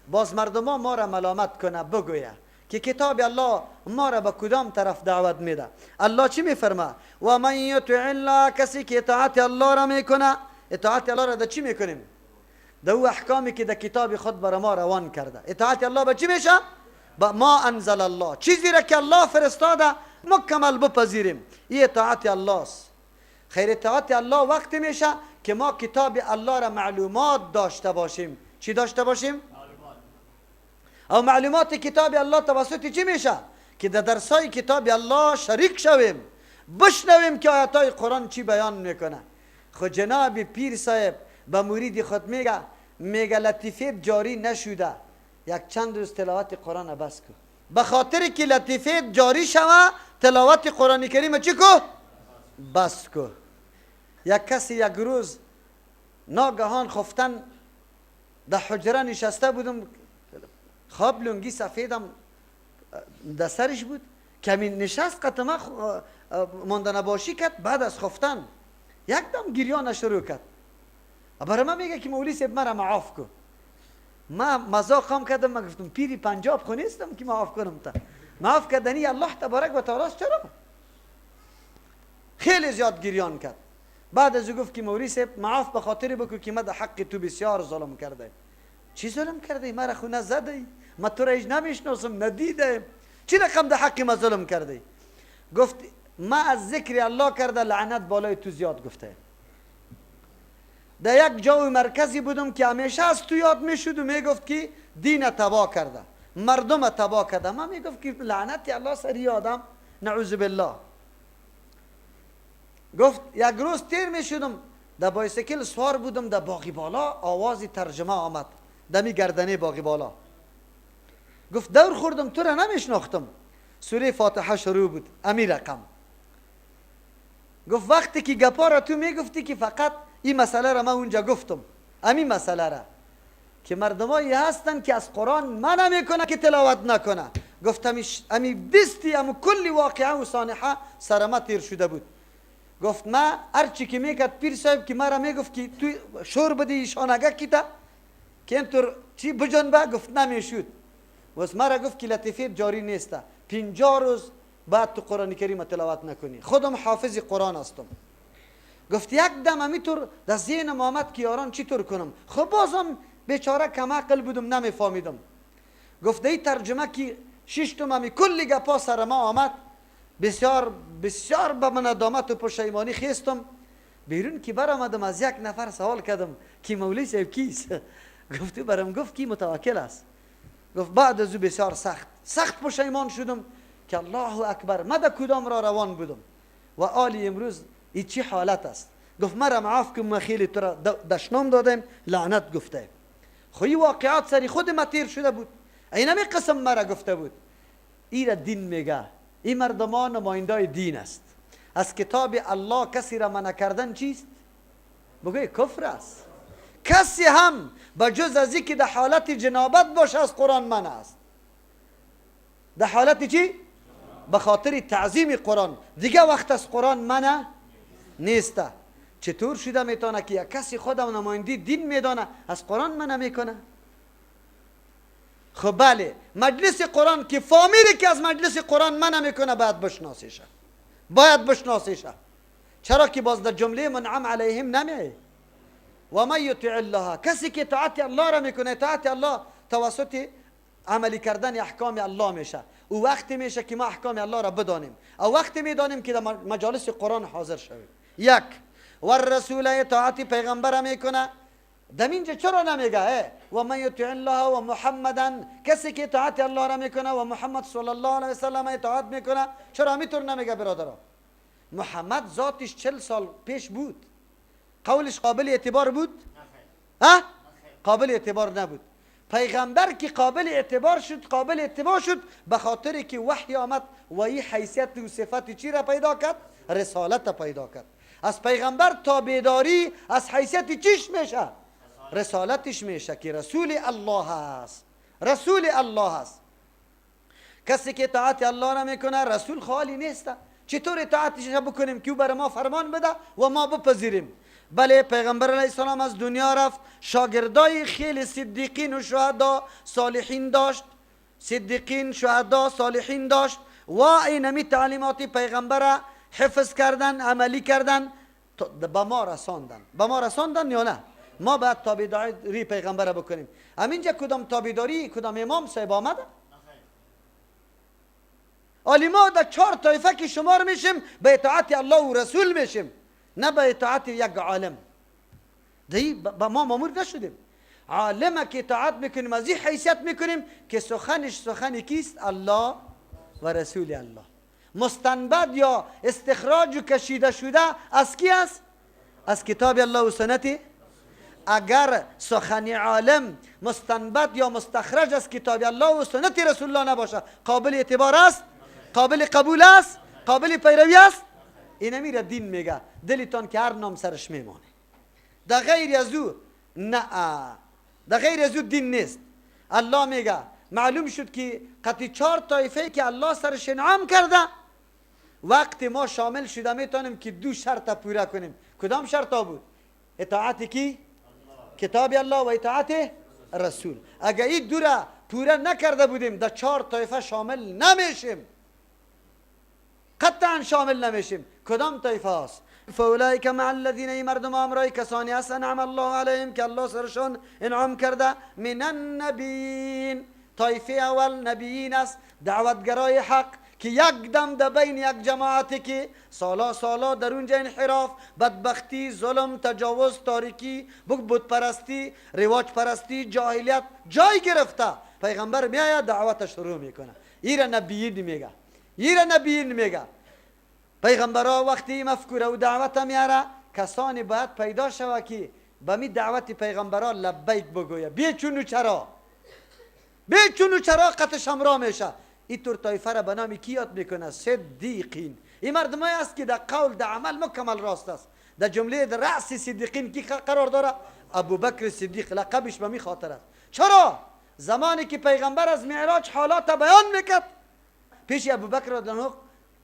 باز مردم ما را ملامت کنه بگویه که کتاب الله ما را به کدام طرف دعوت میده. الله چی میفرما؟ و من یطع الله، کسی که اطاعت الله را میکنه. اطاعت الله را در چی میکنیم؟ در او احکامی که در کتاب خود برای ما روان کرده. اطاعت الله به چی میشه؟ با ما انزل الله، چیزی را که الله فرستاده مکمل بپذیریم. این اطاعت الله است. خیر اطاعت الله وقتی میشه که ما کتاب الله را معلومات داشته باشیم. چی داشته باشیم؟ او معلومات کتاب الله توسط چی میشه؟ که در درسای کتاب الله شریک شویم، بشنویم که آیاتای قرآن چی بیان میکنه. خود جناب پیر صاحب به مرید خود میگه لطیفه جاری نشده، یک چند روز تلاوت قرآن بس کو. به خاطر که لطیفه جاری شوه تلاوت قرآن کریم چی کو؟ بس کو. یک کسی یک روز ناگهان خفتن در حجره نشسته بودم، خواب لنگی سفیدم در سرش بود، کمی نشست قطمه ماندن باشی کرد. بعد از خفتن یک دم گریان شروع کرد. برای من میگه که مولی صاحب مرا معاف کن. ما مذاقم کردم، من گفتم پیری پنجاب خو نیستم که معاف کنم. تا معاف کردنی الله تبارک و تعالی چرا؟ خیلی زیاد گریان کرد. بعد از گفت که مولی صاحب معاف به خاطر بکو که من در حق تو بسیار ظلم کرده. چی ظلم کرده؟ مرا خو نزده، من تو را هیچ نمیشناسم ندیده، چی رقم در حق ما ظلم کرده؟ گفت ما از ذکر الله کرده لعنت بالای تو زیاد گفته. در یک جای مرکزی بودم که همیشه از تو یاد میشد و میگفت که دین تباه کرده، مردم تباه کرده. من میگفت که لعنت الله سری آدم، نعوذ بالله. گفت یک روز تیر میشدم، در بایسیکل سوار بودم، در باغی بالا آوازی ترجمه آمد دمی گردنه باغی بالا. گفت دور خوردم تو را نمیشناختم. سوره فاتحه شروع بود، امی رقم. گفت وقتی که گپا را تو میگفتی که فقط این مسئله را من اونجا گفتم، امی مسئله را که مردمایی هستن که از قرآن منع میکنه که تلاوت نکنه. گفتم امی دستی امو کلی واقعه و صانحه سرما تیر شده بود. گفت ما هرچی که میکرد پیر صاحب که مرا میگفت که تو شور بدی شانگه کیتا که اینطور چی بجنبه، گفت نمیشود. بس مرا گفت که لطیفه جاری نیسته، 50 روز بعد تو قرآن کریم تلاوت نکنی. خودم حافظ قرآن هستم. گفت یک دم همینطور در ذهنم آمد که یاران چی طور کنم. خب بازم بیچاره کم عقل بودم نمیفهمیدم. گفت این ترجمه که ششتم همی کلی گپا سر ما آمد، بسیار بسیار به من ندامت و پشیمانی خیستم. بیرون که برآمدم از یک نفر سوال کردم که مولوی صاحب کیست؟ گفت برام گفت کی متوکل است. گفت بعد از او بسیار سخت پشیمان شدم که الله اکبر من در کدام را روان بودم و آلی امروز این چی حالت است. گفت مرا معاف کن، ما خیلی تو را دشنام دادم، لعنت گفته. خوی واقعات سری خود ما تیر شده بود، اینمی قسم مرا گفته بود. این را دین میگه، این مردمان نمایندای دین است. از کتاب الله کسی را منع کردن چیست؟ بگوی کفر است. کسی هم بجز از اینکه در حالت جنابت باشه از قرآن منع است. در حالت چی؟ به خاطر تعظیم قرآن. دیگه وقت از قرآن منع نیسته. چطور شده میتونه که یک کسی خودم نمایندی دین میدانه از قرآن منع میکنه؟ خب بله، مجلس قرآن که فامیلی که از مجلس قرآن منع میکنه باید بشناسیشه، باید بشناسیشه. چرا که باز در جمله منعم علیهم نمیه. و من یطع الله، کسی که اطاعت الله را میکنه، اطاعت الله توسط عملی کردن احکام الله میشه. او وقتی میشه که ما احکام الله را بدانیم، او وقتی میدانیم که در مجالس قرآن حاضر شویم. یک و رسول اطاعت پیغمبر میکنه. دمینجا چرا نمیگه و من یطع الله و محمدا، کسی که اطاعت الله را میکنه و محمد صلی الله علیه وسلم اطاعت میکنه، چرا همینطور نمیگه برادران؟ محمد ذاتش 40 سال پیش بود، قولش قابل اعتبار بود؟ قابل اعتبار نبود. پیغمبر که قابل اعتبار شد، قابل اتباع شد به خاطر که وحی آمد و این حیثیت و صفت چی را پیدا کرد؟ رسالت پیدا کرد. از پیغمبر تابعداری از حیثیت چیش میشه؟ رسالتش میشه که رسول الله هست، رسول الله هست. کسی که اطاعت الله را میکنه رسول خالی نیست. چطور اطاعتش بکنیم که او بر ما فرمان بده و ما بپذیریم؟ بله، پیغمبر علیه السلام از دنیا رفت، شاگردای خیلی صدیقین و شهدا صالحین داشت، صدیقین شهدا صالحین داشت و اینمی تعلیمات پیغمبر حفظ کردن، عملی کردن، به ما رساندن. به ما رساندن یا نه؟ ما باید تابعداری پیغمبر بکنیم. همینجا کدام تابعداری کدام امام صاحب آمده؟ آلی ما در 4 طایفه که شمار میشیم، به اطاعت الله و رسول میشیم، نه به اطاعت یک عالم. دی با ما مامور نشدیم. عالم که اطاعت میکنیم از این حیثیت میکنیم که سخنش سخن کیست؟ الله و رسول الله. مستنبط یا استخراج و کشیده شده از کی است؟ از کتاب الله و سنت. اگر سخن عالم مستنبط یا مستخرج از کتاب الله و سنت رسول الله نباشه، قابل اعتبار است؟ قابل قبول است؟ قابل پیروی است؟ اینمی را دین میگه. دلتان که هر نام سرش میمانه. در غیر از او نه، در غیر از او دین نیست. الله میگه معلوم شد که قطعی 4 طایفه که الله سرش انعام کرده، وقتی ما شامل شده میتونیم که 2 شرط پورا کنیم. کدام شرط بود؟ اطاعت کی؟ کتاب الله و اطاعت رسول. اگر این 2 را پورا نکرده بودیم در 4 طایفه شامل نمیشیم، قطعا شامل نمیشیم. کدام طایفه است؟ فاولئک مع الذین، ای مردم امرای کسانی هست انعم الله علیهم که الله سرشان انعام کرده، من النبیین، طایفه اول نبیین است، دعوتگرای حق که یک دم در بین یک جماعتی که سالا در اونجا انحراف، بدبختی، ظلم، تجاوز، تاریکی، بت پرستی، رواج پرستی، جاهلیت جای گرفته، پیغمبر میآید دعوت شروع میکنه. ایره نبیین میگه. پیغمبرها وقتی مفکوره و دعوت میاره، کسانی باید پیدا شوه که به می دعوت پیغمبرها لبیک بگویه. بیچون و چرا قطش همراه میشه. اینطور طایفه را به نام کی یاد میکنه؟ صدیقین. این مردمایی است که در قول در عمل مکمل راست است. در جمله در رأس صدیقین کی قرار داره؟ ابوبکر صدیق. لقبش به می خاطر است. چرا؟ زمانی که پیغمبر از معراج حالات بیان میکرد، پیش ابوبکر رضی الله عنه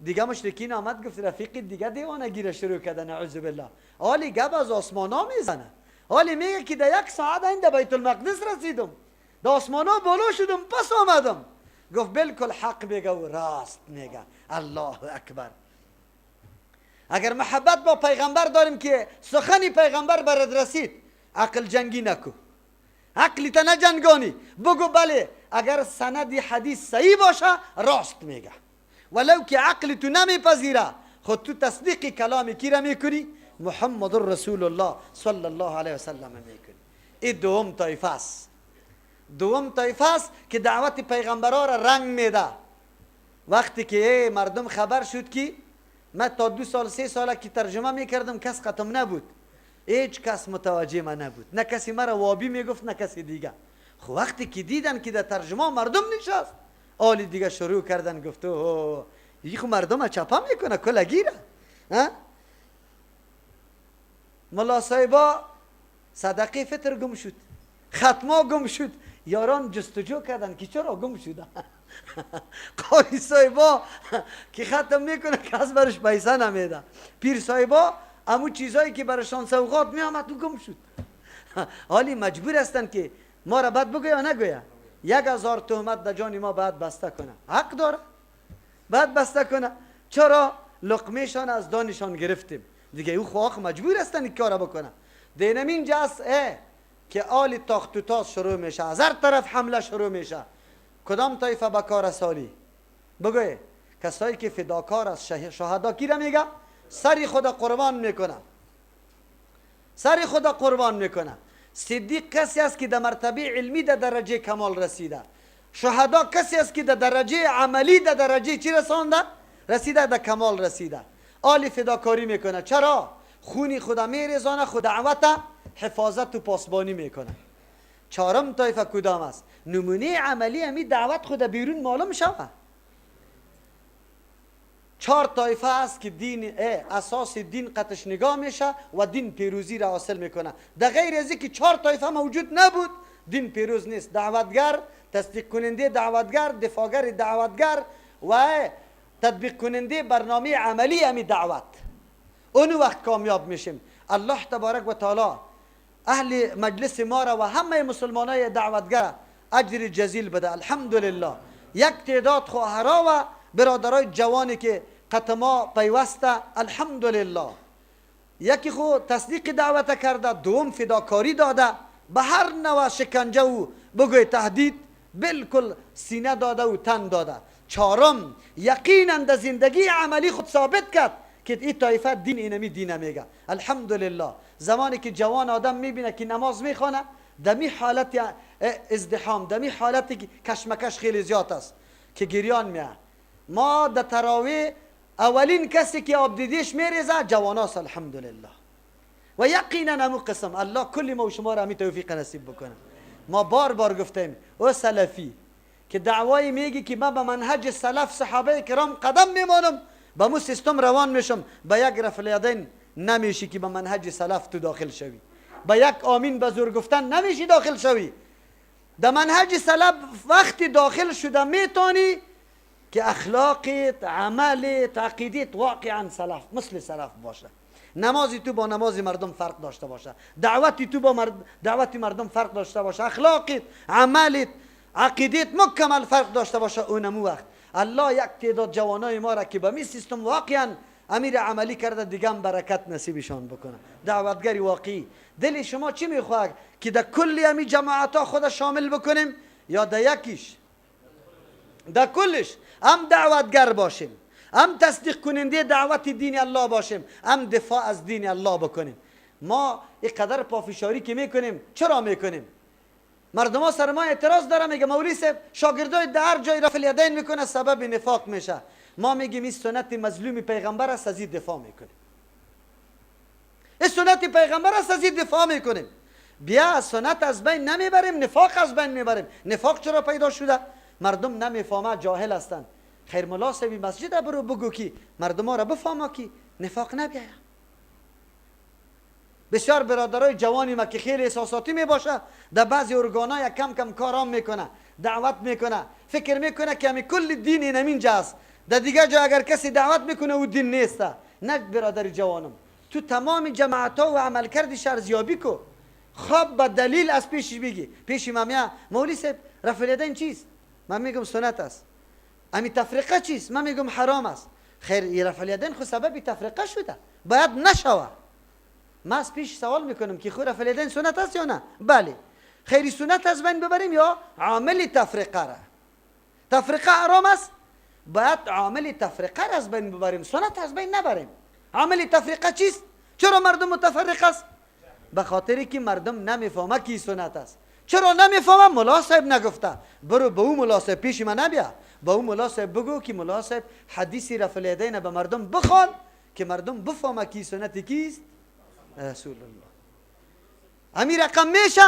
دیگه مشرکین آمد گفت رفیقی دیگه دیوانه گیره شروع کرده، نعوذ بالله. حالی گپ از آسمانا میزنه، حالی میگه که در یک ساعت این در بیت المقدس رسیدم، در آسمانا بالا شدم پس آمدم. گفت بالکل حق میگه و راست میگه. الله اکبر. اگر محبت با پیغمبر داریم که سخنی پیغمبر برات رسید، عقل جنگی نکو، عقلی تا نجنگانی، بگو بله اگر سند حدیث صحیح باشه راست میگه، ولو که عقل تو نمیپذیره خود تو تصدیق کلام کی را میکنی؟ محمد رسول الله صلی الله علیه و سلم میکنی. این دوم طایفه است که دعوت پیغمبرها را رنگ میده. وقتی که مردم خبر شد که من تا 2 سال 3 ساله که ترجمه میکردم کس ختم نبود، هیچ کس متوجه من نبود، نه کسی مرا وابی میگفت نه کسی دیگه. خب وقتی که دیدن که در ترجمه مردم نشست، آلی دیگه شروع کردن گفت اوه این خو مردم چپا میکنه کلگیره. ملا صاحبا صدقه فطر گم شد، ختما گم شد، یاران جستجو کردن که چرا گم شده. قاری صاحبا که ختم میکنه کس برش پیسه نمیده، پیر صاحبا امو چیزایی که برشان سوغات میامد و گم شد. حالی مجبور هستن که ما را بد بگویا نگویا. 1000 تهمت در جان ما باید بسته کنه، حق داره باید بسته کنه. چرا؟ لقمهشان از دانشان گرفتیم دیگه، او خواهق مجبور هستن این کارا بکنه. دینمین جاست که آل تاخت و تاز شروع میشه، از هر طرف حمله شروع میشه. کدام طایفه به کار سالی؟ بگوی کسایی که فداکار از شهدا کی را میگه؟ سری خدا قربان میکنه. صدیق کسی است که در مرتبه علمی در درجه کمال رسیده. شهدا کسی است که در درجه عملی در درجه چی رسیده؟ در کمال رسیده. آل فداکاری میکنه. چرا؟ خونی خدا میریزانه، خود دعوت حفاظت و پاسبانی میکنه. 4م طایفه کدام است؟ نمونه عملی همی دعوت خود بیرون معلوم شوه. 4 طایفه است که دین اساس دین قطش نگاه میشه و دین پیروزی را حاصل میکنه. در غیر از اینکه 4 طایفه موجود نبود دین پیروز نیست. دعوتگر، تصدیق کننده دعوتگر، دفاعگر دعوتگر و تطبیق کننده برنامه عملی همی دعوت، اون وقت کامیاب میشیم. الله تبارک و تعالی اهل مجلس ما را و همه مسلمانای دعوتگر اجر جزیل بده. الحمدلله. یک تعداد خواهرها و برادرای جوانی که قطما پیوسته، الحمدلله، یکی خو تصدیق دعوت کرده، دوم فداکاری داده، به هر نوع شکنجه و بگوی تهدید بالکل سینه داده و تن داده. 4م یقینا در زندگی عملی خود ثابت کرد که این طایفه دین اینمی دین میگه. الحمدلله. زمانی که جوان آدم میبینه که نماز میخونه، دمی حالت ازدحام، دمی حالت کشمکش خیلی زیاد است که گریان میاد. ما در تراویح اولین کسی که آب دیدیش میریزه جواناست. الحمدلله. و یقینا همون قسم الله کلی ما و شما را همین توفیق نصیب بکنه. ما بار گفتیم او سلفی که دعوایی میگی که من به منهج سلف صحابه کرام قدم میمانم، با مو سیستم روان میشم، با یک رفع الیدین نمیشی که به منهج سلف تو داخل شوی، با یک آمین به زور گفتن نمیشی داخل شوی. در منهج سلف وقتی داخل شده میتونی که اخلاقیت، عملت، عقیدت واقعا سلف مثل سلف باشه. نمازی تو با نماز مردم فرق داشته باشه، دعوتی تو با دعوت مردم فرق داشته باشه، اخلاقت، عملت، عقیدت مکمل فرق داشته باشه. اونمو وقت الله یک تعداد جوانای ما را که به می سیستم واقعا امیر عملی کرده دیگه هم برکت نصیبشان بکنه. دعوتگری واقعی. دل شما چی میخواد که در کلی همی جماعت ها خود شامل بکنیم یا در یکیش؟ در کلش هم دعوتگر باشیم، هم تصدیق کننده دعوت دین الله باشیم، هم دفاع از دین الله بکنیم. ما اینقدر پافشاری که میکنیم چرا میکنیم؟ مردم ها سر ما اعتراض دارن، میگه مولوی صاحب شاگردای در هر جای رفع الیدین میکنه سبب نفاق میشه. ما میگیم این سنت مظلوم پیغمبر است، از این دفاع میکنیم. این سنت پیغمبر است، از این دفاع میکنیم. بیا سنت از بین نمیبریم، نفاق از بین میبریم. نفاق چرا پیدا شده؟ مردم نمیفهمه، جاهل هستن. خیر ملا صاحب مسجد برو بگو کی مردم ها را بفهمه کی نفاق نبیه. بسیار برادرای جوانی ما که خیلی احساساتی می باشه، در بعضی ارگانای کم کم کارام میکنه، دعوت میکنه، فکر میکنه که همین کل دین این همینجا است، در دیگه جا اگر کسی دعوت میکنه او دین نیسته. نه برادر جوانم، تو تمام جماعت ها و عملکرد ارزیابی کو. خواب با دلیل از پیش بگی. پیش من مولوی صاحب رفع الیدین چیست؟ من میگم سنت است. امی تفریقه چیست؟ من میگم حرام است. خیر رفع الیدین خود سبب تفریقه شده، باید نشوه. ما از پیش سوال میکنم که خود رفع الیدین سنت است یا نه؟ بله. خیری سنت از بین ببریم یا عامل تفریقه را؟ تفریقه حرام است، باید عامل تفریقه را از بین ببریم، سنت از بین نبریم. عامل تفریقه چیست؟ چرا مردم متفرق است؟ به خاطری که مردم نمیفهمه کی سنت است. چرا نمیفهمه؟ ملا صاحب نگفته. برو به اون ملا صاحب پیش من نبیا، با اون ملا صاحب بگو که ملا صاحب حدیثی رفع الیدین به مردم بخوان که مردم بفهمه کی سنت کیست؟ رسول الله. امی رقم میشه؟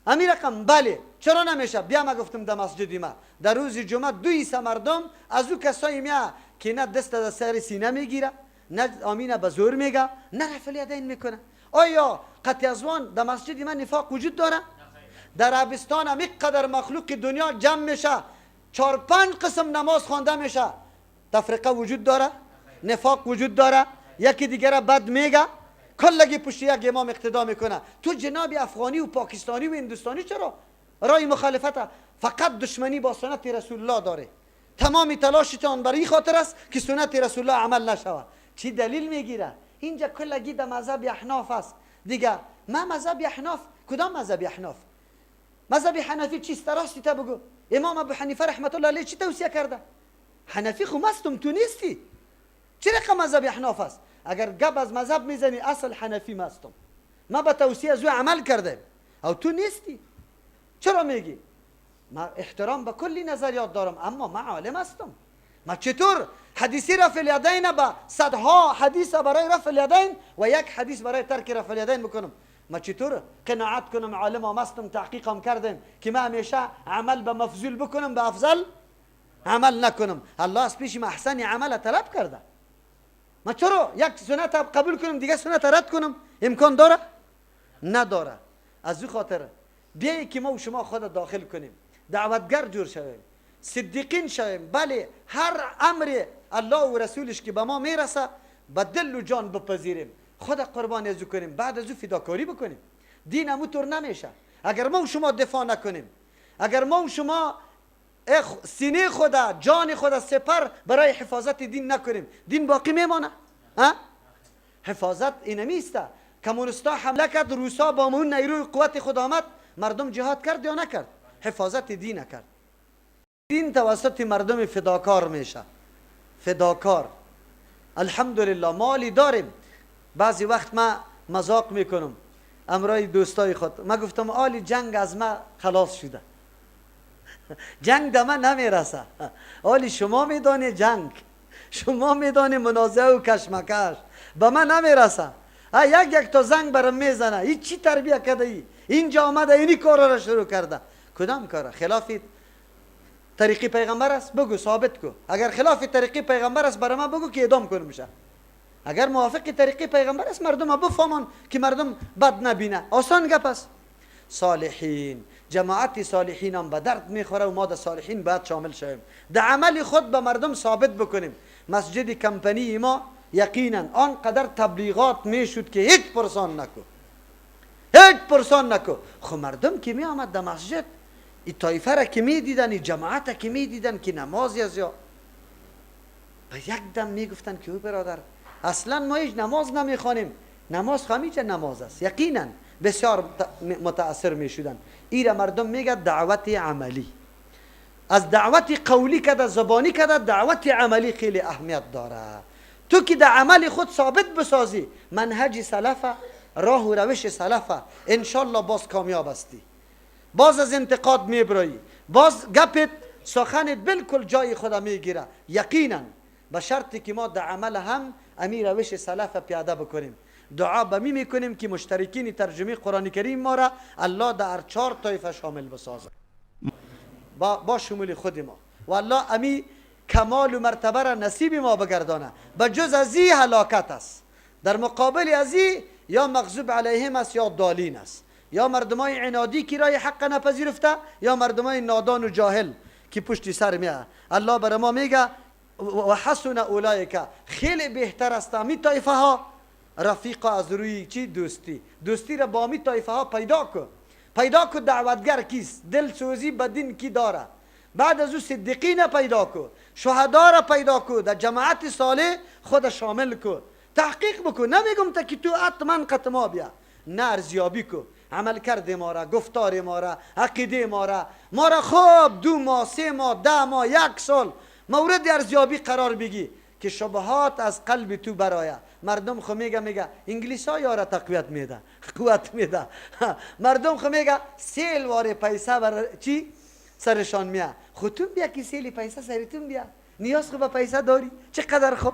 امی رقم بله. چرا نمیشه؟ بیا ما گفتم در مسجدی ما در روز جمعه 200 مردم از او کسایی میا که نه دست در سر سینه میگیره، نه آمین به زور میگه، نه رفع الیدین میکنه. آیا قطع ازوان در مسجد من نفاق وجود داره؟ در عربستان هم اینقدر مخلوق دنیا جمع میشه، 4-5 قسم نماز خوانده میشه، تفریقه وجود داره؟ نفاق وجود داره؟ یکی دیگر بد میگه، کلگی پشت یک امام اقتدا میکنه. تو جناب افغانی و پاکستانی و هندوستانی چرا رای مخالفت؟ فقط دشمنی با سنت رسول الله داره. تمام تلاشتان برای این خاطر است که سنت رسول الله عمل نشود. چی دلیل میگیره؟ اینجا کلگی در مذهب احناف است دیگه. ما مذهب احناف، کدام مذهب احناف؟ مذهب حنفی چیست؟ راستی تا بگو. امام ابو حنیفه رحمت الله علیه چی توصیه کرده؟ حنفی خو مستم تو نیستی. چه رقم مذهب احناف است؟ اگر گپ از مذهب میزنی اصل حنفی مستم، ما به توصیه از او عمل کردیم او تو نیستی. چرا میگی؟ ما احترام به کلی نظریات دارم اما ما عالم هستم. ما چطور حدیثی رفع الیدین با صدها حدیث برای رفع الیدین و یک حدیث برای ترک رفع الیدین بکنم؟ ما چطور قناعت کنم عالم هم هستم، تحقیقم کردم که ما همیشه عمل به مفضول بکنم به افضل عمل نکنم؟ الله از پیش ما احسن عمل طلب کرده. ما چرا یک سنت قبول کنم دیگه سنت رد کنم؟ امکان داره؟ نداره. از این خاطر بیایی که ما و شما خود داخل کنیم، دعوتگر جور شویم، صدیقین شویم. بله هر امر الله و رسولش که به ما میرسه با دل و جان بپذیریم، خود قربان ازو کنیم، بعد ازو فداکاری بکنیم. دین همونطور نمیشه اگر ما و شما دفاع نکنیم. اگر ما و شما سینه خدا، جان خدا سپر برای حفاظت دین نکنیم، دین باقی میمانه؟ حفاظت اینمی است. کمونستا حمله کرد، روسا با اون نیروی قوت خود آمد، مردم جهاد کرد یا نکرد؟ حفاظت دین نکرد. دین توسط مردم فداکار میشه. فداکار. الحمدلله مالی داریم. بعضی وقت ما مذاق میکنم امرای دوستای خود، ما گفتم آلی جنگ از ما خلاص شده، جنگ در من نمیرسه. آلی شما میدانی جنگ، شما میدانی منازعه و کشمکش به من نمیرسه. یک تا زنگ برام میزنه، این چی تربیه کرده؟ ای اینجا آمده اینی کارا را شروع کرده. کدام کاره؟ خلاف طریقی پیغمبر است؟ بگو ثابت کو. اگر خلاف طریقی پیغمبر است برای من بگو که اعدام کنم میشه. اگر موافق طریقی پیغمبر است مردم بفهمن که مردم بد نبینه. آسان گپ است. صالحین، جماعت صالحین هم به درد میخوره و ما در صالحین باید شامل شویم. در عمل خود به مردم ثابت بکنیم. مسجد کمپنی ما یقینا آنقدر تبلیغات میشد که هیچ پرسان نکو، هیچ پرسان نکو. خب مردم که می آمد در مسجد، این طایفه را که می دیدن، این جماعت را که می دیدن که نمازی از یا به یک دم می گفتن که او برادر اصلا ما هیچ نماز نمی خوانیم، نماز خمیچه نماز است. یقینا بسیار متاثر می شدن. این را مردم میگه دعوت عملی. از دعوت قولی کده، زبانی کده، دعوت عملی خیلی اهمیت داره. تو که در عمل خود ثابت بسازی منهج سلفه، راه و روش سلفه، انشالله باز کامیاب هستی، باز از انتقاد میبرایی، باز گپت سخنت بالکل جای خود میگیره. یقینا به شرطی که ما در عمل هم امی روش سلف پیاده بکنیم. دعا به می میکنیم که مشترکین ترجمه قرآن کریم ما را الله در 4 طایفه شامل بسازه، با شمول خود ما، و الله امی کمال و مرتبه را نصیب ما بگردانه. به جز از این هلاکت است، در مقابل از این یا مغضوب علیهم است یا ضالین است، یا مردمای عنادی که رای حق نپذیرفته، یا مردمای نادان و جاهل که پشت سر میه. الله بر ما میگه و حسن اولئک، خیلی بهتر است امی طایفه ها رفیق، از روی چی؟ دوستی. دوستی را با امی طایفه ها پیدا کو دعوتگر کیست، دل سوزی به دین کی داره، بعد از او صدیقین پیدا کو، شهدا را پیدا کو، در جماعت صالح خود شامل کو، تحقیق بکن. نمیگم تا که تو حتما قطما بیا، نه، ارزیابی کو عمل کرده ما را، گفتار ما را، عقیده ما را خوب 2 ماه 3 ماه 10 ماه 1 سال مورد ارزیابی قرار بگی که شبهات از قلب تو برایه. مردم خو میگه انگلیس ها یارا تقویت میده، قوت میده. مردم خو میگه سیل واره پیسه بر چی سرشان میه. خودتون بیا که سیل پیسه سرتون بیا، نیاز خو به پیسه داری، چقدر خوب.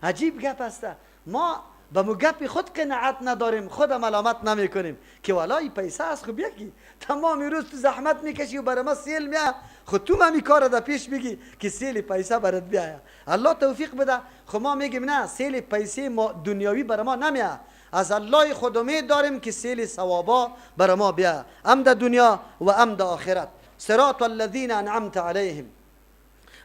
عجیب گپ است. ما به مو گپ خود قناعت نداریم، خود ملامت نمی کنیم که والای پیسه است. خب یکی تمام روز تو زحمت میکشی و برای ما سیل میه، خود تو می کار در پیش بگی که سیل پیسه برات بیاید. الله توفیق بده. خب ما میگیم نه، سیل پیسه ما دنیاوی برای ما نمیه، از الله خود امید داریم که سیل ثوابا برای ما بیاید، ام در دنیا و ام در آخرت. صراط الذین انعمت علیهم،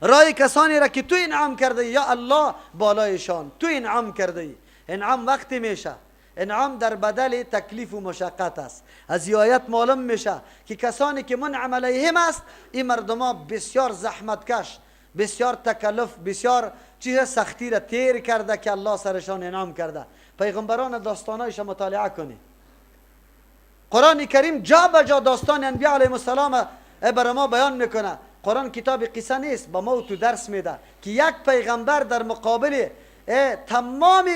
رای کسانی را که تو انعام کرده یا الله بالایشان تو انعام کرده. انعام وقتی میشه، انعام در بدل تکلیف و مشقت است. از این آیت معلوم میشه که کسانی که منعم علیهم است، این مردما بسیار زحمت کش، بسیار تکلف، بسیار چیز سختی را تیر کرده که الله سرشان انعام کرده. پیغمبران داستانایش مطالعه کنی، قرآن کریم جا به جا داستان انبیاء علیهم السلام برای ما بیان میکنه. قرآن کتاب قصه نیست، با ما تو درس میده که یک پیغمبر در مقابل تمام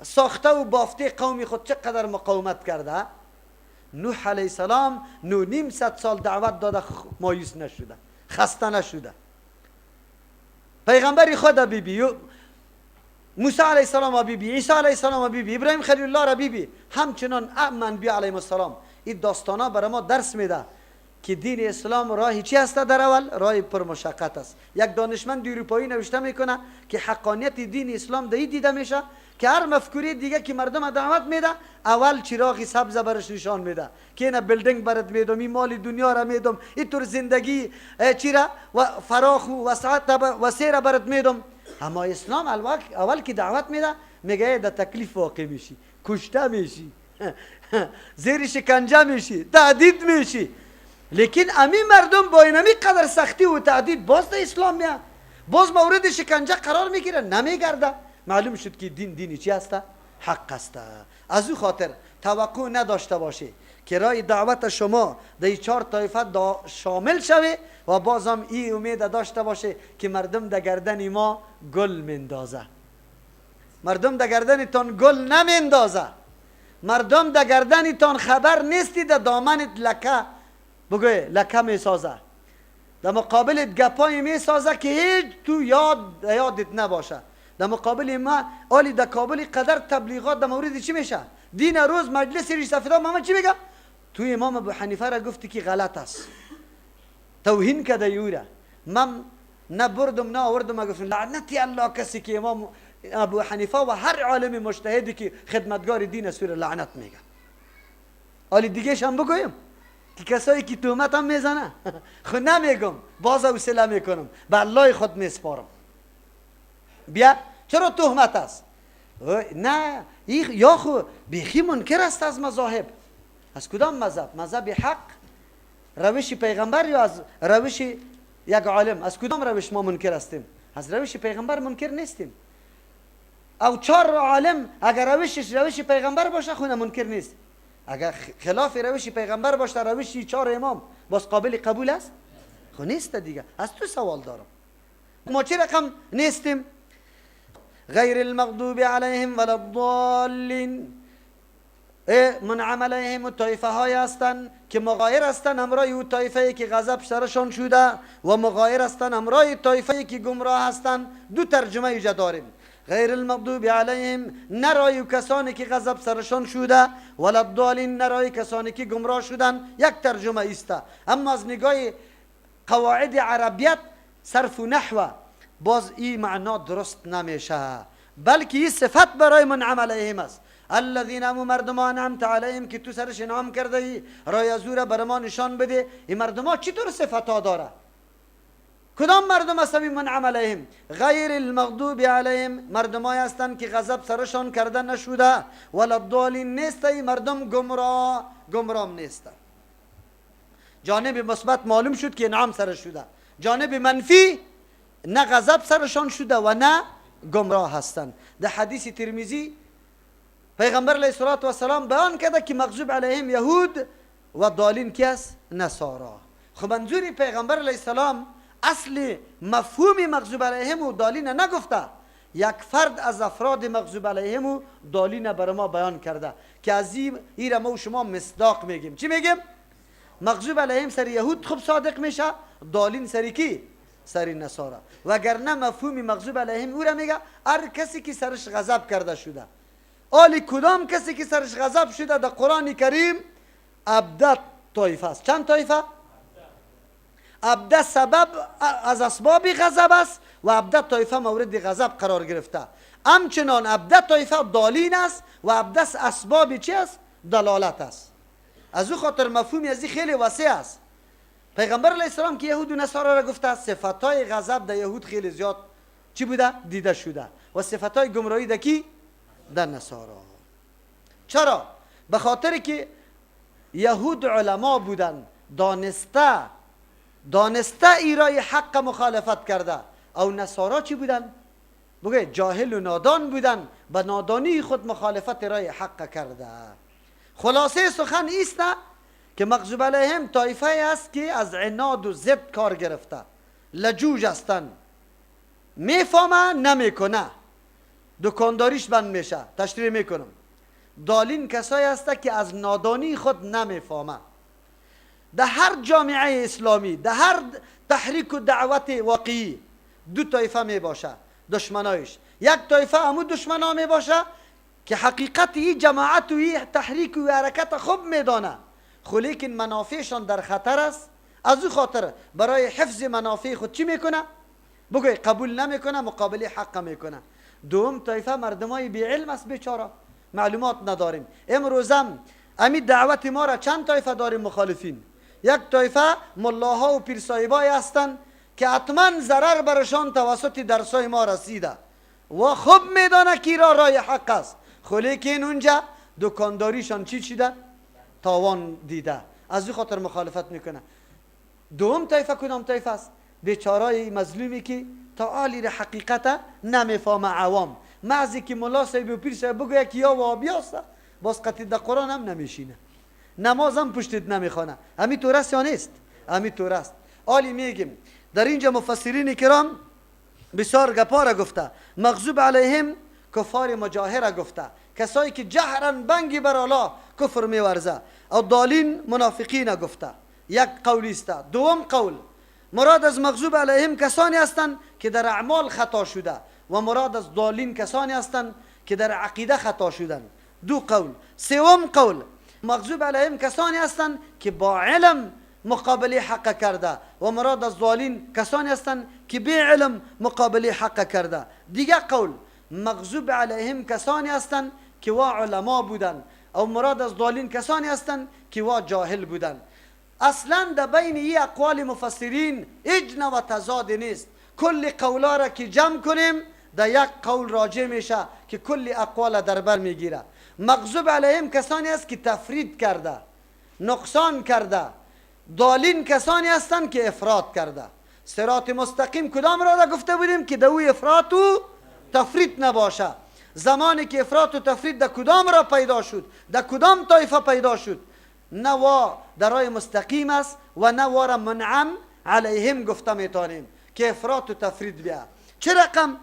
ساخته و بافته قومی خود چقدر مقاومت کرده. نوح علیه السلام 900 سال دعوت داده، مایوس نشده، خسته نشده. پیغمبری خود بیبی موسی علیه السلام بیبی، عیسی علیه السلام بیبی، ابراهیم خلیل الله بیبی، همچنان انبیا علیهم السلام. این داستانا برای ما درس میده که دین اسلام راهی چی است؟ در اول راه پر مشقت است. یک دانشمند اروپایی نوشته میکنه که حقانیت دین اسلام در این دیده میشه که هر مفکوری دیگه که مردم دعوت میده، اول چراغی سبز برش نشان میده که اینا بیلدینگ برات میدم، این مال دنیا را میدم، اینطور زندگی چیرا و فراخ و وسعت و سیر برات میدم. اما اسلام اول که دعوت میده میگه در تکلیف واقع میشی، کشته میشی، زیر شکنجه میشی، تهدید میشی. لیکن امی مردم با اینمی قدر سختی و تعدید باز در اسلام میاد، باز مورد شکنجه قرار میگیره، نمیگرده. معلوم شد که دینی چی است؟ حق است. از او خاطر توقع نداشته باشه که رای دعوت شما در 4 طایفه شامل شوه و بازم این امید داشته باشه که مردم در گردن ما گل مندازه. مردم در گردن تان گل نمیندازه، مردم در گردن تان خبر نیستی در دامنت لکه بگوی لکه می سازه، در مقابلت گپای می سازه که هیچ تو یادت نباشه. در مقابل ما آلی در کابل قدر تبلیغات در مورد چی میشه؟ دین روز مجلس ریش سفیدان محمد چی میگه؟ تو امام ابو حنیفه را گفتی که غلط است، توهین کده یوره. من نه بردم نه آوردم، گفتم لعنتی الله کسی که امام ابو حنیفه و هر عالم مجتهدی که خدمتگار دین سور لعنت میگه. آلی دیگه شم بگویم که کسایی که تهمت هم میزنه خود نمیگم، باز حوصله میکنم، به الله خود میسپارم. بیا چرا تهمت است؟ نه یا خو بیخی منکر است از مذاهب. از کدام مذهب؟ مذهب حق، روش پیغمبر یا از روش یک عالم؟ از کدام روش ما منکر هستیم؟ از روش پیغمبر منکر نیستیم. او 4 عالم اگر روشش روش پیغمبر باشه خود منکر نیست. اگر خلاف روش پیغمبر باشه روش 4 امام باز قابل قبول است؟ خب نیست دیگه. از تو سوال دارم، ما چه رقم نیستیم؟ غیر المغضوب علیهم ولا الضالین، منعم علیهم و طایفه های هستند که مغایر هستند همراه او طایفه که غضب سرشان شده و مغایر هستند همراه طایفه که گمراه هستند. دو ترجمه ایجا داریم. غیر المغضوب علیهم نرای کسانی که غضب سرشان شده، ولا الضالین نرای کسانی که گمراه شدن. یک ترجمه است. اما از نگاه قواعد عربیت صرف و نحو باز این معنا درست نمیشه، بلکه این صفت برای منعم علیهم است. الذین هم مردمان انعمت علیهم که تو سرش انعام کرده ای، رای از او را بر ما نشان بده. این مردم ها چطور صفت ها داره؟ کدام مردم هستن منعم علیهم؟ غیر المغضوب علیهم مردمایی هستند که غضب سرشان کرده نشده، ولا الضالین نیست ای مردم گمراه نیست. جانب مثبت معلوم شد که انعام سرش شده، جانب منفی نه غضب سرشان شده و نه گمراه هستند. در حدیث ترمذی پیغمبر علیه الصلاة و السلام بیان کرده که مغضوب علیهم یهود و ضالین کی است؟ نصارا. خب منظوری پیغمبر علیه السلام اصل مفهوم مغضوب علیهم و ضالین نگفته، یک فرد از افراد مغضوب علیهم و ضالین بر ما بیان کرده که از این ما و شما مصداق میگیم. چی میگیم؟ مغضوب علیهم سر یهود خب صادق میشه، ضالین سری کی؟ سری نصارا. وگرنه مفهوم مغضوب علیهم او را میگه هر کسی که سرش غضب کرده شده. آلی کدام کسی که سرش غضب شده در قرآن کریم؟ ابده طایفه است. چند طایفه؟ ابده سبب از اسباب غضب است و ابده طایفه مورد غضب قرار گرفته. همچنان ابده طایفه ضالین است و ابده اسباب چی است؟ دلالت است. از او خاطر مفهومی از این خیلی وسیع است. پیغمبر علیه السلام که یهود و نصارا را گفته صفتای غضب در یهود خیلی زیاد چی بوده؟ دیده شده و صفتای گمراهی در کی؟ در نصارا. چرا؟ به خاطر که یهود علما بودن، دانسته ایرای حق مخالفت کرده، او نصارا چی بودن؟ بگه جاهل و نادان بودن، به نادانی خود مخالفت رای حق کرده. خلاصه سخن ایست که مغضوب علیهم طایفه است که از عناد و ضد کار گرفته، لجوج هستن، میفهمه نمیکنه، دکانداریش بند میشه. تشریح میکنم. ضالین کسایی هست که از نادانی خود نمیفهمه. در هر جامعه اسلامی، در هر تحریک و دعوت واقعی دو طایفه می باشه دشمنایش. یک طایفه همون دشمنا می باشه که حقیقت این جماعت و این تحریک و حرکت خوب میدانه، خو لیکن منافعشان در خطر است. از او خاطر برای حفظ منافع خود چی میکنه؟ بگوی قبول نمیکنه، مقابله حق میکنه. دوم طایفه مردمای بی علم است، بیچاره معلومات نداریم. امروزم امی دعوت ما را چند طایفه داریم مخالفین. یک طایفه ملاها و پیرصاحبای هستند که حتما ضرر برشان توسط درسای ما رسیده و خوب میدانه که را رای حق است، خو لیکن اونجا دکانداریشان چی شده؟ تاوان دیده، از این خاطر مخالفت میکنه. دوم طایفه کدام طایفه است؟ بیچارای مظلومی که تا آلی را حقیقت نمیفهمه. عوام معزی که ملا صاحب و پیر صاحب بگویه که یا وابی است، باز قطعی در قرآن هم نمیشینه، نماز هم پشتید نمیخونه. همی طور است یا نیست؟ همی طور است. آلی میگیم در اینجا مفسرین کرام بسیار گپا را گفته. مغضوب علیهم کفار مجاهره گفته، کسایی که جهرن بنگی بر الله کفر میورزه. او ضالین منافقین گفته. یک قولی است. دوم قول مراد از مغضوب علیهم کسانی هستند که در اعمال خطا شده و مراد از ضالین کسانی هستند که در عقیده خطا شدند. دو قول. سوم قول مغضوب علیهم کسانی هستند که با علم مقابله حق کرده و مراد از ضالین کسانی هستند که بی علم مقابله حق کرده. دیگه قول مغضوب علیهم کسانی هستند که وا علما بودند او مراد از ضالین کسانی هستند که وا جاهل بودند. اصلا در بین این اقوال مفسرین اجن و تضاد نیست. کل قولا را که جمع کنیم در یک قول راجع میشه که کل اقوال در بر میگیره. مغضوب علیهم کسانی است که تفرید کرده، نقصان کرده. ضالین کسانی هستند که افراط کرده. صراط مستقیم کدام را گفته بودیم که دوی افراط و تفرید نباشه. زمانی که افراط و تفرید در کدام را پیدا شد؟ در کدام طایفه پیدا شد؟ نه وا در راه مستقیم است و نه وا را منعم علیهم گفته میتونیم که افراط و تفرید بیا. چه رقم؟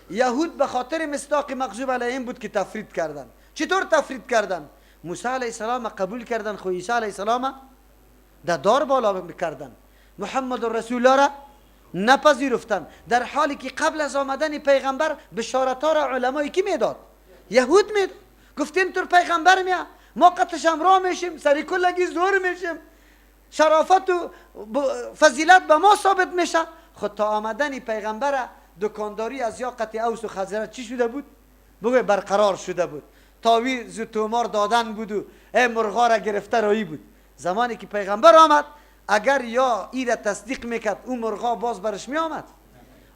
یهود به خاطر مصداق مغضوب علیهم بود که تفرید کردن. چطور تفرید کردن؟ موسی علیه السلام قبول کردن، خو عیسی علیه السلام در دار بالا کردن. محمد رسول الله را نپذیرفتن، در حالی که قبل از آمدن پیغمبر بشارت ها را علمای کی میداد؟ یهود میداد. گفتین تو پیغمبر میا، ما قطش امرا میشیم، سری کلگی زور میشیم، شرافت و فضیلت به ما ثابت میشه. خود تا آمدن پیغمبر دکانداری از یاقت اوس و خزرج چی شده بود؟ بگوی برقرار شده بود. تاویز و تومار دادن بود و مرغا را گرفته رایی بود. زمانی که پیغمبر آمد، اگر یا ای را تصدیق میکرد اون مرغا باز برش می آمد.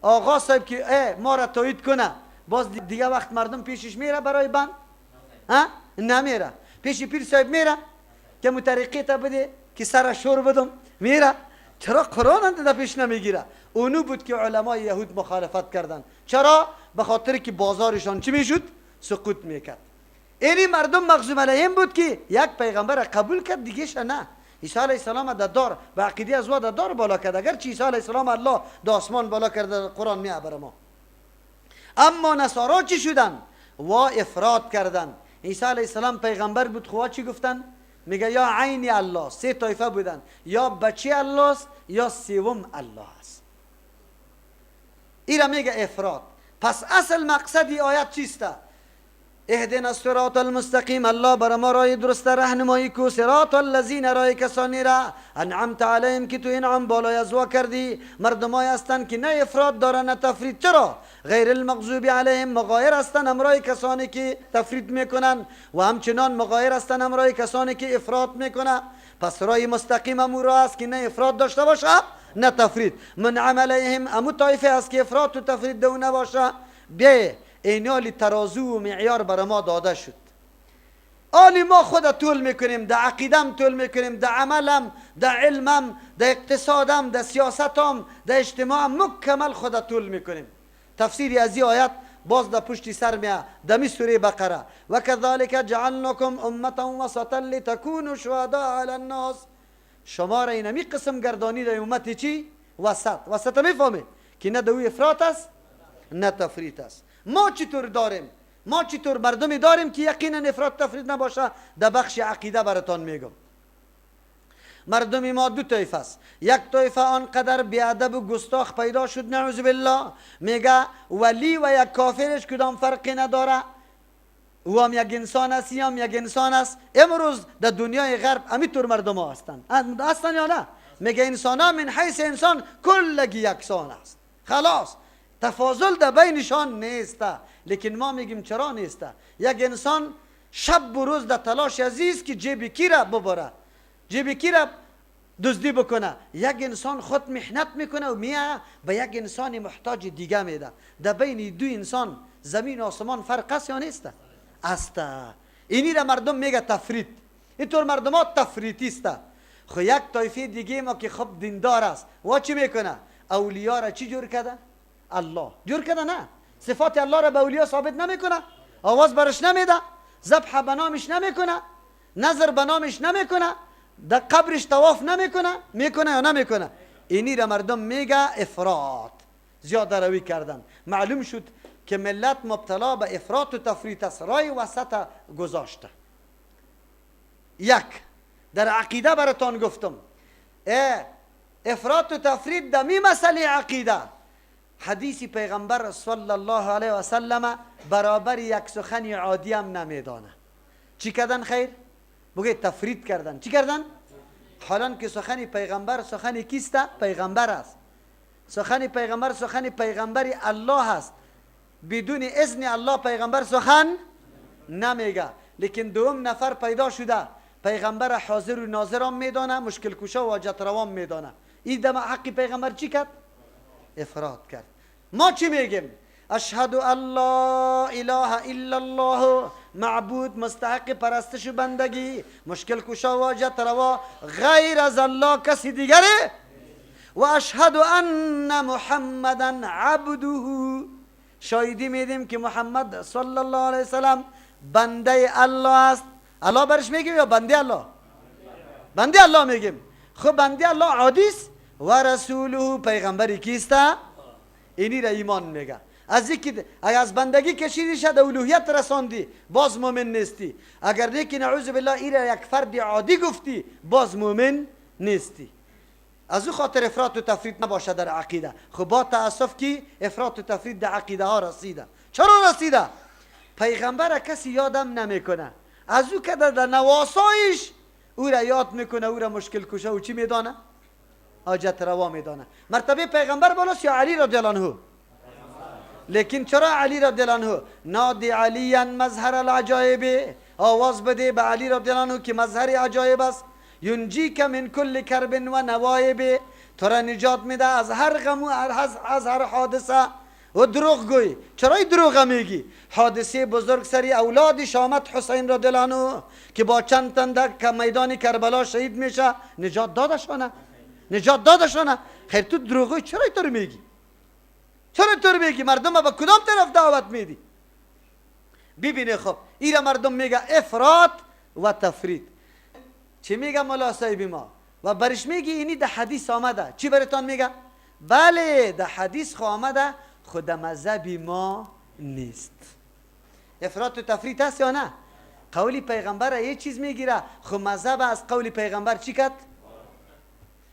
آقا صاحب که ما را تایید کنه، باز دیگه وقت مردم پیشش میره برای بند؟ نمیره. پیش پیر صاحب میره که مطریقی تا بده که سر شور بدم؟ میره. چرا قرآن در پیش نمیگیره؟ اونو بود که علمای یهود مخالفت کردن. چرا؟ به خاطر که بازارشان چی میشد؟ سقوط میکرد. اینی مردم مغضوب علیهم بود که یک پیغمبر قبول کرد، دیگه نه. عیسی علیه السلام در دار به عقیده از در دار بالا کرد. اگر چی عیسی علیه السلام الله در آسمان بالا کرده، قرآن میابره ما. اما نصارا چی شدن؟ و افراد کردن. عیسی علیه السلام پیغمبر بود، خدا چی گفتن؟ میگه یا عین الله. سه طایفه بودن، یا بچه الله است یا سوم الله است. ایرا میگه افراد. پس اصل مقصدی آیت چیسته؟ اهدنا الصراط المستقیم، الله بر ما راه درست راهنمایی کو. صراط الذین، راه کسانی را انعمت علیهم که تو انعام بالای از وا کردی. مردمای هستند که نه افراد دارن نه تفرید. چرا؟ غیر المغضوب علیهم، مغایر هستند امرای کسانی که تفرید میکنن و همچنان مغایر هستند امرای کسانی که افراد میکنن. پس راه مستقیم امو راه است که نه افراد داشته باشه نه تفرید. منعم علیهم امو طایفه است که افراد و تفرید دو نباشه. بیا اینالی ترازو و معیار بر ما داده شد. آلی ما خود طول میکنیم، در عقیدم طول میکنیم، در عملم، در علمم، در اقتصادم، در سیاستم، در اجتماعم مکمل خود طول میکنیم. تفسیری از این آیت باز در پشت سر میاد دمی سوره بقره. و کذالک جعلناکم امتا وسطا لتکونوا شهداء علی الناس. شما را اینمی قسم گردانی در امت چی؟ وسط. وسط میفهمه که نه دوی افراط است نه تفریط است. ما چطور داریم؟ ما چطور مردمی داریم که یقینا افراط تفرید نباشه؟ در بخش عقیده براتان میگم. مردمی ما دو طایفه است. یک طایفه آنقدر بیادب و گستاخ پیدا شد، نعوذ بالله، میگه ولی و یک کافرش کدام فرقی نداره، او هم یک انسان است، هم یک انسان است. امروز در دنیای غرب همینطور مردم ها هستند یا نه؟ میگه انسان ها من حیث انسان کلگی یکسان است. خلاص تفاضل در بینشان نیسته. لیکن ما میگیم چرا نیسته؟ یک انسان شب و روز در تلاش عزیز که جیب کی را ببره، جیب کی را دزدی بکنه. یک انسان خود محنت میکنه و میاد به یک انسان محتاج دیگه میده. در بین دو انسان زمین و آسمان فرق است یا نیست؟ است. اینی را مردم میگه تفرید. اینطور مردم ها تفریطی است. خو یک طایفه دیگه ما که خب دیندار است و چی میکنه؟ اولیاء را چی جور کرده؟ الله جور کرده. نه، صفات الله را به اولیاء ثابت نمیکنه، آواز برش نمیده، ذبح به نامش نمیکنه، نظر به نامش نمیکنه، در قبرش طواف نمیکنه. میکنه یا نمیکنه؟ اینی را مردم میگه افراط، زیاده روی کردن. معلوم شد که ملت مبتلا به افراط و تفریط است، رای وسط گذاشته. یک در عقیده براتان گفتم، افراط و تفریط در می مسئله عقیده حدیث پیغمبر صلی الله علیه و سلم برابر یک سخن عادی هم نمیدانه. چی کردن خیر؟ بگید تفرید کردن. چی کردن؟ حالا که سخن پیغمبر سخن کیسته؟ پیغمبر است. سخن پیغمبر سخن پیغمبری الله است. بدون اذن الله پیغمبر سخن نمیگه. لیکن دوم نفر پیدا شده، پیغمبر حاضر و ناظر هم میدانه، مشکل کشا و حاجت روان میدانه. این دم حقی پیغمبر چی کرد؟ افراد کرد. ما چی میگیم؟ اشهد ان لا اله الا الله، معبود مستحق پرستش و بندگی، مشکل کشا و حاجت روا غیر از الله کسی دیگره. و اشهد ان محمدا عبده، شاهدی میدیم که محمد صلی الله علیه وسلم بنده الله است. الله برش میگیم یا بنده الله؟ بنده الله میگیم. خب بنده الله عادی است؟ و رسوله پیغمبری کیسته اینی را ایمان میگه. از اینکه اگر از بندگی کشیدی شد الوهیت رساندی باز مؤمن نیستی. اگر نیکی نعوذ بالله این را یک فرد عادی گفتی باز مؤمن نیستی. از او خاطر افراط و تفرید نباشه در عقیده. خب با تاسف که افراط و تفرید در عقیده ها رسیده. چرا رسیده؟ پیغمبر کسی یادم نمیکنه، از او که در نواسایش او را یاد میکنه، او را مشکل کشه و چی میدانه؟ حاجت روا میدانه. مرتبه پیغمبر بالاست یا علی رضی الله عنه؟ لیکن چرا علی رضی الله عنه؟ نادی علی مظهر العجایب، آواز بده به علی رضی الله عنه که مظهر عجایب است. ینجیک من کل کرب و نوایب، تو را نجات میده از هر غم و از هر حادثه. و دروغ گوی، چرا دروغ میگی؟ حادثه بزرگ سری اولاد شامت حسین رضی الله عنه که با چند تن که میدان کربلا شهید میشه نجات دادشانه، نجات دادشانه. خیر تو دروغ چرا اینطور میگی؟ چرا اینطور میگی؟ مردم به کدام طرف دعوت میدی؟ ببینه خب ایرا مردم میگه افراط و تفرید. چی میگه مولا صاحب ما؟ و برش میگی اینی ده حدیث آمده. چی برتان میگه؟ بله ده حدیث آمده، خود مذهب ما نیست. افراط و تفرید هست یا نه؟ قولی پیغمبر یه چیز میگیره، خود مذهب از قول پیغمبر چی کد؟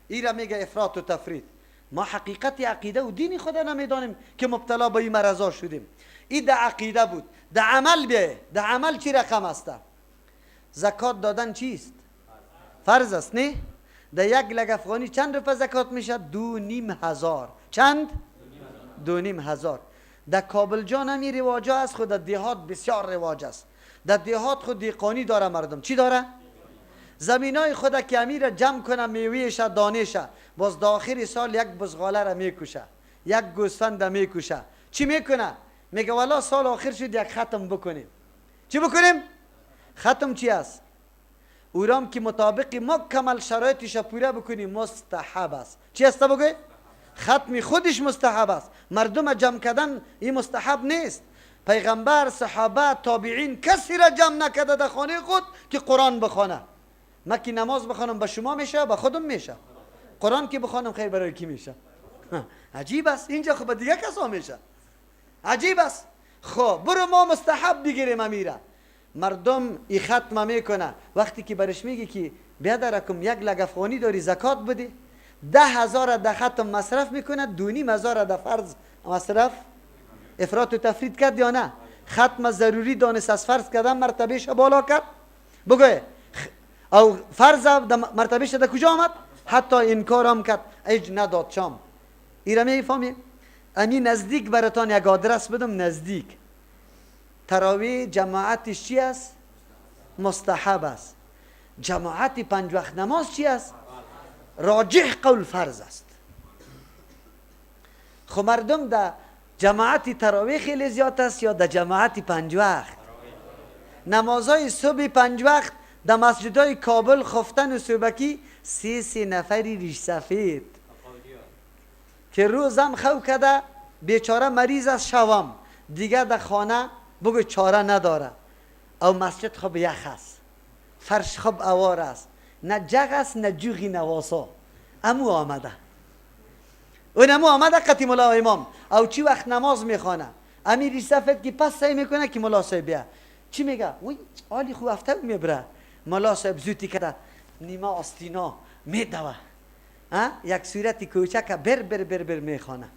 ایرا میگه افراط و تفرید. ما حقیقت عقیده و دین خدا نمیدانیم که مبتلا به این مرضا شدیم. این ده عقیده بود. ده عمل بیه، ده عمل چی رقم است؟ زکات دادن چیست؟ فرض است نه؟ ده یک لگ افغانی چند روپه زکات میشه؟ 2,500. چند؟ 2,500. در کابل جان همی رواجه است، خود در دیهات بسیار رواج است. در دیهات خود دیقانی داره مردم. چی داره؟ زمینای خود که امیر جمع کنه میویش دانش، باز داخل سال یک بزغاله را میکشه، یک گوسفند را میکشه. چی میکنه؟ میگه والا سال آخر شد یک ختم بکنیم. چی بکنیم؟ ختم چی است؟ اورام که مطابق مکمل شرایطش پوره بکنیم مستحب است. چی است بگوی؟ ختم خودش مستحب است. مردم جمع کردن این مستحب نیست. پیغمبر، صحابه، تابعین کسی را جمع نکرده در خانه خود که قرآن بخونه. من که نماز بخوانم به شما میشه، به خودم میشه. قرآن که بخوانم خیر برای کی میشه؟ عجیب است. اینجا خب دیگه کسا میشه. عجیب است. خب برو ما مستحب بگیریم امیره. مردم ای ختم میکنه. وقتی که برش میگی که بیادرکم یک لگ افغانی داری زکات بده، 10,000 در ختم مصرف میکنه، 2,500 در فرض مصرف. افراط و تفرید کرد یا نه؟ ختم ضروری دانست از فرض کردن مرتبهش بالا کرد. بگوی او فرض مرتبهش در کجا آمد؟ حتی انکار هم کرد، ایج نداد شام. ایرا میفهمیم؟ امی نزدیک براتان یک آدرس بدم. نزدیک تراویح جماعتش چی است؟ مستحب است. جماعت 5 وقت نماز چی است؟ راجح قول فرض است. خب مردم در جماعت تراویح خیلی زیاد است یا در جماعت 5 وقت؟ نمازهای صبح 5 وقت در مسجدهای کابل، خفتن و صوبکی 3 نفری ریش سفید که روزم خو کده بیچاره مریض از شوام دیگه در خانه بگو چاره نداره. او مسجد خب یخ است، فرش خب اوار است، نه جغ است نه جوغی نواسا. امو آمده اون امو آمده قطی مولا امام او چی وقت نماز میخوانه امیر سفید که پس سعی میکنه که مولا صاحب بیا. چی میگه؟ وی آلی خوب هفته میبره. مولا صاحب زودی کده نیمه آستینا میدوه، یک صورتی کوچک بر بر بر بر میخوانه.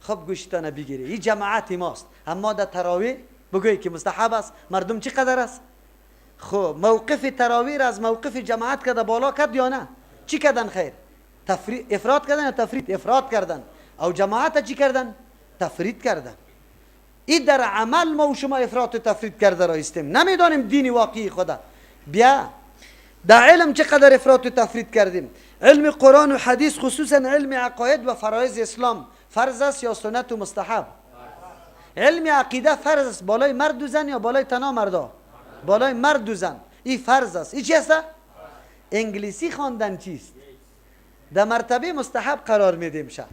خب گوشتانه بگیره. این جماعت ماست. اما در تراویح بگوی که مستحب است. مردم چی قدر است؟ خب موقف تراویح از موقف جماعت کده بالا کرد یا نه؟ چی کردن خیر؟ افراد کردن یا تفرید؟ افراد کردن. او جماعت چی کردن؟ تفرید کردن. این در عمل ما و شما افراد و تفرید کرده رایستیم، نمیدانیم دین واقعی خدا. بیا در علم چقدر افراد و تفرید کردیم. علم قرآن و حدیث، خصوصا علم عقاید و فرایض اسلام، فرض است یا سنت و مستحب؟ علم عقیده فرض است بالای مرد و زن یا بالای تنها مردا؟ بالای مرد و زن. این فرض است. این چی است؟ انگلیسی خواندن چیست؟ در مرتبه مستحب قرار میدیم شه،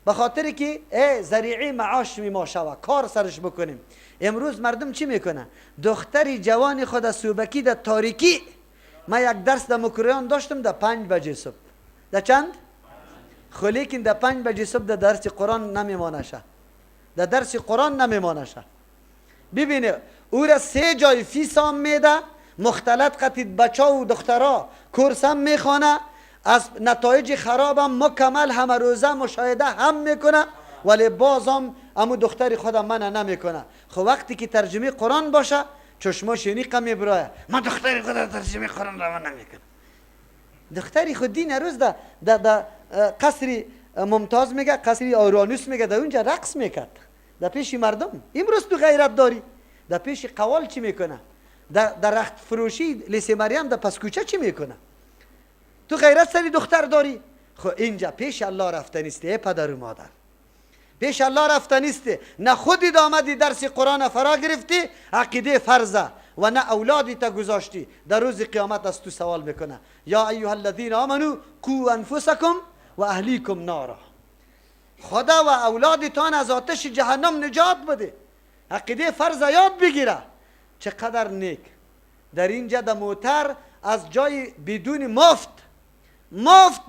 به خاطر که ذریعه معاش ما شوه، کار سرش بکنیم. امروز مردم چی میکنه؟ دختری جوان خود از صوبکی در تاریکی، من یک درس در مکریان داشتم در 5 بجه صبح. در چند؟ خو لیکن در 5 بجه صبح در درس قرآن نمیمانه شه، در درس قرآن نمیمانه شه. ببینه او را 3 جای فیس هم میده، مختلط قطید بچه و دخترها کورس هم میخوانه، از نتایج خراب هم مکمل همه روزه مشاهده هم میکنه، ولی باز هم امو دختری خودم منع نمیکنه. خب وقتی که ترجمه قرآن باشه چشماش نیقه میبرایه، من دختری خودم ترجمه قرآن را من نمیکنم. دختری خود دین روز در قصری ممتاز میگه، قصری اورانوس میگه، در اونجا رقص میکرد در پیش مردم. امروز تو غیرت داری، در پیش قوال چی میکنه؟ در رخت فروشی لیسه مریم در پس کوچه چی میکنه؟ تو غیرت سری دختر داری. خب اینجا پیش الله رفتنیسته ای پدر و مادر، پیش الله رفتنیسته. نه خودی آمدی درس قرآن فرا گرفتی، عقیده فرضه، و نه اولادی تا گذاشتی. در روز قیامت از تو سوال میکنه یا ایها الذین آمنو قوا انفسکم و اهلیکم نارا. خدا و اولادتان از آتش جهنم نجات بده. عقیده فرض یاد بگیره. چقدر نیک. در اینجا در موتر از جای بدون مفت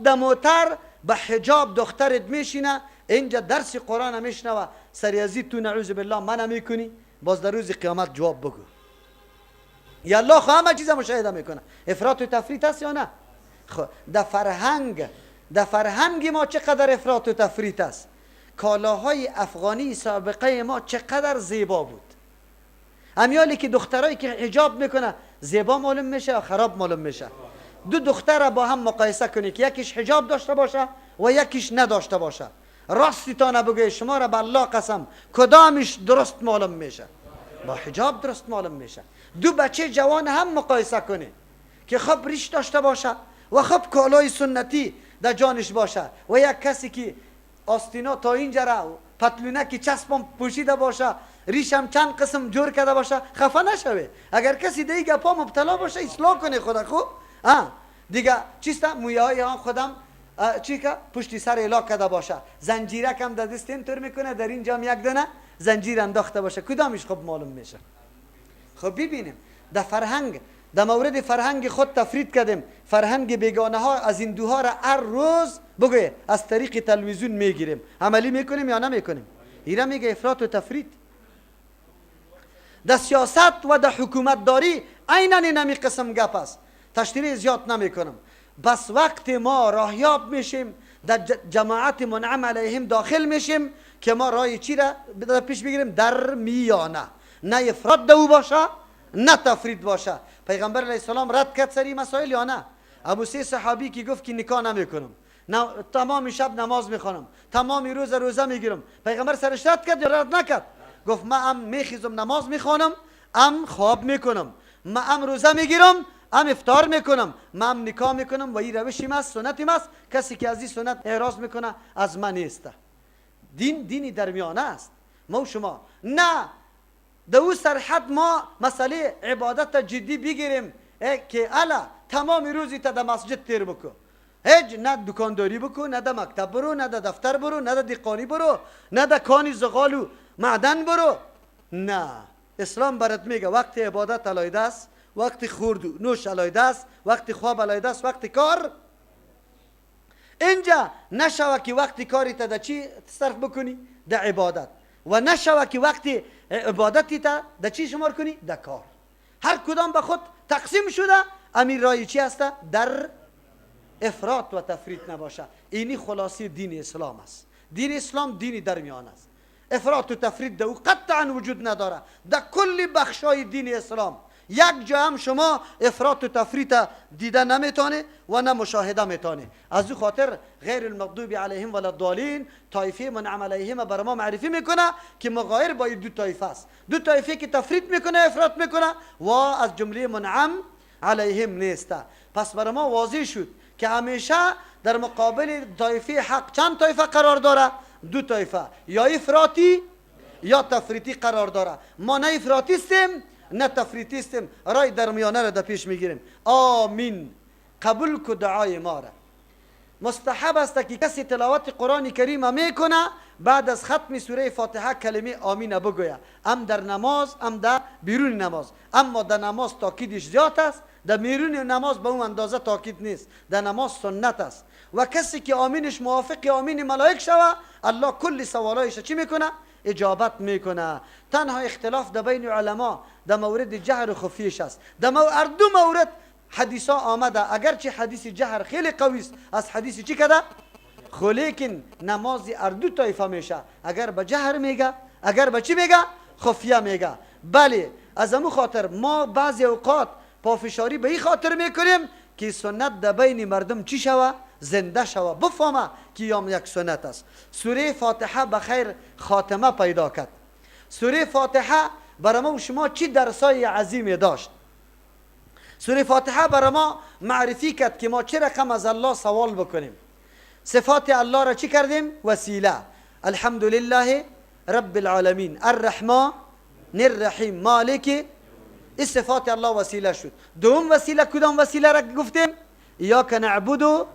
در موتر به حجاب دخترت میشینه، اینجا درس قرآن میشنوه، سریازی تو نعوذ بالله منع میکنی، باز در روز قیامت جواب بگو. یا الله خو همه چیز مشاهده میکنه. افراط و تفریط است یا نه؟ خب در فرهنگ ما چقدر افراط و تفریط است. کالاهای افغانی سابقه ما چقدر زیبا بود. امیالی که دخترایی که حجاب میکنه زیبا معلوم میشه و خراب معلوم میشه. دو دختر با هم مقایسه کنی که یکیش حجاب داشته باشه و یکیش نداشته باشه، راستی تا نبگه شما را به الله قسم کدامش درست معلوم میشه؟ با حجاب درست معلوم میشه. دو بچه جوان هم مقایسه کنی که خب ریش داشته باشه و خب کالای سنتی در جانش باشه، و یک کسی که آستینا تا اینجا را پتلونه که چسبم پوشیده باشه، ریشم چند قسم جور کرده باشه، خفه نشوه. اگر کسی دیگه پا مبتلا باشه اصلاح کنه خدا. خوب دیگه چیستا مویه های هم خودم چی که پشتی سر الا کرده باشه، زنجیره کم در دست اینطور میکنه، در اینجا هم یک دونه زنجیر انداخته باشه، کدامش خب معلوم میشه؟ خب ببینیم در فرهنگ، در مورد فرهنگ خود تفرید کردیم. فرهنگ بیگانه ها از این دوها را هر روز بگوی از طریق تلویزیون میگیریم، عملی میکنیم یا نمیکنیم؟ اینا میگه افراط و تفرید. در سیاست و در حکومت داری عیناً نمی قسم گپ است. تشریح زیاد نمیکنم. بس وقت ما راهیاب میشیم، در جماعت منعم علیهم داخل میشیم که ما رای چی را پیش بگیریم؟ در میانه، نه افراط دو باشه نه تفرید باشه. پیغمبر علیه السلام رد کرد سری مسائل یا نه؟ ابو سی صحابی که گفت که نکاح نمیکنم، تمام شب نماز میخوانم، تمام روز روزه میگیرم، پیغمبر سرش رد کرد یا رد نکرد؟ گفت من ام میخیزم نماز میخوانم، ام خواب میکنم، من ام روزه میگیرم، ام افطار میکنم، من ام نکاح میکنم و این روشیم است، سنتیم است. کسی که از این سنت اعراض میکنه از من نیست. دینی درمیانه است. ما و شما نه در او سرحد ما مسئله عبادت جدی بگیریم که الا تمام روزی تا در مسجد تیر بکن، هیچ نه دکانداری بکن، نه در مکتب برو، نه در دفتر برو، نه در دقانی برو، نه در کانی زغال و معدن برو. نه، اسلام برات میگه وقت عبادت علیده است، وقت خورد و نوش علیده است، وقت خواب علیده است، وقت کار. اینجا نشوه که وقت کاری تا در چی صرف بکنی؟ در عبادت. و نشوه که وقت عبادتی تا در چی شمار کنی؟ در کار. هر کدام به خود تقسیم شده. امیر رای چی هسته؟ در افراط و تفریط نباشه. اینی خلاصی دین اسلام است. دین اسلام دینی درمیان است. افراط و تفریط در او قطعا وجود نداره. در کل بخشای دین اسلام یک جا هم شما افراط و تفریط دیده نمیتونه و نه مشاهده میتونه. از او خاطر غیر المغضوب علیهم ولا الضالین طایفه منعم علیهم بر ما معرفی میکنه که مغایر با دو طایفه است. دو طایفه که تفریط میکنه، افراط میکنه و از جمله منعم علیهم نیسته. پس بر ما واضح شد که همیشه در مقابل طایفه حق چند طایفه قرار داره؟ دو طایفه، یا افراطی یا تفریطی قرار داره. ما نه افراطی هستیم نه تفریطی هستیم، رای درمیانه را در پیش میگیریم. آمین، قبول کو دعای ما را. مستحب است که کسی تلاوت قرآن کریم میکنه بعد از ختم سوره فاتحه کلمه آمین بگوید، هم در نماز هم در بیرون نماز. اما در نماز تاکیدش زیاد است، در بیرون نماز به اون اندازه تاکید نیست. در نماز سنت است و کسی که آمینش موافق آمین ملائک شود، الله کل سوالایش چی میکنه؟ اجابت میکنه. تنها اختلاف در بین علما در مورد جهر و خفیش است. در هر دو مورد حدیثا آمده، اگرچه حدیث جهر خیلی قوی است از حدیث چی کده، خو لیکن نماز هر دو طایفه میشه، اگر به جهر میگه اگر به چی میگه، خفیه میگه. بله، از همون خاطر ما بعضی اوقات پافشاری به این خاطر میکنیم که سنت در بین مردم چی شوه، زنده شوه، بفهمه که یام یک سنت است. سوره فاتحه بخیر خاتمه پیدا کرد. سوره فاتحه برای ما و شما چی درسای عظیمی داشت؟ سوره فاتحه برای ما معرفی کرد که ما چه رقم از الله سوال بکنیم. صفات الله را چی کردیم؟ وسیله. الحمدلله رب العالمین الرحمن الرحیم مالک. این صفات الله وسیله شد. دوم وسیله کدام وسیله را گفتیم؟ ایاک نعبد و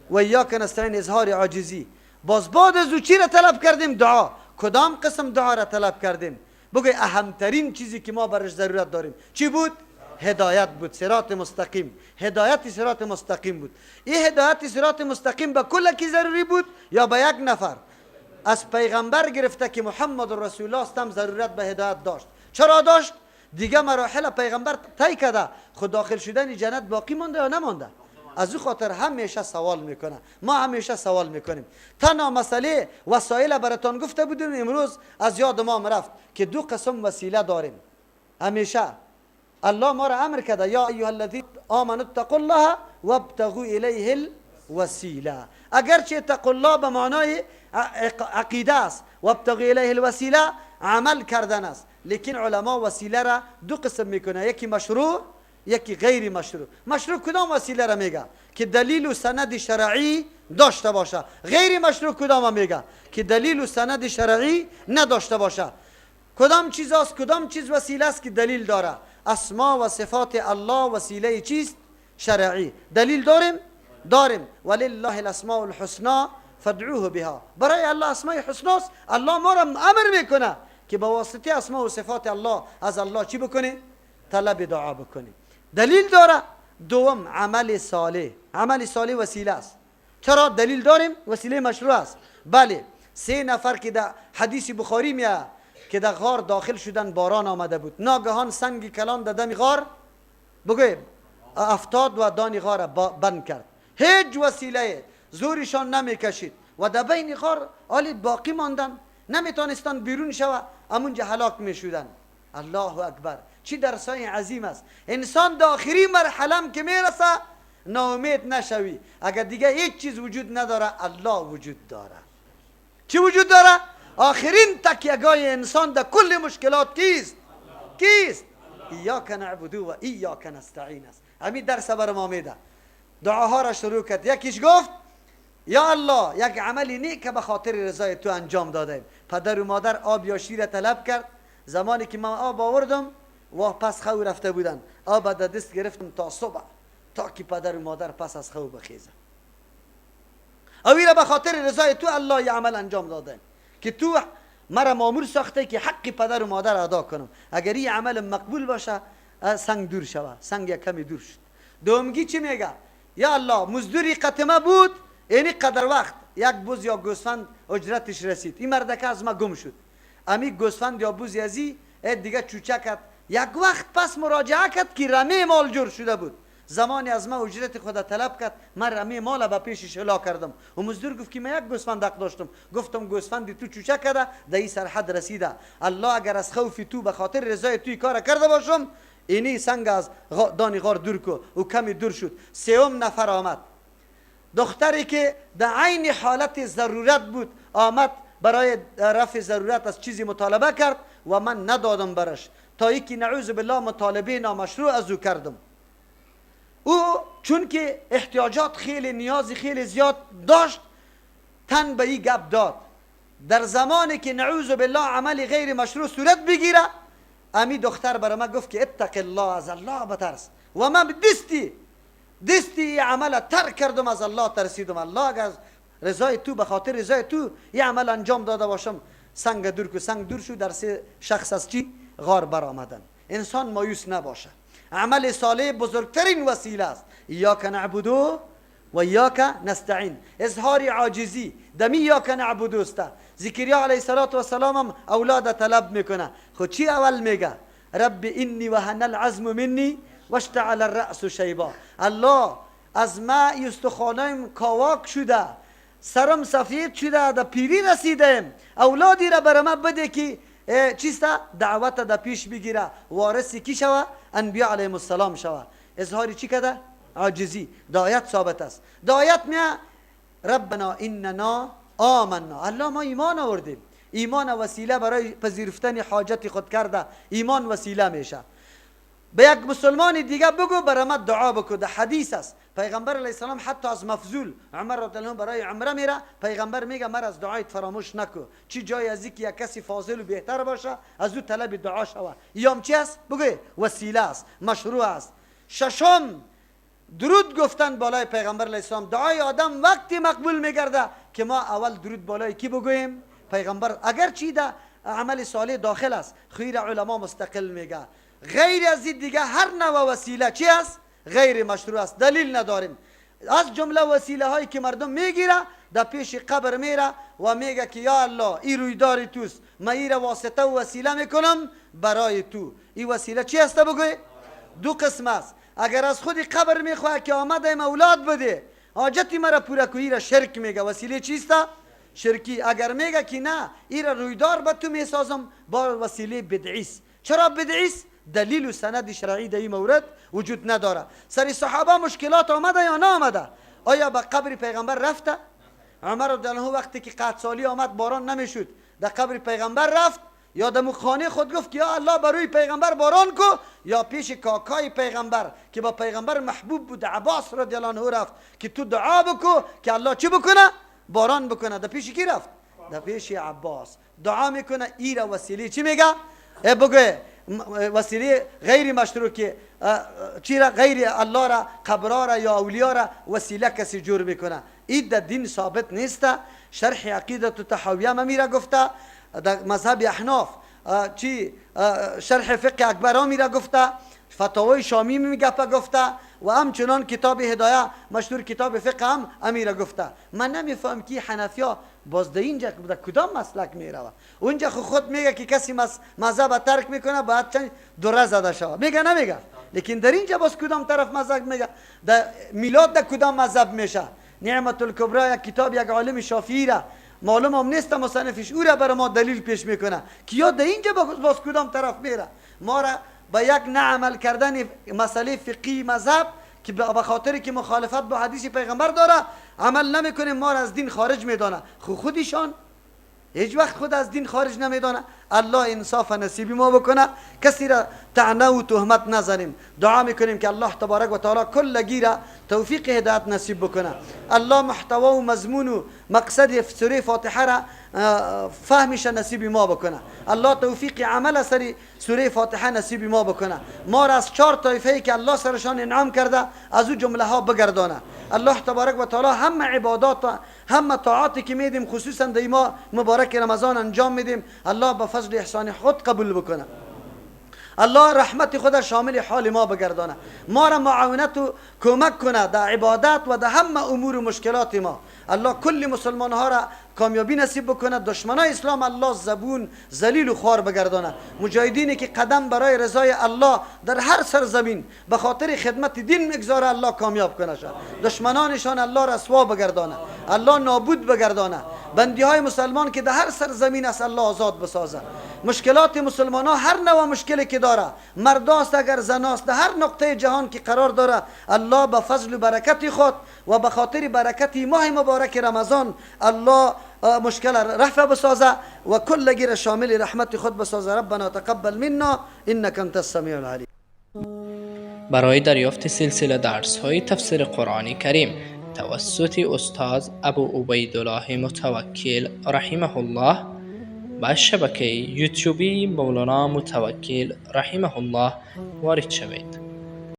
ایاک نستعین، اظهار عاجزی. باز بعد از او چی را طلب کردیم؟ دعا. کدام قسم دعا را طلب کردیم؟ بگوی اهمترین چیزی که ما برش ضرورت داریم چی بود؟ هدایت بود، صراط مستقیم. هدایت صراط مستقیم بود. این هدایت صراط مستقیم به کل کی ضروری بود یا به یک نفر؟ از پیغمبر گرفته که محمد رسول الله است هم ضرورت به هدایت داشت. چرا داشت؟ دیگه مراحل پیغمبر طی کرده، خود داخل شدن جنت باقی مانده یا نمانده؟ از او خاطر همیشه سوال میکنه. ما همیشه سوال میکنیم. تنها مسئله وسایل براتون گفته بودیم، امروز از یاد ما رفت که دو قسم وسیله داریم. همیشه الله ما را امر کرده یا ایها الذین آمنوا اتقوا الله وابتغوا الیه الوسیله. اگرچه اتقوا الله به معنای عقیده است، وابتغوا الیه الوسیله عمل کردن است، لیکن علما وسیله را دو قسم میکنه، یکی مشروع یکی غیر مشروع. مشروع کدام وسیله را میگه؟ که دلیل و سند شرعی داشته باشه. غیر مشروع کدام میگه؟ که دلیل و سند شرعی نداشته باشه. کدام چیز است؟ کدام چیز وسیله است که دلیل داره؟ اسما و صفات الله وسیله چیست؟ شرعی. دلیل داریم. ولله الاسماء الحسنى فادعوه بها. برای الله اسماء حسنا است. الله ما را امر میکنه که با واسطه اسماء و صفات الله از الله چی بکنی؟ طلب دعا بکنی. دلیل داره. دوم عمل صالح. عمل صالح وسیله است. چرا دلیل داریم؟ وسیله مشروع است. بله، 3 نفر که در حدیث بخاری میاد که در غار داخل شدن، باران آمده بود، ناگهان سنگ کلان در دم غار بگویم افتاد و دان غار بند کرد. هیچ وسیله زورشان نمیکشید و در بین غار آلی باقی ماندن، نمیتونستن بیرون شوه، همونجا هلاک میشدن. الله اکبر، چی درسای عظیم است. انسان در آخری مرحله که میرسه ناامید نشوی. اگر دیگه هیچ چیز وجود نداره، الله وجود داره. چی وجود داره؟ آخرین تکیهگاه انسان در کل مشکلات کیست؟ ایاک نعبد و ایاک نستعین است. همین درس بر ما میده. دعاها را شروع کرد. یکیش گفت یا الله یک عملی نیک که به خاطر رضای تو انجام دادیم. پدر و مادر آب یا شیر طلب کرد. زمانی که من آب آوردم و پس خو رفته بودن، آب در دست گرفتم تا صبح، تا که پدر و مادر پس از خو بخیزه. اویلا به خاطر رضای تو الله ی عمل انجام دادیم که تو مرا مامور ساخته که حق پدر و مادر ادا کنم. اگر این عمل مقبول باشه سنگ دور شوه. سنگ یک کمی دور شد. دومگی چی میگه؟ یا الله مزدوری قطمه بود، یعنی قدر وقت یک بوز یا گوسفند اجرتش رسید، این مردکه از ما گم شد. امی گوسفند یا بوز یزی دیگه چوچه کرد. یک وقت پس مراجعه کرد که رمه مال جور شده بود. زمانی از ما اجرت خدا طلب کرد، من رمه مال به پیشش الا کردم. و مزدور گفت که من یک گوسفند حق داشتم. گفتم گوسفند تو چوچه کرده، در این سرحد رسیده. الله اگر از خوف تو به خاطر رضای توی کار کرده باشم، اینی سنگ از دانی غار دور کو. و کمی دور شد. 3 نفر آمد. دختری که در عین حالت ضرورت بود آمد برای رفع ضرورت از چیزی مطالبه کرد و من ندادم برش، تا یکی نعوذ بالله مطالبه نامشروع از او کردم. او چون که احتیاجات خیلی نیازی خیلی زیاد داشت، تن به این گپ داد. در زمانی که نعوذ بالله عمل غیر مشروع صورت بگیره، امی دختر برای من گفت که اتق الله، از الله بترس. و من دستی دستی عمل ترک کردم از الله ترسیدم. الله اگر رضای تو به خاطر رضای تو یه عمل انجام داده باشم، سنگ دور کو سنگ دور شو، در سه شخص از چی غار برآمدن. انسان مایوس نباشه. عمل صالح بزرگترین وسیله است. ایاک نعبدو و ایاک نستعین. اظهار عاجزی دمی ایاک نعبدو است. زکریا علیه السلام هم اولاد طلب میکنه، خود چی اول میگه؟ رب انی وهن العظم منی واشتعل الرأس شیبا. الله از ما استخوانم کاواک شده، سرم سفید شده، در پیری رسیدم، اولادی را برام بده که چیستا دعوت در پیش بگیره، وارثی کی شوه؟ انبیاء علیهم السلام شوه. اظهاری چی کده؟ عاجزی. دایت ثابت است. دایت میه ربنا اننا آمنا. الله ما ایمان آوردیم. ایمان وسیله برای پذیرفتن حاجت خود کرده. ایمان وسیله میشه. به یک مسلمان دیگه بگو برام دعا بکو. ده حدیث است. پیغمبر علیه السلام حتی از مفضول عمر رضی الله عنه برای عمره میره، پیغمبر میگه مر از دعایت فراموش نکو. چی جای از اینکه یک کسی فاضل و بهتر باشه از او طلب دعا شوه. یام چی است؟ بگو وسیله است، مشروع است. ششم درود گفتن بالای پیغمبر علیه السلام. دعای آدم وقتی مقبول میگرده که ما اول درود بالای کی بگوییم؟ پیغمبر. اگر چی ده عمل صالح داخل است، خیر علما مستقل میگه غیر از این دیگه هر نوع وسیله چی است؟ غیر مشروع است. دلیل نداریم. از جمله وسیله هایی که مردم میگیره، در پیش قبر میره و میگه که یا الله این رویدار توست، من این را واسطه و وسیله میکنم برای تو. این وسیله چی است؟ بگوی دو قسم است. اگر از خود قبر میخواه که آمده اولاد بده، حاجتی مرا پورا کوی را شرک میگه. وسیله چیست؟ شرکی. اگر میگه که نه این را رویدار به تو میسازم، با وسیله بدعی است. چرا بدعی است؟ دلیل و سند شرعی در این مورد وجود نداره. سری صحابه مشکلات آمده یا نه آمده؟ آیا به قبر پیغمبر رفته؟ عمر رضی الله عنه وقتی که قحط سالی آمد باران نمیشد، در قبر پیغمبر رفت یا در خانه خود گفت که یا الله بروی پیغمبر باران کو، یا پیش کاکای پیغمبر که با پیغمبر محبوب بود عباس رضی الله عنه رفت که تو دعا بکو که الله چی بکنه؟ باران بکنه. در پیش کی رفت؟ در پیش عباس. دعا میکنه. این وسیله چی میگه؟ بگو وسیله غیر مشروع که چی را غیر الله را، قبرا را یا اولیاء را وسیله کسی جور میکنه. این در دین ثابت نیست. شرح عقیدت تحویه میره گفته، در مذهب احناف چی شرح فقه اکبر میره گفته، فتاوی شامی میگه گفته، و همچنان کتاب هدایه مشهور کتاب فقه هم امیره گفته. من نمیفهم که حنفیا باز در اینجا در کدام مسلک میره. اونجا خود میگه که کسی مذهب ترک میکنه باید چند دوره زده شود، میگه نمیگه؟ لیکن در اینجا باز کدام طرف مذهب میگه؟ در میلاد در کدام مذهب میشه؟ نعمت الکبرى یک کتاب یک عالم شافعی را معلوم هم نیست مصنفش، او را برای ما دلیل پیش میکنه که یا در اینجا باز کدام طرف میره. ما را با یک نعمل کردن مسئله فقهی مذهب که به خاطر که مخالفت با حدیث پیغمبر داره عمل نمیکنه، ما را از دین خارج میدانه. خودشان هیچ وقت خود از دین خارج نمیدانه. الله انصاف نصیبی ما بکنه، کسی را طعنه و تهمت نزنیم. دعا میکنیم که الله تبارک و تعالی کلگی را توفیق هدایت نصیب بکنه. الله محتوا و مضمون و مقصد سوره فاتحه را فهمش نصیب ما بکنه. الله توفیق عمل سری سوره فاتحه نصیب ما بکنه. ما را از 4 طایفه که الله سرشان انعام کرده از او جمله ها بگردانه. الله تبارک و تعالی همه عبادات همه طاعاتی که میدیم خصوصا در ما مبارک رمضان انجام میدیم، الله به فضل احسان خود قبول بکنه. الله رحمت خود شامل حال ما بگردانه. ما را معاونت و کمک کنه در عبادت و در همه امور و مشکلات ما. الله کل مسلمان ها را کامیابی نصیب بکنه. دشمنای اسلام الله زبون ذلیل و خوار بگردانه. مجاهدینی که قدم برای رضای الله در هر سرزمین به خاطر خدمت دین میگذاره الله کامیاب کنه. دشمنانشان الله رسوا بگردانه، الله نابود بگردانه. بندی های مسلمان که در هر سرزمین است الله آزاد بسازه. مشکلات مسلمان ها هر نوع مشکلی که داره، مرداست اگر زناست، در هر نقطه جهان که قرار داره الله به فضل و برکت خود و به خاطر برکت ماه مبارک رمضان الله مشکل رفع بسازه و کلگی را شامل رحمت خود بسازه. ربنا تقبل منا انك انت السمیع العلیم. برای دریافت سلسله درس های تفسیر قرآن کریم توسط استاد ابو عبیدالله متوکل رحمه الله با شبکه یوتیوبی مولانا متوکل رحمه الله وارد شوید.